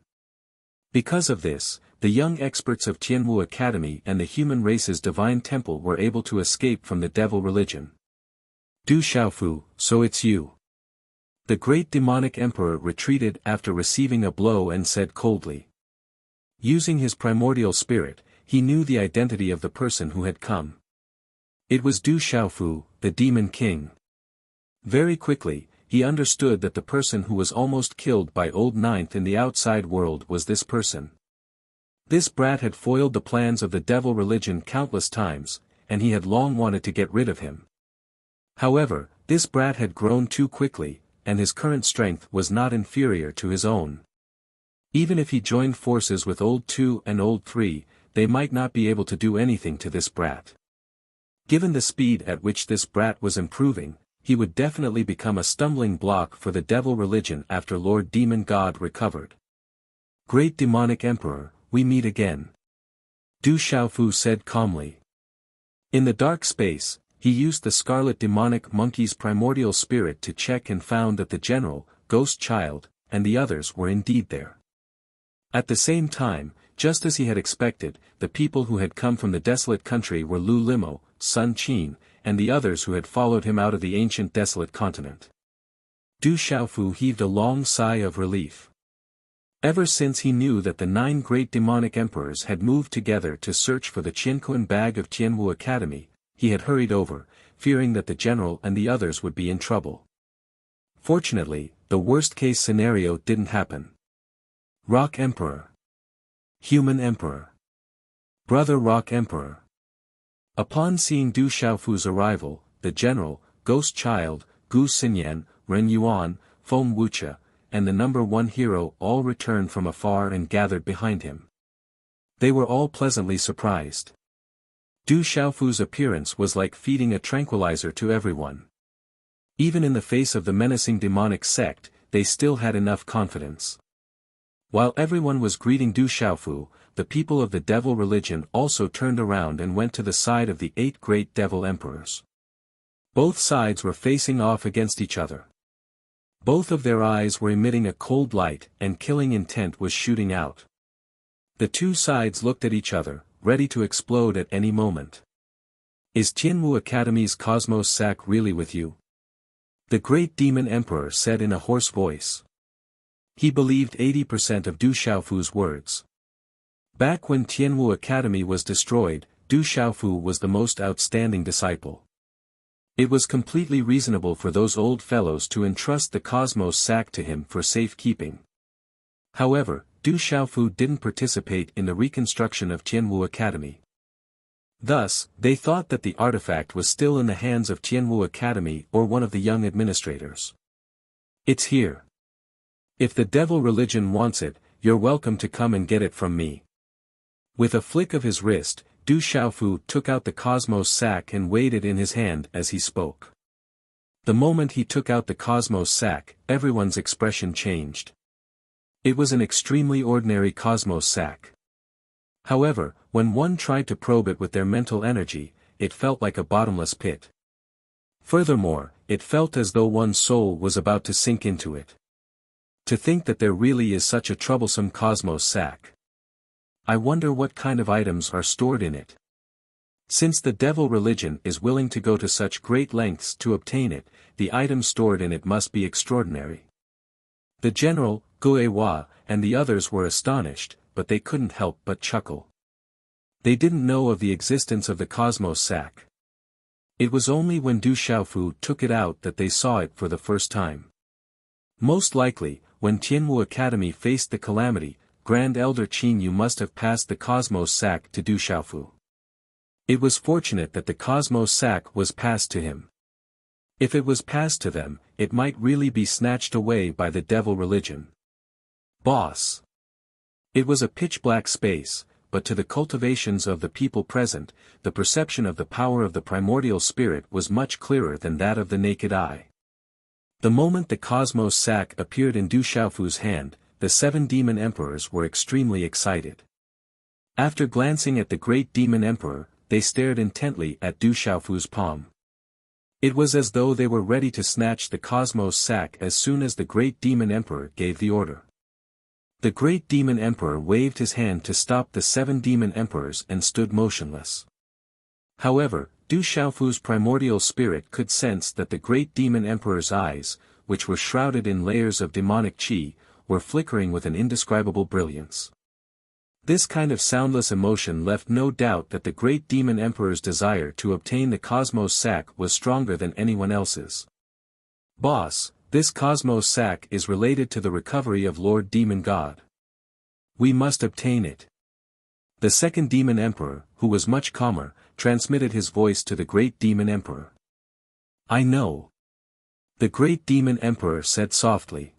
Because of this, the young experts of Tianwu Academy and the human race's divine temple were able to escape from the devil religion. Du Xiaofu, so it's you. The great demonic emperor retreated after receiving a blow and said coldly. Using his primordial spirit, he knew the identity of the person who had come. It was Du Xiaofu, the demon king. Very quickly, he understood that the person who was almost killed by Old Ninth in the outside world was this person. This brat had foiled the plans of the devil religion countless times, and he had long wanted to get rid of him. However, this brat had grown too quickly, and his current strength was not inferior to his own. Even if he joined forces with Old 2 and Old 3, they might not be able to do anything to this brat. Given the speed at which this brat was improving, he would definitely become a stumbling block for the devil religion after Lord Demon God recovered. Great demonic emperor, we meet again. Du Xiaofu said calmly. In the dark space, he used the scarlet demonic monkey's primordial spirit to check and found that the general, Ghost Child, and the others were indeed there. At the same time, just as he had expected, the people who had come from the desolate country were Lu Limo, Sun Qin, and the others who had followed him out of the ancient desolate continent. Du Xiaofu heaved a long sigh of relief. Ever since he knew that the 9 great demonic emperors had moved together to search for the Qianquan bag of Tianwu Academy, he had hurried over, fearing that the general and the others would be in trouble. Fortunately, the worst-case scenario didn't happen. Rock Emperor. Human Emperor. Brother Rock Emperor. Upon seeing Du Xiaofu's arrival, the general, Ghost Child, Gu Xinyan, Ren Yuan, Feng Wuxia, and the number one hero all returned from afar and gathered behind him. They were all pleasantly surprised. Du Xiaofu's appearance was like feeding a tranquilizer to everyone. Even in the face of the menacing demonic sect, they still had enough confidence. While everyone was greeting Du Xiaofu, the people of the devil religion also turned around and went to the side of the 8 great devil emperors. Both sides were facing off against each other. Both of their eyes were emitting a cold light, and killing intent was shooting out. The two sides looked at each other, ready to explode at any moment. "Is Tianwu Academy's Cosmos Sack really with you?" the great demon emperor said in a hoarse voice. He believed 80% of Du Xiaofu's words. Back when Tianwu Academy was destroyed, Du Xiaofu was the most outstanding disciple. It was completely reasonable for those old fellows to entrust the Cosmos Sack to him for safekeeping. However, Du Xiaofu didn't participate in the reconstruction of Tianwu Academy. Thus, they thought that the artifact was still in the hands of Tianwu Academy or one of the young administrators. "It's here. If the devil religion wants it, you're welcome to come and get it from me." With a flick of his wrist, Du Xiaofu took out the Cosmos Sack and weighed it in his hand as he spoke. The moment he took out the Cosmos Sack, everyone's expression changed. It was an extremely ordinary Cosmos Sack. However, when one tried to probe it with their mental energy, it felt like a bottomless pit. Furthermore, it felt as though one's soul was about to sink into it. To think that there really is such a troublesome Cosmos Sack. I wonder what kind of items are stored in it. Since the devil religion is willing to go to such great lengths to obtain it, the items stored in it must be extraordinary. The general, Guehua, and the others were astonished, but they couldn't help but chuckle. They didn't know of the existence of the Cosmos Sack. It was only when Du Xiaofu took it out that they saw it for the first time. Most likely, when Tianwu Academy faced the calamity, Grand Elder Qin Yu must have passed the Cosmos Sack to Du Xiaofu. It was fortunate that the Cosmos Sack was passed to him. If it was passed to them, it might really be snatched away by the devil religion. Boss. It was a pitch-black space, but to the cultivations of the people present, the perception of the power of the primordial spirit was much clearer than that of the naked eye. The moment the Cosmos Sack appeared in Du Xiaofu's hand, the 7 demon emperors were extremely excited. After glancing at the great demon emperor, they stared intently at Du Xiaofu's palm. It was as though they were ready to snatch the Cosmos Sack as soon as the great demon emperor gave the order. The great demon emperor waved his hand to stop the 7 demon emperors and stood motionless. However, Du Xiaofu's primordial spirit could sense that the great demon emperor's eyes, which were shrouded in layers of demonic qi, were flickering with an indescribable brilliance. This kind of soundless emotion left no doubt that the great demon emperor's desire to obtain the Cosmos Sack was stronger than anyone else's. Boss, this Cosmos Sack is related to the recovery of Lord Demon God. We must obtain it. The second demon emperor, who was much calmer, transmitted his voice to the great demon emperor. "I know." The great demon emperor said softly.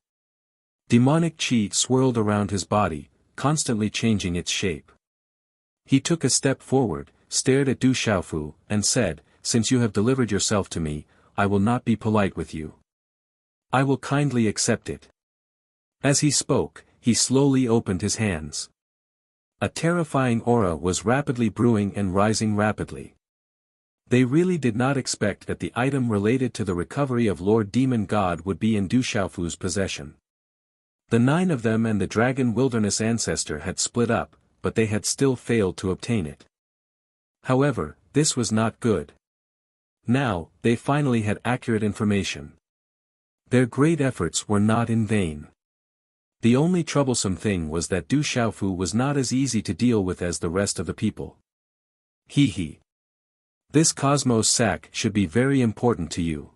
Demonic qi swirled around his body, constantly changing its shape. He took a step forward, stared at Du Xiaofu, and said, "Since you have delivered yourself to me, I will not be polite with you. I will kindly accept it." As he spoke, he slowly opened his hands. A terrifying aura was rapidly brewing and rising rapidly. They really did not expect that the item related to the recovery of Lord Demon God would be in Du Xiaofu's possession. The 9 of them and the dragon wilderness ancestor had split up, but they had still failed to obtain it. However, this was not good. Now, they finally had accurate information. Their great efforts were not in vain. The only troublesome thing was that Du Xiaofu was not as easy to deal with as the rest of the people. He. This Cosmos Sack should be very important to you.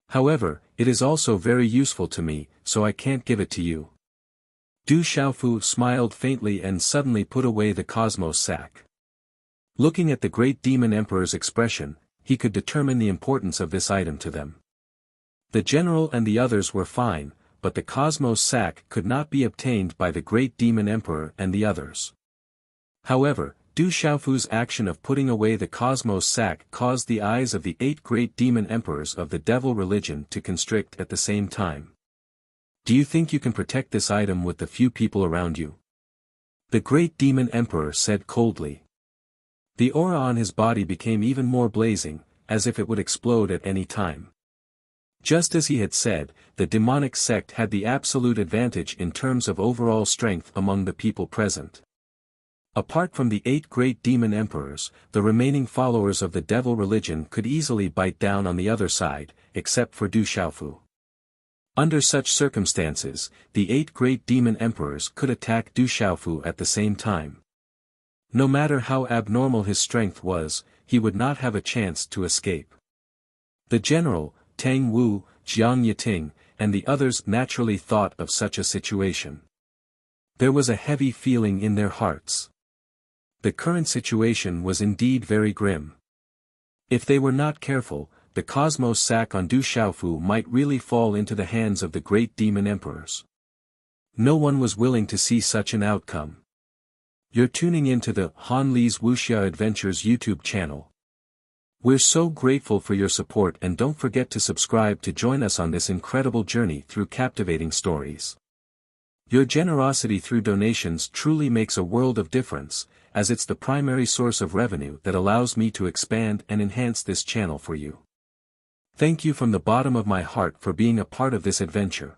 However, it is also very useful to me, so I can't give it to you. Du Xiaofu smiled faintly and suddenly put away the Cosmos Sack. Looking at the great demon emperor's expression, he could determine the importance of this item to them. The general and the others were fine, but the cosmos sack could not be obtained by the great demon emperor and the others. However, Du Xiaofu's action of putting away the cosmos sack caused the eyes of the 8 great demon emperors of the devil religion to constrict at the same time. Do you think you can protect this item with the few people around you? The great demon emperor said coldly. The aura on his body became even more blazing, as if it would explode at any time. Just as he had said, the demonic sect had the absolute advantage in terms of overall strength among the people present. Apart from the 8 great demon emperors, the remaining followers of the devil religion could easily bite down on the other side, except for Du Xiaofu. Under such circumstances, the 8 great demon emperors could attack Du Xiaofu at the same time. No matter how abnormal his strength was, he would not have a chance to escape. The general, Tang Wu, Jiang Yiting, and the others naturally thought of such a situation. There was a heavy feeling in their hearts. The current situation was indeed very grim. If they were not careful, the cosmos sack on Du Xiaofu might really fall into the hands of the great demon emperors. No one was willing to see such an outcome. You're tuning into the Han Li's Wuxia Adventures YouTube channel. We're so grateful for your support, and don't forget to subscribe to join us on this incredible journey through captivating stories. Your generosity through donations truly makes a world of difference, as it's the primary source of revenue that allows me to expand and enhance this channel for you. Thank you from the bottom of my heart for being a part of this adventure.